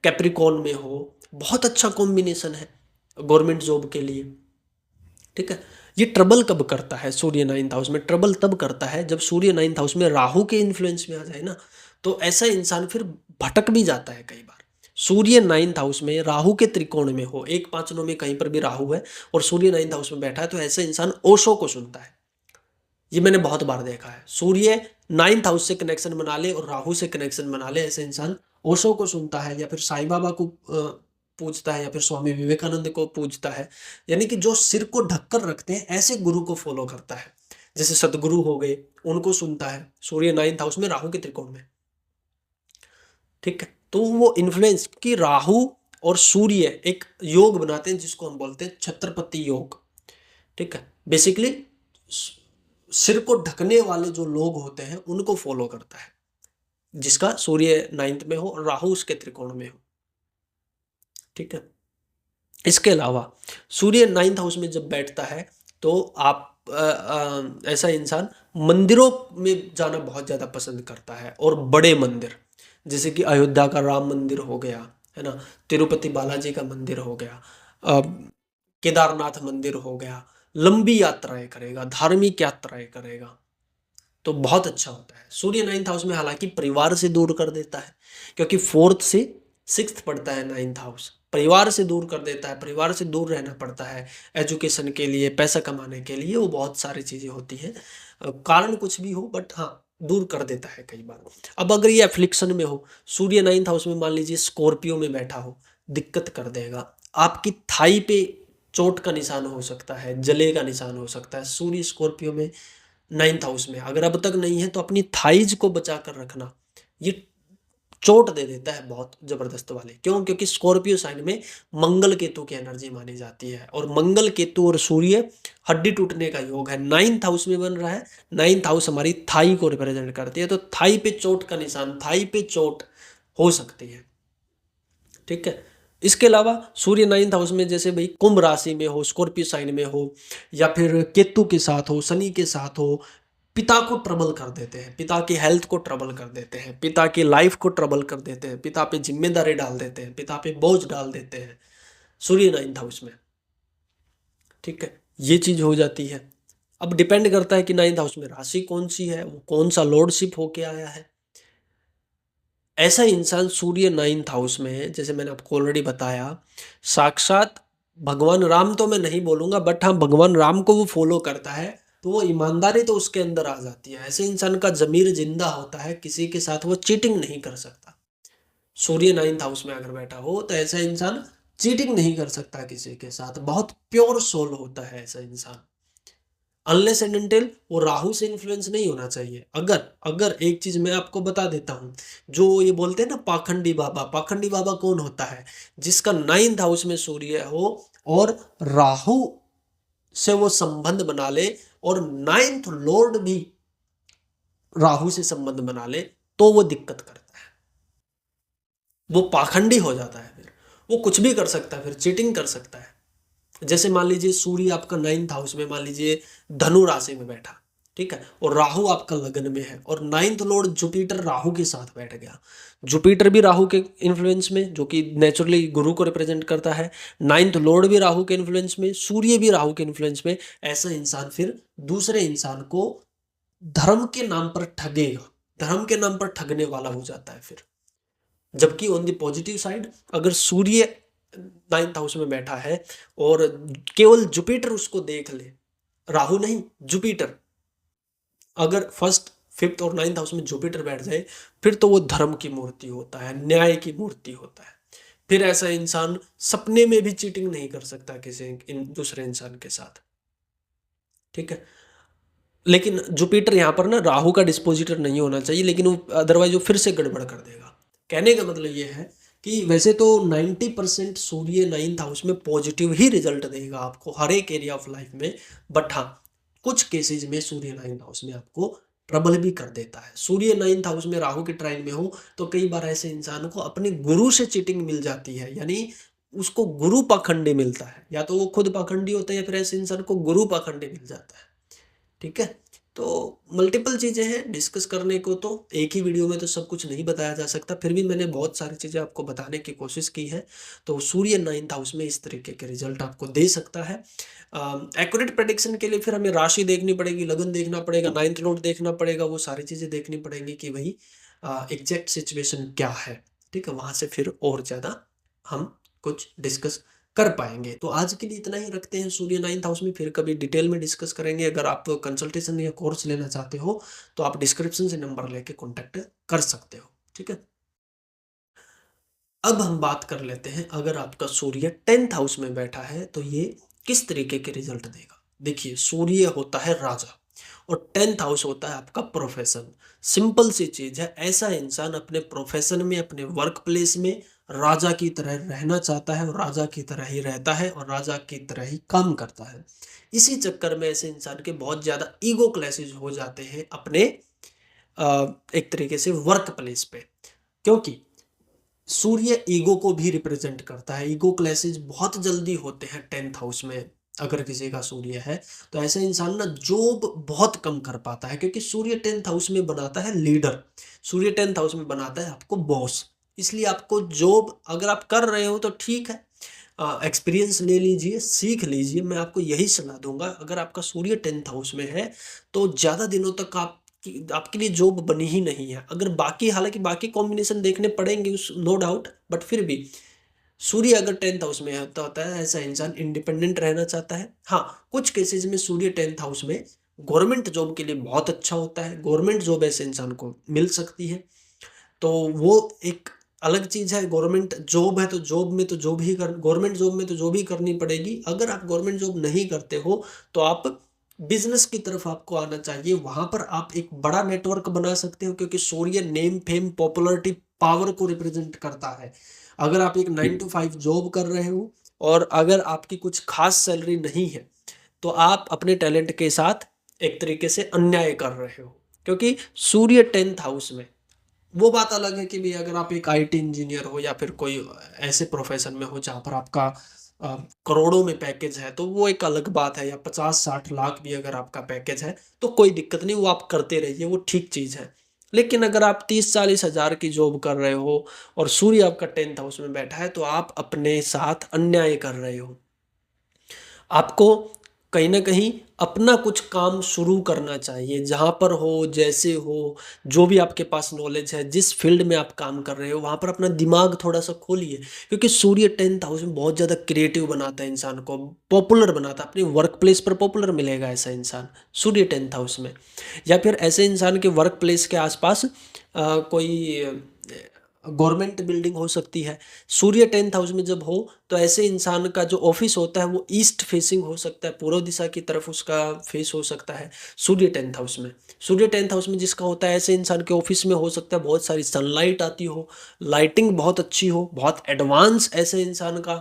कैप्रिकॉर्न में हो, बहुत अच्छा कॉम्बिनेशन है गवर्नमेंट जॉब के लिए, ठीक है? ये ट्रबल कब करता है सूर्य 9th हाउस में? ट्रबल तब करता है जब सूर्य 9th हाउस में राहु के इन्फ्लुएंस में आ जाए ना, तो ऐसा इंसान फिर भटक भी जाता है कई बार। सूर्य 9th हाउस में राहु के त्रिकोण में हो, 1-5 में कहीं पर भी राहु है और सूर्य 9th हाउस में बैठा है, तो ऐसा इंसान ओशो को सुनता है। ये मैंने बहुत बार देखा है। सूर्य 9th हाउस से कनेक्शन बना ले और राहु से कनेक्शन बना ले, ऐसे इंसान ओशो को सुनता है, या फिर साईं बाबा को पूजता है या फिर स्वामी विवेकानंद को पूजता है, यानी कि जो सिर को ढककर रखते हैं ऐसे गुरु को फॉलो करता है। जैसे सदगुरु हो गए, उनको सुनता है। सूर्य 9th हाउस में, राहु के त्रिकोण में, ठीक है। तो वो इन्फ्लुएंस कि राहु और सूर्य एक योग बनाते हैं जिसको हम बोलते हैं छत्रपति योग, ठीक है। बेसिकली सिर को ढकने वाले जो लोग होते हैं उनको फॉलो करता है, जिसका सूर्य 9th में हो और राहु उसके त्रिकोण में हो, ठीक है। इसके अलावा सूर्य 9th हाउस में जब बैठता है तो आप ऐसा इंसान मंदिरों में जाना बहुत ज़्यादा पसंद करता है, और बड़े मंदिर जैसे कि अयोध्या का राम मंदिर हो गया, है ना, तिरुपति बालाजी का मंदिर हो गया, अ, केदारनाथ मंदिर हो गया, लंबी यात्राएं करेगा, धार्मिक यात्राएं करेगा, तो बहुत अच्छा होता है। सूर्य 9th हाउस में हालांकि परिवार से दूर कर देता है, क्योंकि 4th से 6th पड़ता है 9th हाउस, परिवार से दूर कर देता है, परिवार से दूर रहना पड़ता है एजुकेशन के लिए, पैसा कमाने के लिए, वो बहुत सारी चीज़ें होती हैं, कारण कुछ भी हो, बट हाँ दूर कर देता है कई बार। अब अगर ये एफ्लिक्शन में हो, सूर्य 9th हाउस में मान लीजिए स्कॉर्पियो में बैठा हो, दिक्कत कर देगा। आपकी थाई पे चोट का निशान हो सकता है, जले का निशान हो सकता है। सूर्य स्कॉर्पियो में 9th हाउस में अगर अब तक नहीं है तो अपनी थाइज को बचा कर रखना, ये चोट दे देता है बहुत जबरदस्त वाले। क्यों? क्योंकि स्कॉर्पियो साइन में मंगल केतु की एनर्जी मानी जाती है, और मंगल केतु और सूर्य हड्डी टूटने का योग है, 9th हाउस में बन रहा है। 9th हाउस हमारी थाई को रिप्रेजेंट करती है, तो थाई पे चोट का निशान, थाई पे चोट हो सकती है, ठीक है। इसके अलावा सूर्य 9th हाउस में जैसे भाई कुंभ राशि में हो, स्कॉर्पियो साइन में हो, या फिर केतु के साथ हो, शनि के साथ हो, पिता को ट्रबल कर देते हैं, पिता की हेल्थ को ट्रबल कर देते हैं, पिता की लाइफ को ट्रबल कर देते हैं, पिता पे जिम्मेदारी डाल देते हैं, पिता पे बोझ डाल देते हैं सूर्य 9th हाउस में, ठीक है। ये चीज हो जाती है। अब डिपेंड करता है कि 9th हाउस में राशि कौन सी है, वो कौन सा लॉर्डशिप होके आया है। ऐसा इंसान सूर्य 9th हाउस में, जैसे मैंने आपको ऑलरेडी बताया, साक्षात भगवान राम तो मैं नहीं बोलूंगा, बट हाँ भगवान राम को वो फॉलो करता है, तो वो ईमानदारी तो उसके अंदर आ जाती है। ऐसे इंसान का जमीर जिंदा होता है, किसी के साथ वो चीटिंग नहीं कर सकता। सूर्य 9th हाउस में अगर बैठा हो तो ऐसा इंसान चीटिंग नहीं कर सकता किसी के साथ, बहुत प्योर सोल होता है ऐसा इंसान। अनलेस एंड अनटिल वो राहु से इन्फ्लुएंस नहीं होना चाहिए। अगर अगर एक चीज मैं आपको बता देता हूं, जो ये बोलते हैं ना पाखंडी बाबा, पाखंडी बाबा कौन होता है? जिसका 9th हाउस में सूर्य हो और राहु से वो संबंध बना ले, और 9th लॉर्ड भी राहु से संबंध बना ले, तो वो दिक्कत करता है, वो पाखंडी हो जाता है। फिर वो कुछ भी कर सकता है, फिर चीटिंग कर सकता है। जैसे मान लीजिए सूर्य आपका 9th हाउस में, मान लीजिए धनु राशि में बैठा, ठीक है, और राहु आपका लगन में है, और 9th लॉर्ड जुपिटर राहु के साथ बैठ गया। जुपिटर भी राहु के इन्फ्लुएंस में, जो कि नेचुरली गुरु को रिप्रेजेंट करता है, 9th लॉर्ड भी राहु के इन्फ्लुएंस में, सूर्य भी राहु के इन्फ्लुएंस में। ऐसा इंसान फिर दूसरे इंसान को धर्म के नाम पर ठगेगा, धर्म के नाम पर ठगने वाला हो जाता है फिर। जबकि ऑन द पॉजिटिव साइड, अगर सूर्य 9th हाउस में बैठा है और केवल जुपिटर उसको देख ले, राहु नहीं, जुपिटर, अगर फर्स्ट 5th और 9th हाउस में जुपिटर बैठ जाए, फिर तो वो धर्म की मूर्ति होता है, न्याय की मूर्ति होता है। फिर ऐसा इंसान सपने में भी चीटिंग नहीं कर सकता किसी दूसरे इंसान के साथ, ठीक है। लेकिन जुपिटर यहाँ पर ना राहु का डिस्पोजिटर नहीं होना चाहिए, लेकिन वो अदरवाइज वो फिर से गड़बड़ कर देगा। कहने का मतलब ये है कि वैसे तो 90% सूर्य 9th हाउस में पॉजिटिव ही रिजल्ट देगा आपको हर एक एरिया ऑफ लाइफ में, बट हाँ कुछ केसेज में सूर्य 9th हाउस में आपको ट्रबल भी कर देता है। सूर्य 9th हाउस में राहु के ट्राइन में हो तो कई बार ऐसे इंसान को अपने गुरु से चीटिंग मिल जाती है, यानी उसको गुरु पाखंडी मिलता है, या तो वो खुद पाखंडी होता है या फिर ऐसे इंसान को गुरु पाखंडी मिल जाता है, ठीक है। तो मल्टीपल चीज़ें हैं डिस्कस करने को, तो एक ही वीडियो में तो सब कुछ नहीं बताया जा सकता, फिर भी मैंने बहुत सारी चीज़ें आपको बताने की कोशिश की है। तो सूर्य 9th हाउस में इस तरीके के रिजल्ट आपको दे सकता है। एक्यूरेट प्रेडिक्शन के लिए फिर हमें राशि देखनी पड़ेगी, लगन देखना पड़ेगा, 9th लॉर्ड देखना पड़ेगा, वो सारी चीज़ें देखनी पड़ेंगी कि भाई एग्जैक्ट सिचुएशन क्या है, ठीक है। वहाँ से फिर और ज़्यादा हम कुछ डिस्कस कर पाएंगे। तो आज के लिए इतना ही रखते हैं सूर्य 9th हाउस में, फिर कभी डिटेल में डिस्कस करेंगे। अगर आप कंसल्टेशन या कोर्स लेना चाहते हो तो आप डिस्क्रिप्शन से नंबर लेके कॉन्टैक्ट कर सकते हो, ठीक है। अब हम बात कर लेते हैं, अगर आपका सूर्य 10th हाउस में बैठा है तो ये किस तरीके के रिजल्ट देगा। देखिए, सूर्य होता है राजा और 10th हाउस होता है आपका प्रोफेशन। सिंपल सी चीज है, ऐसा इंसान अपने प्रोफेशन में, अपने वर्क प्लेस में राजा की तरह रहना चाहता है और राजा की तरह ही रहता है और राजा की तरह ही काम करता है। इसी चक्कर में ऐसे इंसान के बहुत ज्यादा ईगो क्लैशेज हो जाते हैं अपने एक तरीके से वर्क प्लेस पे, क्योंकि सूर्य ईगो को भी रिप्रेजेंट करता है। ईगो क्लैशेज बहुत जल्दी होते हैं 10th हाउस में अगर किसी का सूर्य है, तो ऐसा इंसान ना जॉब बहुत कम कर पाता है, क्योंकि सूर्य 10th हाउस में बनाता है लीडर, सूर्य 10th हाउस में बनाता है आपको बॉस। इसलिए आपको जॉब अगर आप कर रहे हो तो ठीक है, एक्सपीरियंस ले लीजिए, सीख लीजिए। मैं आपको यही सलाह दूंगा, अगर आपका सूर्य 10th हाउस में है तो ज़्यादा दिनों तक आपके लिए जॉब बनी ही नहीं है। अगर बाकी, हालांकि बाकी कॉम्बिनेशन देखने पड़ेंगे उस, नो डाउट, बट फिर भी सूर्य अगर 10th हाउस में होता है ऐसा इंसान इंडिपेंडेंट रहना चाहता है। हाँ, कुछ केसेस में सूर्य 10th हाउस में गवर्नमेंट जॉब के लिए बहुत अच्छा होता है, गवर्नमेंट जॉब ऐसे इंसान को मिल सकती है, तो वो एक अलग चीज है। गवर्नमेंट जॉब है तो जॉब में तो जॉब ही कर गवर्नमेंट जॉब में तो जॉब ही करनी पड़ेगी। अगर आप गवर्नमेंट जॉब नहीं करते हो तो आप बिजनेस की तरफ आपको आना चाहिए, वहां पर आप एक बड़ा नेटवर्क बना सकते हो, क्योंकि सूर्य नेम, फेम, पॉपुलरिटी, पावर को रिप्रेजेंट करता है। अगर आप एक 9 to 5 जॉब कर रहे हो और अगर आपकी कुछ खास सैलरी नहीं है तो आप अपने टैलेंट के साथ एक तरीके से अन्याय कर रहे हो, क्योंकि सूर्य 10th हाउस में, वो बात अलग है कि भी अगर आप एक आईटी इंजीनियर हो या फिर कोई ऐसे प्रोफेशन में हो जहाँ पर आपका करोड़ों में पैकेज है, तो वो एक अलग बात है, या 50-60 लाख भी अगर आपका पैकेज है तो कोई दिक्कत नहीं, वो आप करते रहिए, वो ठीक चीज है। लेकिन अगर आप 30-40 हजार की जॉब कर रहे हो और सूर्य आपका 10th हाउस में बैठा है, तो आप अपने साथ अन्याय कर रहे हो। आपको कहीं ना कहीं अपना कुछ काम शुरू करना चाहिए, जहाँ पर हो, जैसे हो, जो भी आपके पास नॉलेज है, जिस फील्ड में आप काम कर रहे हो वहाँ पर अपना दिमाग थोड़ा सा खोलिए, क्योंकि सूर्य 10th हाउस में बहुत ज़्यादा क्रिएटिव बनाता है इंसान को, पॉपुलर बनाता है, अपने वर्क प्लेस पर पॉपुलर मिलेगा ऐसा इंसान सूर्य 10th हाउस में। या फिर ऐसे इंसान के वर्क प्लेस के आसपास कोई गवर्नमेंट बिल्डिंग हो सकती है। सूर्य 10th हाउस में जब हो तो ऐसे इंसान का जो ऑफिस होता है वो ईस्ट फेसिंग हो सकता है, पूर्व दिशा की तरफ उसका फेस हो सकता है सूर्य 10th हाउस में। सूर्य 10th हाउस में जिसका होता है, ऐसे इंसान के ऑफिस में हो सकता है बहुत सारी सनलाइट आती हो, लाइटिंग बहुत अच्छी हो, बहुत एडवांस ऐसे इंसान का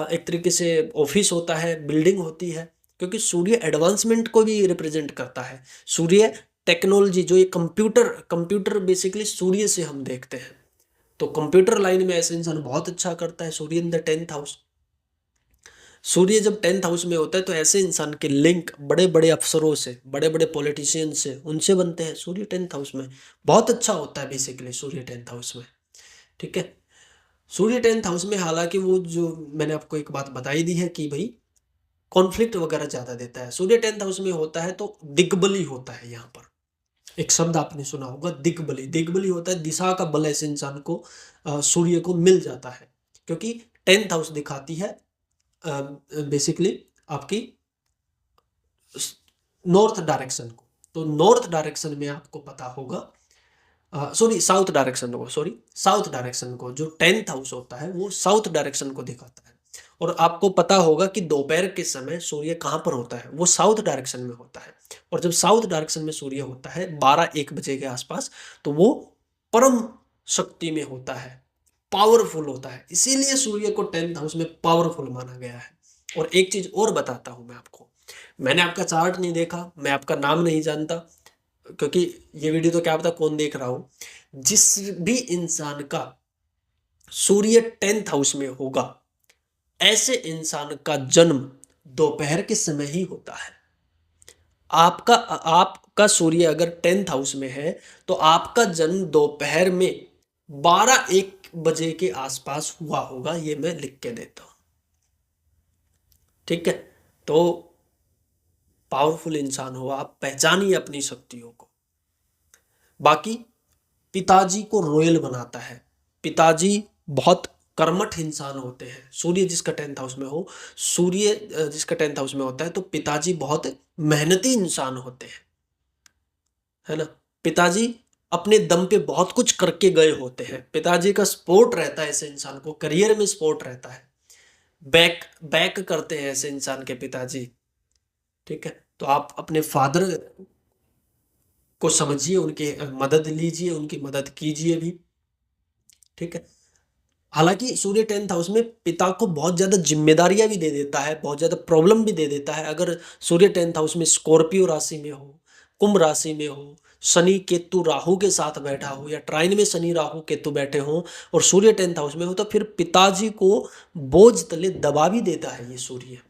एक तरीके से ऑफिस होता है, बिल्डिंग होती है, क्योंकि सूर्य एडवांसमेंट को भी रिप्रेजेंट करता है। सूर्य टेक्नोलॉजी, जो ये कंप्यूटर कंप्यूटर बेसिकली सूर्य से हम देखते हैं, तो कंप्यूटर लाइन में ऐसे इंसान बहुत अच्छा करता है सूर्य इन द 10th हाउस। सूर्य जब 10th हाउस में होता है तो ऐसे इंसान के लिंक बड़े बड़े अफसरों से, बड़े बड़े पॉलिटिशियन से, उनसे बनते हैं सूर्य 10th हाउस में। बहुत अच्छा होता है बेसिकली सूर्य 10th हाउस में। ठीक है, सूर्य 10th हाउस में हालांकि वो जो मैंने आपको एक बात बताई दी है कि भाई कॉन्फ्लिक्ट वगैरह ज्यादा देता है, सूर्य 10th हाउस में होता है तो दिग्बली होता है। यहाँ पर एक शब्द आपने सुना होगा, दिग्बली। दिग्बली होता है दिशा का बल, ऐसे इंसान को सूर्य को मिल जाता है, क्योंकि 10th हाउस दिखाती है बेसिकली आपकी नॉर्थ डायरेक्शन को। तो नॉर्थ डायरेक्शन में आपको पता होगा, सॉरी साउथ डायरेक्शन को, सॉरी साउथ डायरेक्शन को, जो 10th हाउस होता है वो साउथ डायरेक्शन को दिखाता है। और आपको पता होगा कि दोपहर के समय सूर्य कहाँ पर होता है, वो साउथ डायरेक्शन में होता है। और जब साउथ डायरेक्शन में सूर्य होता है 12-1 बजे के आसपास, तो वो परम शक्ति में होता है, पावरफुल होता है। इसीलिए सूर्य को 10th हाउस में पावरफुल माना गया है। और एक चीज और बताता हूं मैं आपको, मैंने आपका चार्ट नहीं देखा, मैं आपका नाम नहीं जानता, क्योंकि ये वीडियो तो क्या पता कौन देख रहा हो। जिस भी इंसान का सूर्य 10th हाउस में होगा, ऐसे इंसान का जन्म दोपहर के समय ही होता है। आपका सूर्य अगर 10th हाउस में है तो आपका जन्म दोपहर में 12-1 बजे के आसपास हुआ होगा, ये मैं लिख के देता हूं। ठीक है, तो पावरफुल इंसान हो आप, पहचानिए अपनी शक्तियों को। बाकी पिताजी को रॉयल बनाता है, पिताजी बहुत कर्मठ इंसान होते हैं। सूर्य जिसका 10th हाउस में हो, सूर्य जिसका 10th हाउस में होता है, तो पिताजी बहुत मेहनती इंसान होते हैं, है ना। पिताजी अपने दम पे बहुत कुछ करके गए होते हैं। पिताजी का सपोर्ट रहता है ऐसे इंसान को, करियर में सपोर्ट रहता है, बैक बैक करते हैं ऐसे इंसान के पिताजी। ठीक है, तो आप अपने फादर को समझिए, उनके मदद लीजिए, उनकी मदद कीजिए भी। ठीक है, हालांकि सूर्य 10th हाउस में पिता को बहुत ज्यादा जिम्मेदारियां भी दे देता है, बहुत ज्यादा प्रॉब्लम भी दे देता है। अगर सूर्य 10th हाउस में स्कॉर्पियो राशि में हो, कुंभ राशि में हो, शनि केतु राहु के साथ बैठा हो, या ट्राइन में शनि राहु केतु बैठे हो और सूर्य 10th हाउस में हो, तो फिर पिताजी को बोझ तले दबा भी देता है ये सूर्य।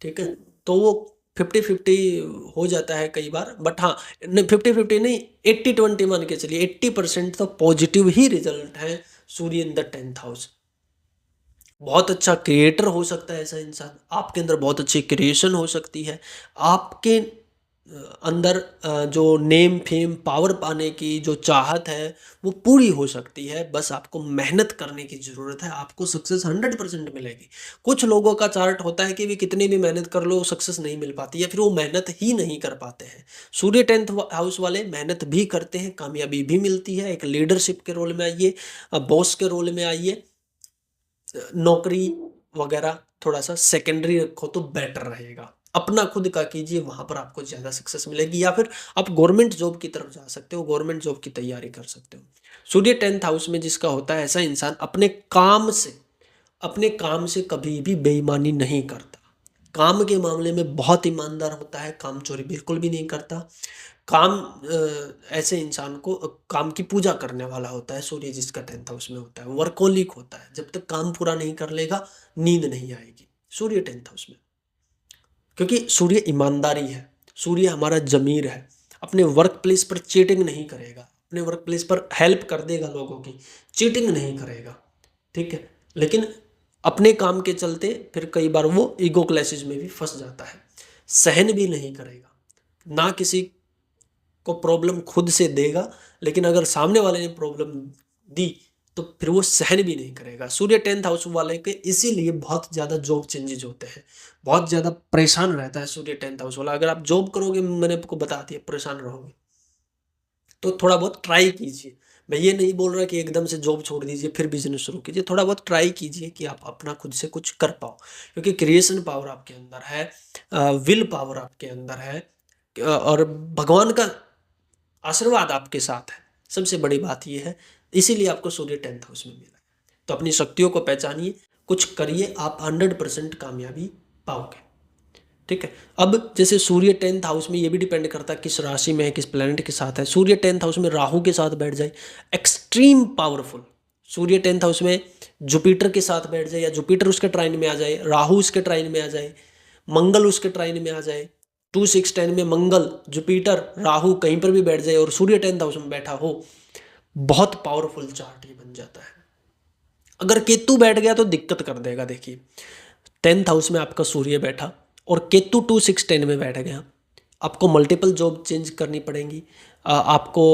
ठीक है, तो वो 50-50 हो जाता है कई बार, बट हाँ, 50-50 नहीं, 80-20 मान के चलिए, 80% तो पॉजिटिव ही रिजल्ट है सूर्य इन द 10th हाउस। बहुत अच्छा क्रिएटर हो सकता है ऐसा इंसान, आपके अंदर बहुत अच्छी क्रिएशन हो सकती है, आपके अंदर जो नेम फेम पावर पाने की जो चाहत है वो पूरी हो सकती है। बस आपको मेहनत करने की ज़रूरत है, आपको सक्सेस 100% मिलेगी। कुछ लोगों का चार्ट होता है कि भी कितनी भी मेहनत कर लो सक्सेस नहीं मिल पाती, या फिर वो मेहनत ही नहीं कर पाते हैं। सूर्य 10th हाउस वाले मेहनत भी करते हैं, कामयाबी भी मिलती है। एक लीडरशिप के रोल में आइए, बॉस के रोल में आइए, नौकरी वगैरह थोड़ा सा सेकेंडरी रखो तो बेटर रहेगा। अपना खुद का कीजिए, वहां पर आपको ज्यादा सक्सेस मिलेगी। या फिर आप गवर्नमेंट जॉब की तरफ जा सकते हो, गवर्नमेंट जॉब की तैयारी कर सकते हो। सूर्य 10th हाउस में जिसका होता है, ऐसा इंसान अपने काम से कभी भी बेईमानी नहीं करता। काम के मामले में बहुत ईमानदार होता है, काम चोरी बिल्कुल भी नहीं करता। काम ऐसे इंसान को काम की पूजा करने वाला होता है सूर्य जिसका 10th हाउस में होता है। वर्कोलिक होता है, जब तक काम पूरा नहीं कर लेगा नींद नहीं आएगी सूर्य 10th हाउस में, क्योंकि सूर्य ईमानदारी है, सूर्य हमारा जमीर है। अपने वर्क प्लेस पर चीटिंग नहीं करेगा, अपने वर्क प्लेस पर हेल्प कर देगा लोगों की, चीटिंग नहीं करेगा। ठीक है, लेकिन अपने काम के चलते फिर कई बार वो ईगो क्लैशेज में भी फंस जाता है। सहन भी नहीं करेगा, ना किसी को प्रॉब्लम खुद से देगा, लेकिन अगर सामने वाले ने प्रॉब्लम दी तो फिर वो सहन भी नहीं करेगा। सूर्य 10th हाउस वाले के इसीलिए बहुत ज़्यादा जॉब चेंजेज होते हैं, बहुत ज़्यादा परेशान रहता है सूर्य 10th हाउस वाला। अगर आप जॉब करोगे, मैंने आपको बता दिया, परेशान रहोगे। तो थोड़ा बहुत ट्राई कीजिए। मैं ये नहीं बोल रहा कि एकदम से जॉब छोड़ दीजिए फिर बिजनेस शुरू कीजिए, थोड़ा बहुत ट्राई कीजिए कि आप अपना खुद से कुछ कर पाओ, क्योंकि क्रिएशन पावर आपके अंदर है, विल पावर आपके अंदर है, और भगवान का आशीर्वाद आपके साथ है। सबसे बड़ी बात यह है, इसीलिए आपको सूर्य 10th हाउस में मिला है। तो अपनी शक्तियों को पहचानिए, कुछ करिए, आप 100% कामयाबी पाओगे। ठीक है, अब जैसे सूर्य 10th हाउस में ये भी डिपेंड करता है किस राशि में है, किस प्लेनेट के साथ है। सूर्य 10th हाउस में राहु के साथ बैठ जाए, एक्सट्रीम पावरफुल। सूर्य 10th हाउस में जुपिटर के साथ बैठ जाए, या जुपिटर उसके ट्राइन में आ जाए, राहु उसके ट्राइन में आ जाए, मंगल उसके ट्राइन में आ जाए, 2-6-10 में मंगल जुपिटर राहु कहीं पर भी बैठ जाए और सूर्य 10th हाउस में बैठा हो, बहुत पावरफुल चार्ट ये बन जाता है। अगर केतु बैठ गया तो दिक्कत कर देगा। देखिए, 10th हाउस में आपका सूर्य बैठा और केतु 2-6-10 में बैठ गया, आपको मल्टीपल जॉब चेंज करनी पड़ेंगी, आपको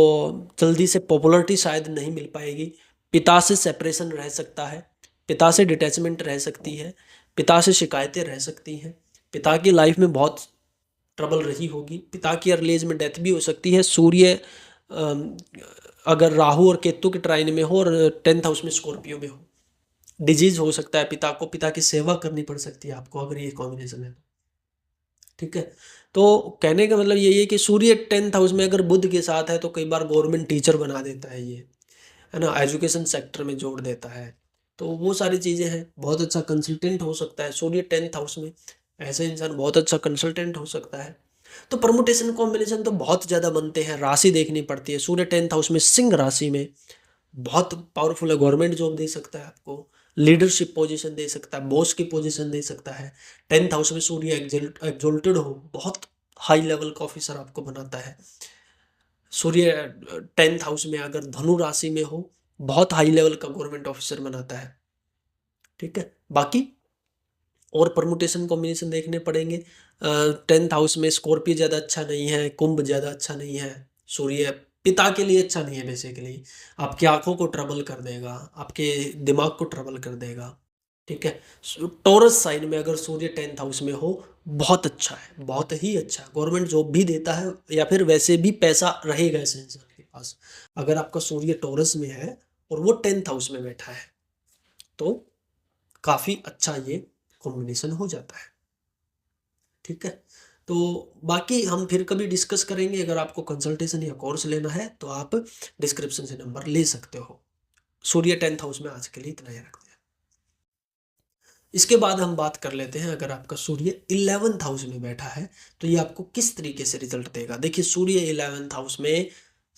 जल्दी से पॉपुलरिटी शायद नहीं मिल पाएगी, पिता से सेपरेशन रह सकता है, पिता से डिटैचमेंट रह सकती है, पिता से शिकायतें रह सकती हैं, पिता की लाइफ में बहुत ट्रबल रही होगी, पिता की अर्ली एज में डेथ भी हो सकती है। सूर्य अम, अगर राहु और केतु के ट्राइन में हो और 10th हाउस में स्कॉर्पियो में हो, डिजीज हो सकता है पिता को, पिता की सेवा करनी पड़ सकती है आपको अगर ये कॉम्बिनेशन है तो। ठीक है, तो कहने का मतलब यही है कि सूर्य 10th हाउस में अगर बुध के साथ है तो कई बार गवर्नमेंट टीचर बना देता है ये, है ना, एजुकेशन सेक्टर में जोड़ देता है। तो वो सारी चीज़ें हैं, बहुत अच्छा कंसल्टेंट हो सकता है सूर्य 10th हाउस में, ऐसे इंसान बहुत अच्छा कंसल्टेंट हो सकता है। तो परमुटेशन कॉम्बिनेशन तो बहुत ज़्यादा बनते हैं, राशि देखनी पड़ती है। सूर्य 10th हाउस में सिंह राशि में बहुत पावरफुल है, गवर्नमेंट जॉब दे सकता है आपको, लीडरशिप पोजीशन दे सकता है, बॉस की पोजीशन दे सकता है। 10th हाउस में सूर्य एग्जोल्टेड हो, बहुत हाई लेवल का ऑफिसर आपको बनाता है। सूर्य 10th हाउस में अगर धनु राशि में हो, बहुत हाई लेवल का गवर्नमेंट ऑफिसर बनाता है। ठीक है, बाकी और परमुटेशन कॉम्बिनेशन देखने पड़ेंगे। 10th हाउस में स्कॉर्पियो ज़्यादा अच्छा नहीं है, कुंभ ज़्यादा अच्छा नहीं है, सूर्य पिता के लिए अच्छा नहीं है। बेसिकली आपकी आंखों को ट्रबल कर देगा, आपके दिमाग को ट्रबल कर देगा। ठीक है। टॉरस साइन में अगर सूर्य 10th हाउस में हो, बहुत अच्छा है, बहुत ही अच्छा है। गवर्नमेंट जॉब भी देता है या फिर वैसे भी पैसा रहेगा ऐसे इंसान के पास। अगर आपका सूर्य टॉरस में है और वो 10th हाउस में बैठा है तो काफी अच्छा ये कॉम्बिनेशन हो जाता है। ठीक है। तो बाकी हम फिर कभी डिस्कस करेंगे। अगर आपको कंसल्टेशन या कोर्स लेना है तो आप डिस्क्रिप्शन से नंबर ले सकते हो। सूर्य 10th हाउस में आज के लिए इतना ही रखते हैं। इसके बाद हम बात कर लेते हैं, अगर आपका सूर्य 11th हाउस में बैठा है तो ये आपको किस तरीके से रिजल्ट देगा। देखिए, सूर्य 11th हाउस में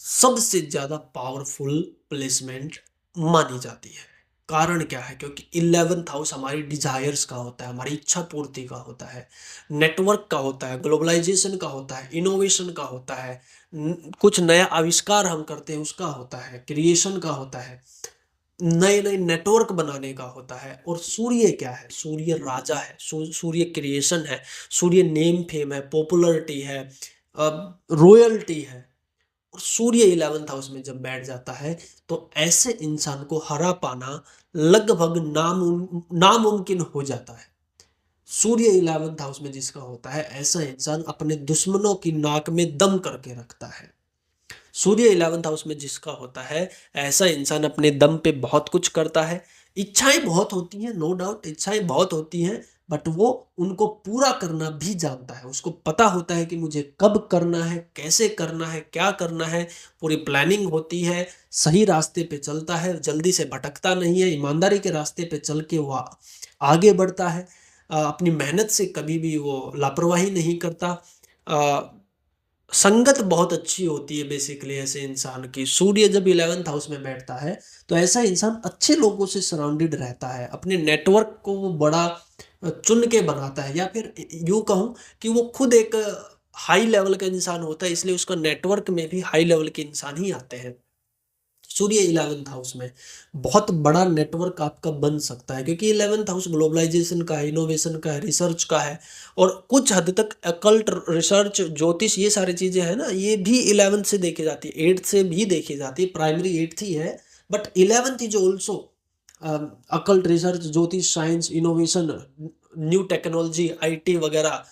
सबसे ज्यादा पावरफुल प्लेसमेंट मानी जाती है। कारण क्या है? क्योंकि 11th हाउस हमारी डिजायर्स का होता है, हमारी इच्छा पूर्ति का होता है, नेटवर्क का होता है, ग्लोबलाइजेशन का होता है, इनोवेशन का होता है, कुछ नया आविष्कार हम करते हैं उसका होता है, क्रिएशन का होता है, नए नए नेटवर्क बनाने का होता है। और सूर्य क्या है? सूर्य राजा है, सूर्य क्रिएशन है, सूर्य नेम फेम है, पॉपुलरिटी है, रॉयल्टी है। और सूर्य 11th हाउस में जब बैठ जाता है तो ऐसे इंसान को हरा पाना लगभग नामुमकिन हो जाता है। सूर्य 11th हाउस में जिसका होता है, ऐसा इंसान अपने दुश्मनों की नाक में दम करके रखता है। सूर्य 11th हाउस में जिसका होता है, ऐसा इंसान अपने दम पे बहुत कुछ करता है। इच्छाएं बहुत होती हैं, नो डाउट इच्छाएं बहुत होती हैं, बट वो उनको पूरा करना भी जानता है। उसको पता होता है कि मुझे कब करना है, कैसे करना है, क्या करना है, पूरी प्लानिंग होती है। सही रास्ते पे चलता है, जल्दी से भटकता नहीं है, ईमानदारी के रास्ते पे चल के वो आगे बढ़ता है। अपनी मेहनत से कभी भी वो लापरवाही नहीं करता। संगत बहुत अच्छी होती है बेसिकली ऐसे इंसान की। सूर्य जब 11th हाउस में बैठता है तो ऐसा इंसान अच्छे लोगों से सराउंडेड रहता है, अपने नेटवर्क को वो बड़ा चुन के बनाता है, या फिर यूं कहूं कि वो खुद एक हाई लेवल का इंसान होता है, इसलिए उसका नेटवर्क में भी हाई लेवल के इंसान ही आते हैं। सूर्य 11th हाउस में बहुत बड़ा नेटवर्क आपका बन सकता है, क्योंकि 11th हाउस ग्लोबलाइजेशन का है, इनोवेशन का है, रिसर्च का है। और कुछ हद तक अकल्ट रिसर्च, ज्योतिष, ये सारी चीजें हैं ना, ये भी 11th से देखी जाती है, 8th से भी देखी जाती है। प्राइमरी 8th ही है, but 11th is also occult research, ज्योतिष, science, innovation, new technology, IT वगैरह,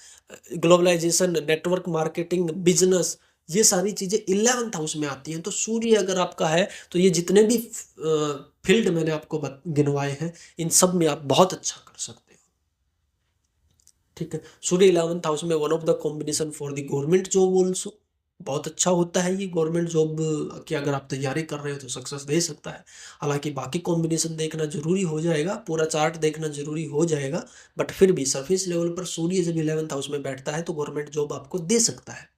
ग्लोबलाइजेशन, नेटवर्क मार्केटिंग, बिजनेस, ये सारी चीजें 11th हाउस में आती हैं। तो सूर्य अगर आपका है तो ये जितने भी फील्ड मैंने आपको गिनवाए हैं, इन सब में आप बहुत अच्छा कर सकते हो। ठीक है। सूर्य 11th हाउस में one of the combination for the government job also, बहुत अच्छा होता है ये। गवर्नमेंट जॉब की अगर आप तैयारी कर रहे हो तो सक्सेस दे सकता है। हालांकि बाकी कॉम्बिनेशन देखना जरूरी हो जाएगा, पूरा चार्ट देखना जरूरी हो जाएगा, बट फिर भी सरफेस लेवल पर सूर्य जब 11th हाउस में बैठता है तो गवर्नमेंट जॉब आपको दे सकता है।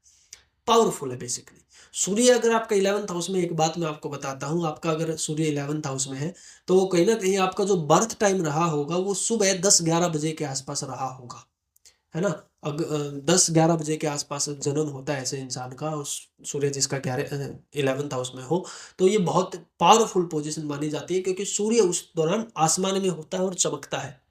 पावरफुल है बेसिकली। सूर्य अगर आपका 11th हाउस में, एक बात मैं आपको बताता हूँ, आपका अगर सूर्य 11th हाउस में है तो कहीं ना कहीं आपका जो बर्थ टाइम रहा होगा वो सुबह 10-11 बजे के आसपास रहा होगा, है ना। 10-11 बजे के आसपास जन्म होता है ऐसे इंसान का, और सूर्य जिसका 11th हाउस में हो तो ये बहुत पावरफुल पोजीशन मानी जाती है, क्योंकि सूर्य उस दौरान आसमान में होता है और चमकता है।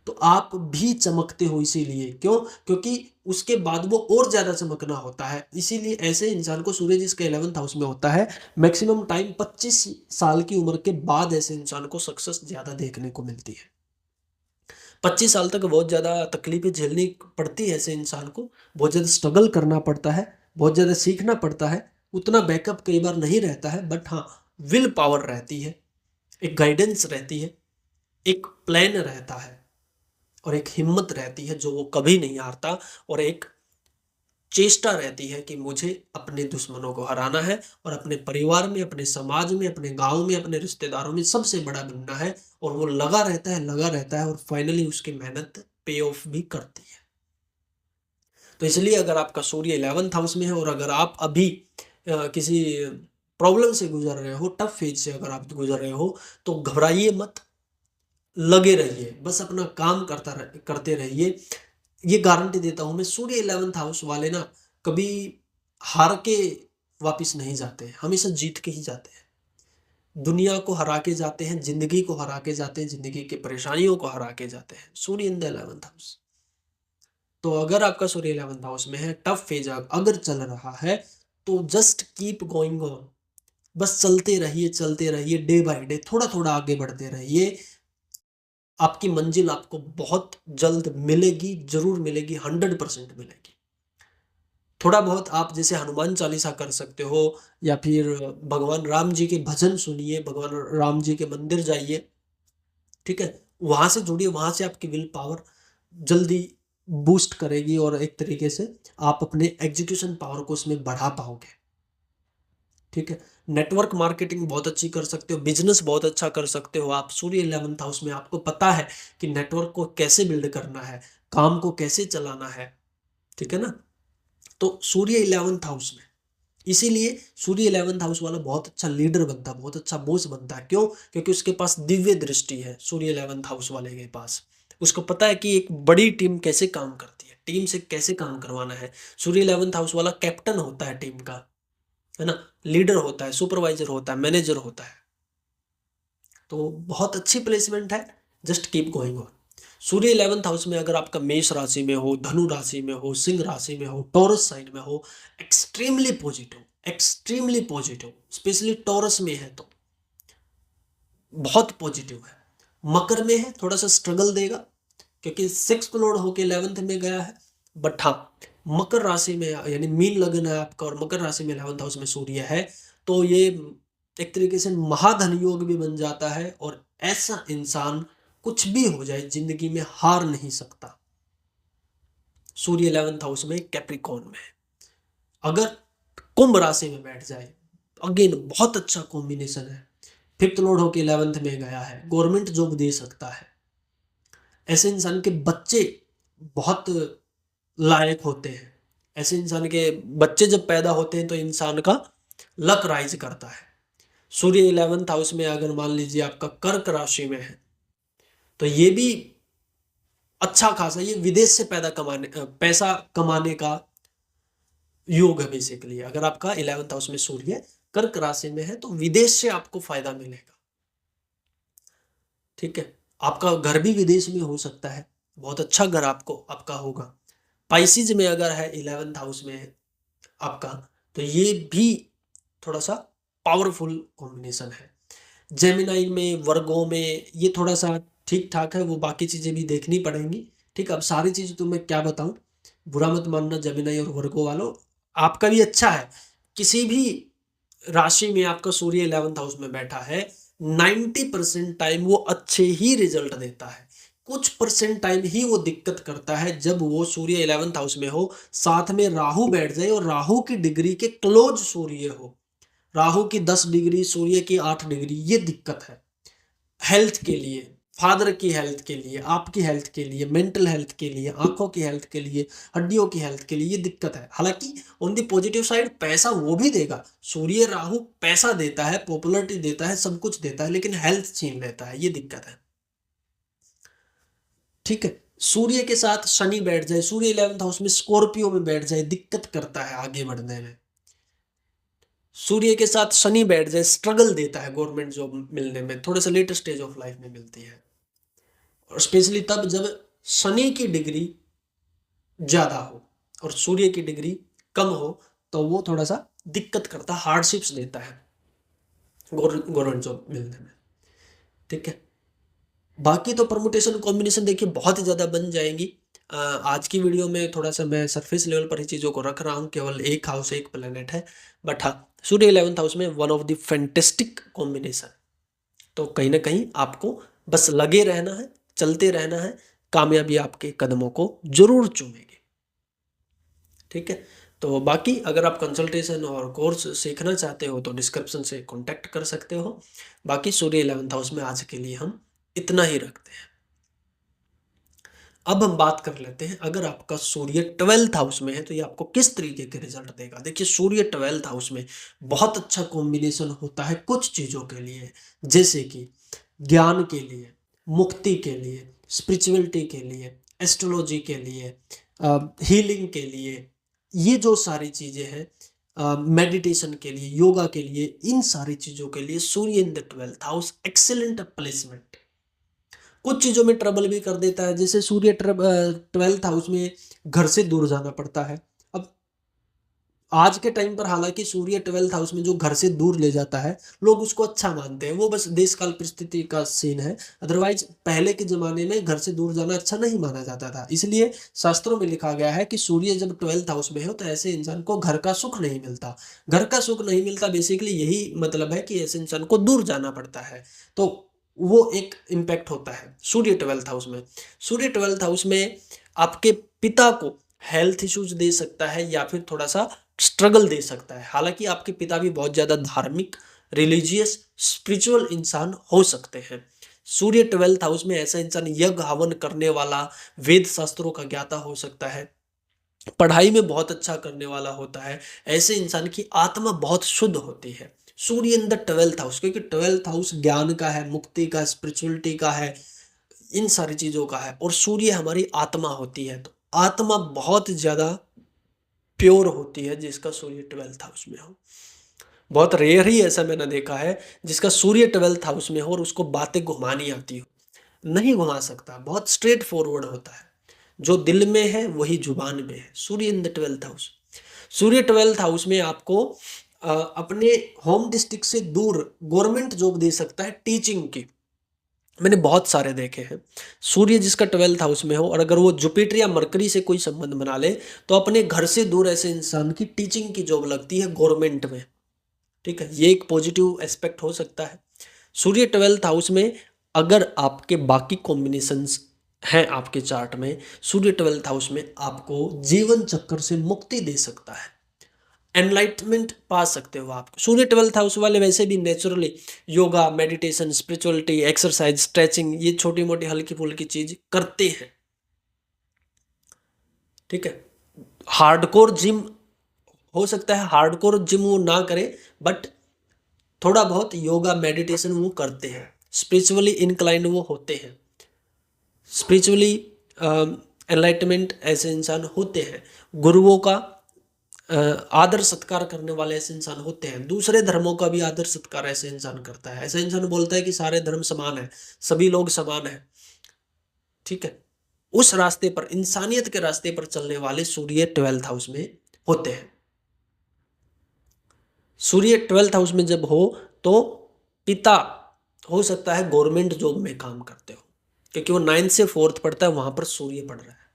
तो आप भी चमकते हो, इसीलिए क्यों? क्योंकि उसके बाद वो और ज्यादा चमकना होता है। इसीलिए ऐसे इंसान को, सूर्य जिसका 11th हाउस में होता है, मैक्सिमम टाइम 25 साल की उम्र के बाद ऐसे इंसान को सक्सेस ज्यादा देखने को मिलती है। 25 साल तक बहुत ज्यादा तकलीफें झेलनी पड़ती है ऐसे इंसान को, बहुत ज्यादा स्ट्रगल करना पड़ता है, बहुत ज्यादा सीखना पड़ता है। उतना बैकअप कई बार नहीं रहता है, बट हाँ, विल पावर रहती है, एक गाइडेंस रहती है, एक प्लान रहता है, और एक हिम्मत रहती है जो वो कभी नहीं हारता, और एक चेष्टा रहती है कि मुझे अपने दुश्मनों को हराना है और अपने परिवार में, अपने समाज में, अपने गांव में, अपने रिश्तेदारों में सबसे बड़ा बनना है। और वो लगा रहता है, लगा रहता है, और फाइनली उसकी मेहनत पे ऑफ भी करती है। तो इसलिए अगर आपका सूर्य 11th हाउस में है और अगर आप अभी किसी प्रॉब्लम से गुजर रहे हो, टफ फेज से अगर आप गुजर रहे हो, तो घबराइए मत, लगे रहिए, बस अपना काम करते रहिए। ये गारंटी देता हूं मैं, सूर्य 11th हाउस वाले ना कभी हार के वापिस नहीं जाते हैं, हमेशा जीत के ही जाते हैं। दुनिया को हरा के जाते हैं, जिंदगी को हरा के जाते हैं, जिंदगी की परेशानियों को हरा के जाते हैं। सूर्य इन द 11th हाउस। तो अगर आपका सूर्य 11th हाउस में है, टफ फेज अगर चल रहा है, तो जस्ट कीप गोइंग ऑन, बस चलते रहिए, चलते रहिए, डे बाय डे थोड़ा थोड़ा आगे बढ़ते रहिए। आपकी मंजिल आपको बहुत जल्द मिलेगी, ज़रूर मिलेगी, 100% मिलेगी। थोड़ा बहुत आप जैसे हनुमान चालीसा कर सकते हो या फिर भगवान राम जी के भजन सुनिए, भगवान राम जी के मंदिर जाइए, ठीक है? वहाँ से जुड़िए, वहाँ से आपकी विल पावर जल्दी बूस्ट करेगी और एक तरीके से आप अपने एग्जीक्यूशन पावर को उसमें बढ़ा पाओगे, ठीक है? नेटवर्क मार्केटिंग बहुत अच्छी कर सकते हो, बिज़नेस बहुत अच्छा कर सकते हो आप। सूर्य 11th हाउस में आपको पता है कि नेटवर्क को कैसे बिल्ड करना है, काम को कैसे चलाना है, ठीक है ना? तो सूर्य 11th हाउस में, इसीलिए सूर्य 11th हाउस वाला बहुत अच्छा लीडर बनता है, बहुत अच्छा बॉस बनता है। क्यों? क्योंकि उसके पास दिव्य दृष्टि है सूर्य 11th हाउस वाले के पास। उसको पता है कि एक बड़ी टीम कैसे काम करती है, टीम से कैसे काम करवाना है। सूर्य 11th हाउस वाला कैप्टन होता है टीम का, है ना? लीडर होता है, सुपरवाइजर होता है, मैनेजर होता है। तो बहुत अच्छी प्लेसमेंट है, just keep going on. Surya 11th house में अगर आपका मेष राशि में हो, धनु राशि में हो, सिंह राशि में हो, टॉरस साइन में हो, एक्सट्रीमली पॉजिटिव, स्पेशली टॉरस में है तो बहुत पॉजिटिव है। मकर में है थोड़ा सा स्ट्रगल देगा, क्योंकि 6th लॉर्ड होके 11th में गया है। बट हाँ, मकर राशि में यानी मीन लगन है आपका और मकर राशि में 11th हाउस में सूर्य है, तो ये एक तरीके से महाधन योग भी बन जाता है। और ऐसा इंसान कुछ भी हो जाए जिंदगी में हार नहीं सकता। सूर्य 11th हाउस में कैप्रिकॉर्न में है। अगर कुंभ राशि में बैठ जाए, अगेन बहुत अच्छा कॉम्बिनेशन है। 5th लॉर्ड होके 11th में गया है, गवर्नमेंट जॉब दे सकता है। ऐसे इंसान के बच्चे बहुत लायक होते हैं। ऐसे इंसान के बच्चे जब पैदा होते हैं तो इंसान का लक राइज करता है। सूर्य 11th हाउस में अगर मान लीजिए आपका कर्क राशि में है, तो ये भी अच्छा खासा, ये विदेश से पैसा कमाने का योग है बेसिकली। अगर आपका 11th हाउस में सूर्य कर्क राशि में है तो विदेश से आपको फायदा मिलेगा, ठीक है? आपका घर भी विदेश में हो सकता है, बहुत अच्छा घर आपका होगा। पाइसिस में अगर है 11th हाउस में है आपका, तो ये भी थोड़ा सा पावरफुल कॉम्बिनेशन है। जेमिनाई में, वर्गो में ये थोड़ा सा ठीक ठाक है, वो बाकी चीजें भी देखनी पड़ेंगी, ठीक। अब सारी चीजें तो मैं क्या बताऊं, बुरा मत मानना जेमिनाई और वर्गो वालों। आपका भी अच्छा है, किसी भी राशि में आपका सूर्य 11th हाउस में बैठा है, 90% टाइम वो अच्छे ही रिजल्ट देता है। कुछ परसेंट टाइम ही वो दिक्कत करता है, जब वो सूर्य 11th हाउस में हो, साथ में राहु बैठ जाए और राहु की डिग्री के क्लोज सूर्य हो। राहु की 10 डिग्री, सूर्य की 8 डिग्री, ये दिक्कत है हेल्थ के लिए, फादर की हेल्थ के लिए, आपकी हेल्थ के लिए, मेंटल हेल्थ के लिए, आंखों की हेल्थ के लिए, हड्डियों की हेल्थ के लिए, ये दिक्कत है। हालांकि ऑन दी पॉजिटिव साइड पैसा वो भी देगा, सूर्य राहु पैसा देता है, पॉपुलरिटी देता है, सब कुछ देता है, लेकिन हेल्थ छीन लेता है, ये दिक्कत है, ठीक है। सूर्य के साथ शनि बैठ जाए, सूर्य 11th हाउस में स्कॉर्पियो में बैठ जाए, दिक्कत करता है आगे बढ़ने में। सूर्य के साथ शनि बैठ जाए, स्ट्रगल देता है गवर्नमेंट जॉब मिलने में, थोड़ा सा लेटर स्टेज ऑफ लाइफ में मिलती है। और स्पेशली तब जब शनि की डिग्री ज्यादा हो और सूर्य की डिग्री कम हो, तो वो थोड़ा सा दिक्कत करता है, हार्डशिप्स देता है गवर्नमेंट जॉब मिलने में, ठीक है। बाकी तो परमुटेशन कॉम्बिनेशन देखिए बहुत ही ज्यादा बन जाएंगी। आज की वीडियो में थोड़ा सा मैं सरफेस लेवल पर ही चीजों को रख रहा हूँ, केवल एक हाउस एक प्लेनेट है। बट हाँ, सूर्य 11th हाउस में one of the fantastic combination. तो कहीं ना कहीं आपको बस लगे रहना है, चलते रहना है, कामयाबी आपके कदमों को जरूर चूमेगी, ठीक है। तो बाकी अगर आप कंसल्टेशन और कोर्स सीखना चाहते हो तो डिस्क्रिप्शन से कांटेक्ट कर सकते हो। बाकी सूर्य 11th हाउस में आज के लिए हम इतना ही रखते हैं। अब हम बात कर लेते हैं, अगर आपका सूर्य 12th हाउस में है तो ये आपको किस तरीके के रिजल्ट देगा। देखिए, सूर्य 12th हाउस में बहुत अच्छा कॉम्बिनेशन होता है कुछ चीजों के लिए, जैसे कि ज्ञान के लिए, मुक्ति के लिए, स्पिरिचुअलिटी के लिए, एस्ट्रोलॉजी के लिए, हीलिंग के लिए, ये जो सारी चीजें हैं, मेडिटेशन के लिए, योगा के लिए, इन सारी चीजों के लिए सूर्य in the 12th house excellent placement. कुछ चीजों में ट्रबल भी कर देता है, जैसे सूर्य 12th हाउस में घर से दूर जाना पड़ता है। अब आज के टाइम पर हालांकि सूर्य 12th हाउस में जो घर से दूर ले जाता है, लोग उसको अच्छा मानते हैं, वो बस देश काल परिस्थिति का सीन है। अदरवाइज पहले के जमाने में घर से दूर जाना अच्छा नहीं माना जाता था, इसलिए शास्त्रों में लिखा गया है कि सूर्य जब 12th हाउस में हो तो ऐसे इंसान को घर का सुख नहीं मिलता। घर का सुख नहीं मिलता, बेसिकली यही मतलब है कि ऐसे इंसान को दूर जाना पड़ता है। तो वो एक इम्पैक्ट होता है सूर्य 12th हाउस में। सूर्य 12th हाउस में आपके पिता को हेल्थ इश्यूज दे सकता है या फिर थोड़ा सा स्ट्रगल दे सकता है। हालांकि आपके पिता भी बहुत ज्यादा धार्मिक, रिलीजियस, स्पिरिचुअल इंसान हो सकते हैं। सूर्य 12th हाउस में ऐसा इंसान यज्ञ हवन करने वाला, वेद शास्त्रों का ज्ञाता हो सकता है, पढ़ाई में बहुत अच्छा करने वाला होता है। ऐसे इंसान की आत्मा बहुत शुद्ध होती है। सूर्य इन द 12th हाउस, क्योंकि 12th हाउस ज्ञान का है, मुक्ति का, स्पिरिचुअलिटी का है, इन सारी चीजों का है। और सूर्य हमारी आत्मा होती है, तो आत्मा बहुत ज्यादा प्योर होती है जिसका सूर्य 12th हाउस में हो। बहुत रेयर ही ऐसा मैंने देखा है जिसका सूर्य 12th हाउस में हो और उसको बातें घुमानी आती हो। नहीं घुमा सकता, बहुत स्ट्रेट फॉरवर्ड होता है। जो दिल में है वही जुबान में है। सूर्य इन द 12th हाउस। सूर्य 12th हाउस में आपको अपने होम डिस्ट्रिक्ट से दूर गवर्नमेंट जॉब दे सकता है, टीचिंग की। मैंने बहुत सारे देखे हैं। सूर्य जिसका 12th हाउस में हो और अगर वो जुपिटर या मरकरी से कोई संबंध बना ले तो अपने घर से दूर ऐसे इंसान की टीचिंग की जॉब लगती है गवर्नमेंट में। ठीक है, ये एक पॉजिटिव एस्पेक्ट हो सकता है। सूर्य 12th हाउस में अगर आपके बाकी कॉम्बिनेशंस हैं आपके चार्ट में, सूर्य 12th हाउस में आपको जीवन चक्कर से मुक्ति दे सकता है, एनलाइटमेंट पा सकते हो आप। सूर्य 12th हाउस वाले वैसे भी naturally yoga, meditation, spirituality, exercise, stretching, ये छोटी मोटी हल्की फुल्की चीज करते हैं। ठीक है, हार्डकोर जिम हो सकता है, हार्डकोर जिम वो ना करे, बट थोड़ा बहुत योगा, मेडिटेशन वो करते हैं, स्पिरिचुअली इंक्लाइंड वो होते हैं, स्पिरिचुअली एनलाइटमेंट ऐसे इंसान होते हैं, गुरुओं का आदर सत्कार करने वाले ऐसे इंसान होते हैं, दूसरे धर्मों का भी आदर सत्कार ऐसे इंसान करता है। ऐसा इंसान बोलता है कि सारे धर्म समान है, सभी लोग समान है। ठीक है, उस रास्ते पर, इंसानियत के रास्ते पर चलने वाले सूर्य 12th हाउस में होते हैं। सूर्य 12th हाउस में जब हो तो पिता हो सकता है गवर्नमेंट जॉब में काम करते हो, क्योंकि वो 9th से 4th पढ़ता है, वहां पर सूर्य पढ़ रहा है।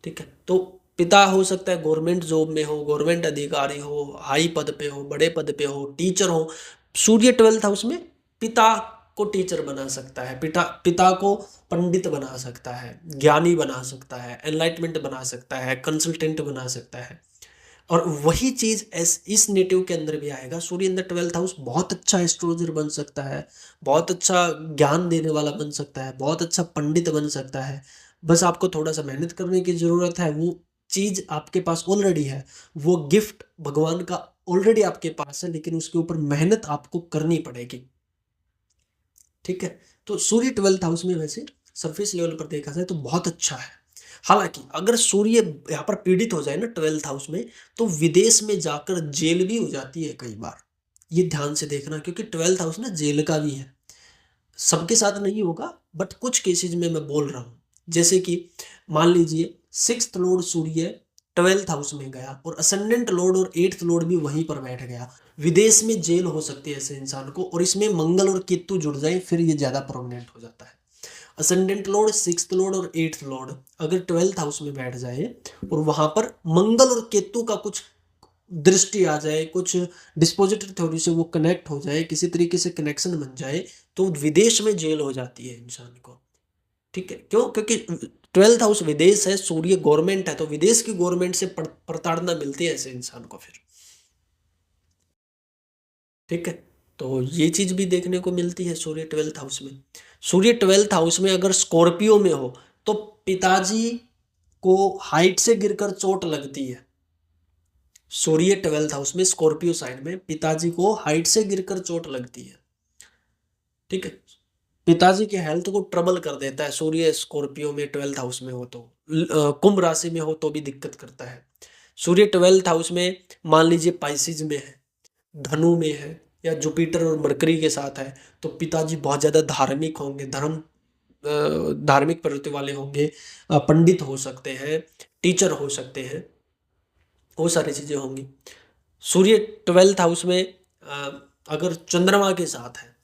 ठीक है, तो पिता हो सकता है गवर्नमेंट जॉब में हो, गवर्नमेंट अधिकारी हो, हाई पद पे हो, बड़े पद पे हो, टीचर हो। सूर्य 12th हाउस में पिता को टीचर बना सकता है, पिता को पंडित बना सकता है, ज्ञानी बना सकता है, एनलाइटमेंट बना सकता है, कंसल्टेंट बना सकता है। और वही चीज इस नेटिव के अंदर भी आएगा। सूर्य इन द 12th हाउस बहुत अच्छा एस्ट्रोलॉजर बन सकता है, बहुत अच्छा ज्ञान देने वाला बन सकता है, बहुत अच्छा पंडित बन सकता है। बस आपको थोड़ा सा मेहनत करने की जरूरत है, वो चीज आपके पास ऑलरेडी है, वो गिफ्ट भगवान का ऑलरेडी आपके पास है, लेकिन उसके ऊपर मेहनत आपको करनी पड़ेगी। ठीक है, तो सूर्य 12th हाउस में वैसे सरफेस लेवल पर देखा जाए तो बहुत अच्छा है। हालांकि अगर सूर्य यहाँ पर पीड़ित हो जाए ना 12th हाउस में, तो विदेश में जाकर जेल भी हो जाती है कई बार। ये ध्यान से देखना, क्योंकि 12th हाउस ना जेल का भी है। सबके साथ नहीं होगा, बट कुछ केसेज में मैं बोल रहा हूँ। जैसे कि मान लीजिए 6th लॉर्ड सूर्य 12th हाउस में गया और असेंडेंट लॉर्ड और 8th लॉर्ड भी वहीं पर बैठ गया, विदेश में जेल हो सकती है ऐसे इंसान को। और इसमें मंगल और केतु जुड़ जाए, फिर ये ज्यादा प्रोमिनेंट हो जाता है। असेंडेंट लॉर्ड, 6th लॉर्ड और 8th लॉर्ड अगर 12th हाउस में बैठ जाए और वहां पर मंगल और केतु का कुछ दृष्टि आ जाए, कुछ डिस्पोजिटर थ्योरी से वो कनेक्ट हो जाए, किसी तरीके से कनेक्शन बन जाए, तो विदेश में जेल हो जाती है इंसान को। ठीक है, क्यों? क्योंकि 12th हाउस विदेश है, सूर्य गवर्नमेंट है, तो विदेश की गवर्नमेंट से प्रताड़ना मिलती है ऐसे इंसान को फिर। ठीक है, तो ये चीज भी देखने को मिलती है सूर्य 12th हाउस में। सूर्य 12th हाउस में अगर स्कॉर्पियो में हो तो पिताजी को हाइट से गिरकर चोट लगती है। सूर्य 12th हाउस में स्कॉर्पियो साइड में पिताजी को हाइट से गिरकर चोट लगती है। ठीक है, पिताजी के हेल्थ को ट्रबल कर देता है। सूर्य स्कॉर्पियो में 12th हाउस में हो तो, कुंभ राशि में हो तो भी दिक्कत करता है। सूर्य 12th हाउस में मान लीजिए पाइसिस में है, धनु में है, या जुपिटर और मरकरी के साथ है, तो पिताजी बहुत ज्यादा धार्मिक होंगे, धार्मिक प्रवृत्ति वाले होंगे, पंडित हो सकते हैं, टीचर हो सकते हैं। वो सारी चीज़ें होंगी। सूर्य 12th हाउस में अगर चंद्रमा के साथ है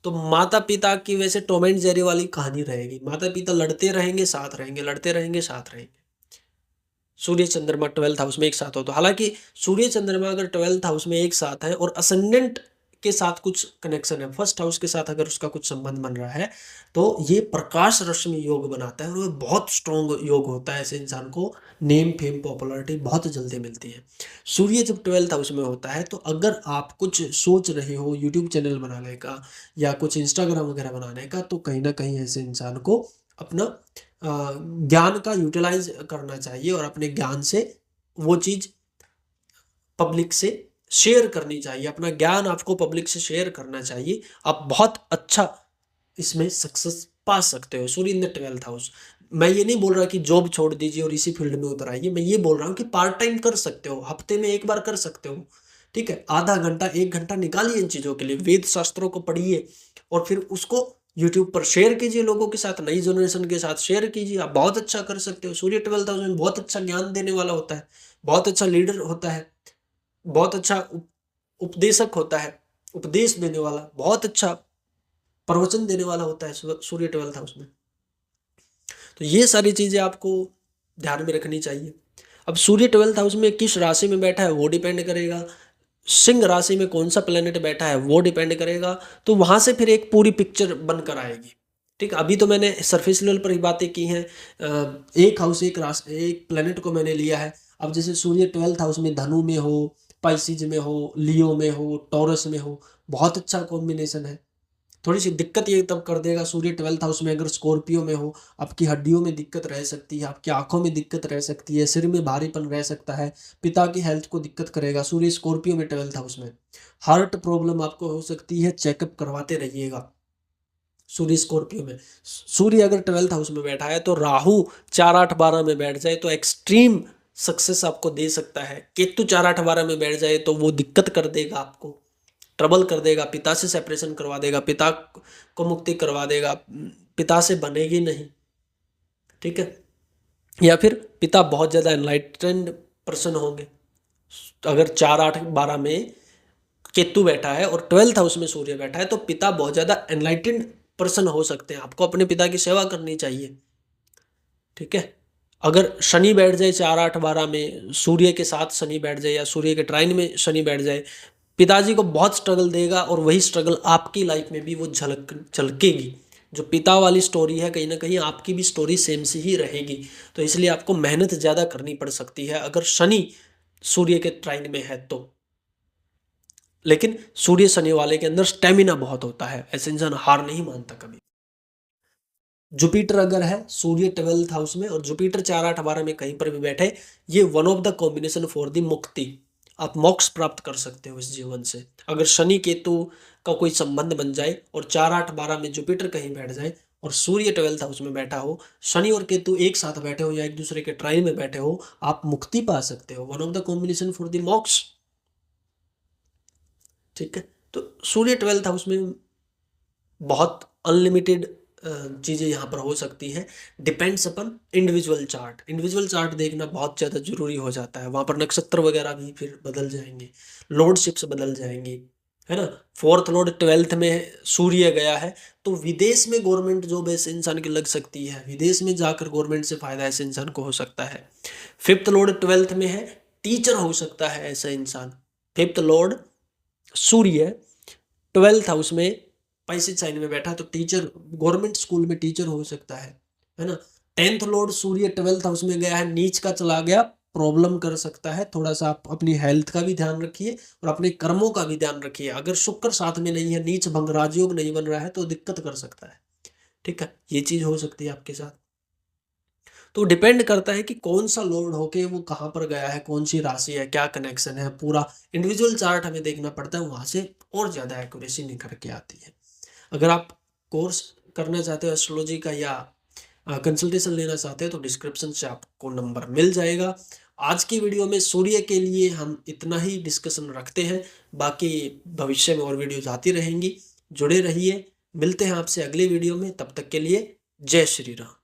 तो माता पिता की वैसे टॉम एंड जेरी वाली कहानी रहेगी, माता पिता लड़ते रहेंगे साथ रहेंगे, लड़ते रहेंगे साथ रहेंगे। सूर्य चंद्रमा 12th हाउस में एक साथ हो तो, हालांकि सूर्य चंद्रमा अगर 12th हाउस में एक साथ है और असेंडेंट के साथ कुछ कनेक्शन है, फर्स्ट हाउस के साथ अगर उसका कुछ संबंध बन रहा है तो ये प्रकाश रश्मि योग बनाता है और वो बहुत स्ट्रॉन्ग योग होता है। ऐसे इंसान को नेम फेम पॉपुलैरिटी बहुत जल्दी मिलती है। सूर्य जब 12th हाउस में होता है तो अगर आप कुछ सोच रहे हो यूट्यूब चैनल बनाने का या कुछ इंस्टाग्राम वगैरह बनाने का, तो कहीं ना कहीं ऐसे इंसान को अपना ज्ञान का यूटिलाइज करना चाहिए और अपने ज्ञान से वो चीज पब्लिक से शेयर करनी चाहिए। अपना ज्ञान आपको पब्लिक से शेयर करना चाहिए। आप बहुत अच्छा इसमें सक्सेस पा सकते हो। सूर्य इन द 12th हाउस, मैं ये नहीं बोल रहा कि जॉब छोड़ दीजिए और इसी फील्ड में उतर आइए, मैं ये बोल रहा हूँ कि पार्ट टाइम कर सकते हो, हफ्ते में एक बार कर सकते हो। ठीक है, आधा घंटा 1 घंटा निकालिए इन चीजों के लिए, वेद शास्त्रों को पढ़िए और फिर उसको यूट्यूब पर शेयर कीजिए, लोगों के साथ, नई जनरेशन के साथ शेयर कीजिए। आप बहुत अच्छा कर सकते हो। सूर्य 12th हाउस में बहुत अच्छा ज्ञान देने वाला होता है, बहुत अच्छा लीडर होता है, बहुत अच्छा उपदेशक होता है, उपदेश देने वाला, बहुत अच्छा प्रवचन देने वाला होता है सूर्य 12th हाउस में। तो ये सारी चीजें आपको ध्यान में रखनी चाहिए। अब सूर्य 12th हाउस में किस राशि में बैठा है वो डिपेंड करेगा, सिंह राशि में कौन सा प्लेनेट बैठा है वो डिपेंड करेगा। तो वहां से फिर एक पूरी पिक्चर बनकर आएगी। ठीक, अभी तो मैंने सरफेस लेवल पर ही बातें की हैं। एक हाउस, एक राशि, एक प्लेनेट को मैंने लिया है। अब जैसे सूर्य 12th हाउस में धनु में हो, पाइसिज में हो, लियो में हो, टॉरस में हो, बहुत अच्छा कॉम्बिनेशन है। थोड़ी सी दिक्कत ये तब कर देगा सूर्य 12th हाउस में अगर स्कॉर्पियो में हो, आपकी हड्डियों में दिक्कत रह सकती है, आपकी आंखों में दिक्कत रह सकती है, सिर में भारीपन रह सकता है, पिता की हेल्थ को दिक्कत करेगा सूर्य स्कॉर्पियो में 12th हाउस में। हार्ट प्रॉब्लम आपको हो सकती है, चेकअप करवाते रहिएगा। सूर्य स्कॉर्पियो में, सूर्य अगर 12th हाउस में बैठा है तो राहु 4, 8, 12 में बैठ जाए तो एक्सट्रीम सक्सेस आपको दे सकता है। केतु 4, 8, 12 में बैठ जाए तो वो दिक्कत कर देगा, आपको ट्रबल कर देगा, पिता से सेपरेशन करवा देगा, पिता को मुक्ति करवा देगा, पिता से बनेगी नहीं। ठीक है, या फिर पिता बहुत ज़्यादा एनलाइटेंड पर्सन होंगे। अगर 4, 8, 12 में केतु बैठा है और 12th हाउस में सूर्य बैठा है तो पिता बहुत ज़्यादा एनलाइटेंड पर्सन हो सकते हैं। आपको अपने पिता की सेवा करनी चाहिए। ठीक है, अगर शनि बैठ जाए 4, 8, 12 में, सूर्य के साथ शनि बैठ जाए या सूर्य के ट्राइन में शनि बैठ जाए, पिताजी को बहुत स्ट्रगल देगा और वही स्ट्रगल आपकी लाइफ में भी वो झलकेगी। जो पिता वाली स्टोरी है कहीं ना कहीं आपकी भी स्टोरी सेम सी ही रहेगी। तो इसलिए आपको मेहनत ज़्यादा करनी पड़ सकती है अगर शनि सूर्य के ट्राइन में है तो। लेकिन सूर्य शनि वाले के अंदर स्टेमिना बहुत होता है, ऐसे इंसान हार नहीं मानता कभी। जुपिटर अगर है सूर्य 12th हाउस में और जुपिटर 4, 8, 12 में कहीं पर भी बैठे, ये one of the combination for the मुक्ति। आप मोक्ष प्राप्त कर सकते हो इस जीवन से। अगर शनि केतु का कोई संबंध बन जाए और 4, 8, 12 में जुपिटर कहीं बैठ जाए और सूर्य 12th हाउस में बैठा हो, शनि और केतु एक साथ बैठे हो या एक दूसरे के ट्राइन में बैठे हो, आप मुक्ति पा सकते हो। One of the combination for the मोक्ष। ठीक है, तो सूर्य 12th हाउस में बहुत अनलिमिटेड चीज़ें यहाँ पर हो सकती हैं। डिपेंड्स अपन इंडिविजुअल चार्ट। इंडिविजुअल चार्ट देखना बहुत ज़्यादा जरूरी हो जाता है। वहाँ पर नक्षत्र वगैरह भी फिर बदल जाएंगे, लॉर्डशिप्स बदल जाएंगी, है ना। 4th लॉर्ड 12th में सूर्य गया है तो विदेश में गवर्नमेंट जॉब ऐसे इंसान की लग सकती है, विदेश में जाकर गवर्नमेंट से फायदा ऐसे इंसान को हो सकता है। 5th लॉर्ड 12th में है, टीचर हो सकता है ऐसा इंसान। 5th लॉर्ड सूर्य 12th हाउस में पाइसिस साइन में बैठा तो टीचर, गवर्नमेंट स्कूल में टीचर हो सकता है ना। 10th लॉर्ड सूर्य 12th हाउस में गया है, नीच का चला गया, प्रॉब्लम कर सकता है। थोड़ा सा आप अपनी हेल्थ का भी ध्यान रखिए और अपने कर्मों का भी ध्यान रखिए। अगर शुक्र साथ में नहीं है, नीच भंग राजयोग नहीं बन रहा है तो दिक्कत कर सकता है। ठीक है, ये चीज हो सकती है आपके साथ। तो डिपेंड करता है कि कौन सा लॉर्ड होके वो कहाँ पर गया है, कौन सी राशि है, क्या कनेक्शन है, पूरा इंडिविजुअल चार्ट हमें देखना पड़ता है, वहां से और ज्यादा एक्यूरेसी निकल के आती है। अगर आप कोर्स करना चाहते हो एस्ट्रोलॉजी का या कंसल्टेशन लेना चाहते हो तो डिस्क्रिप्शन से आपको नंबर मिल जाएगा। आज की वीडियो में सूर्य के लिए हम इतना ही डिस्कशन रखते हैं, बाकी भविष्य में और वीडियोज आती रहेंगी। जुड़े रहिए, मिलते हैं आपसे अगली वीडियो में, तब तक के लिए जय श्री राम।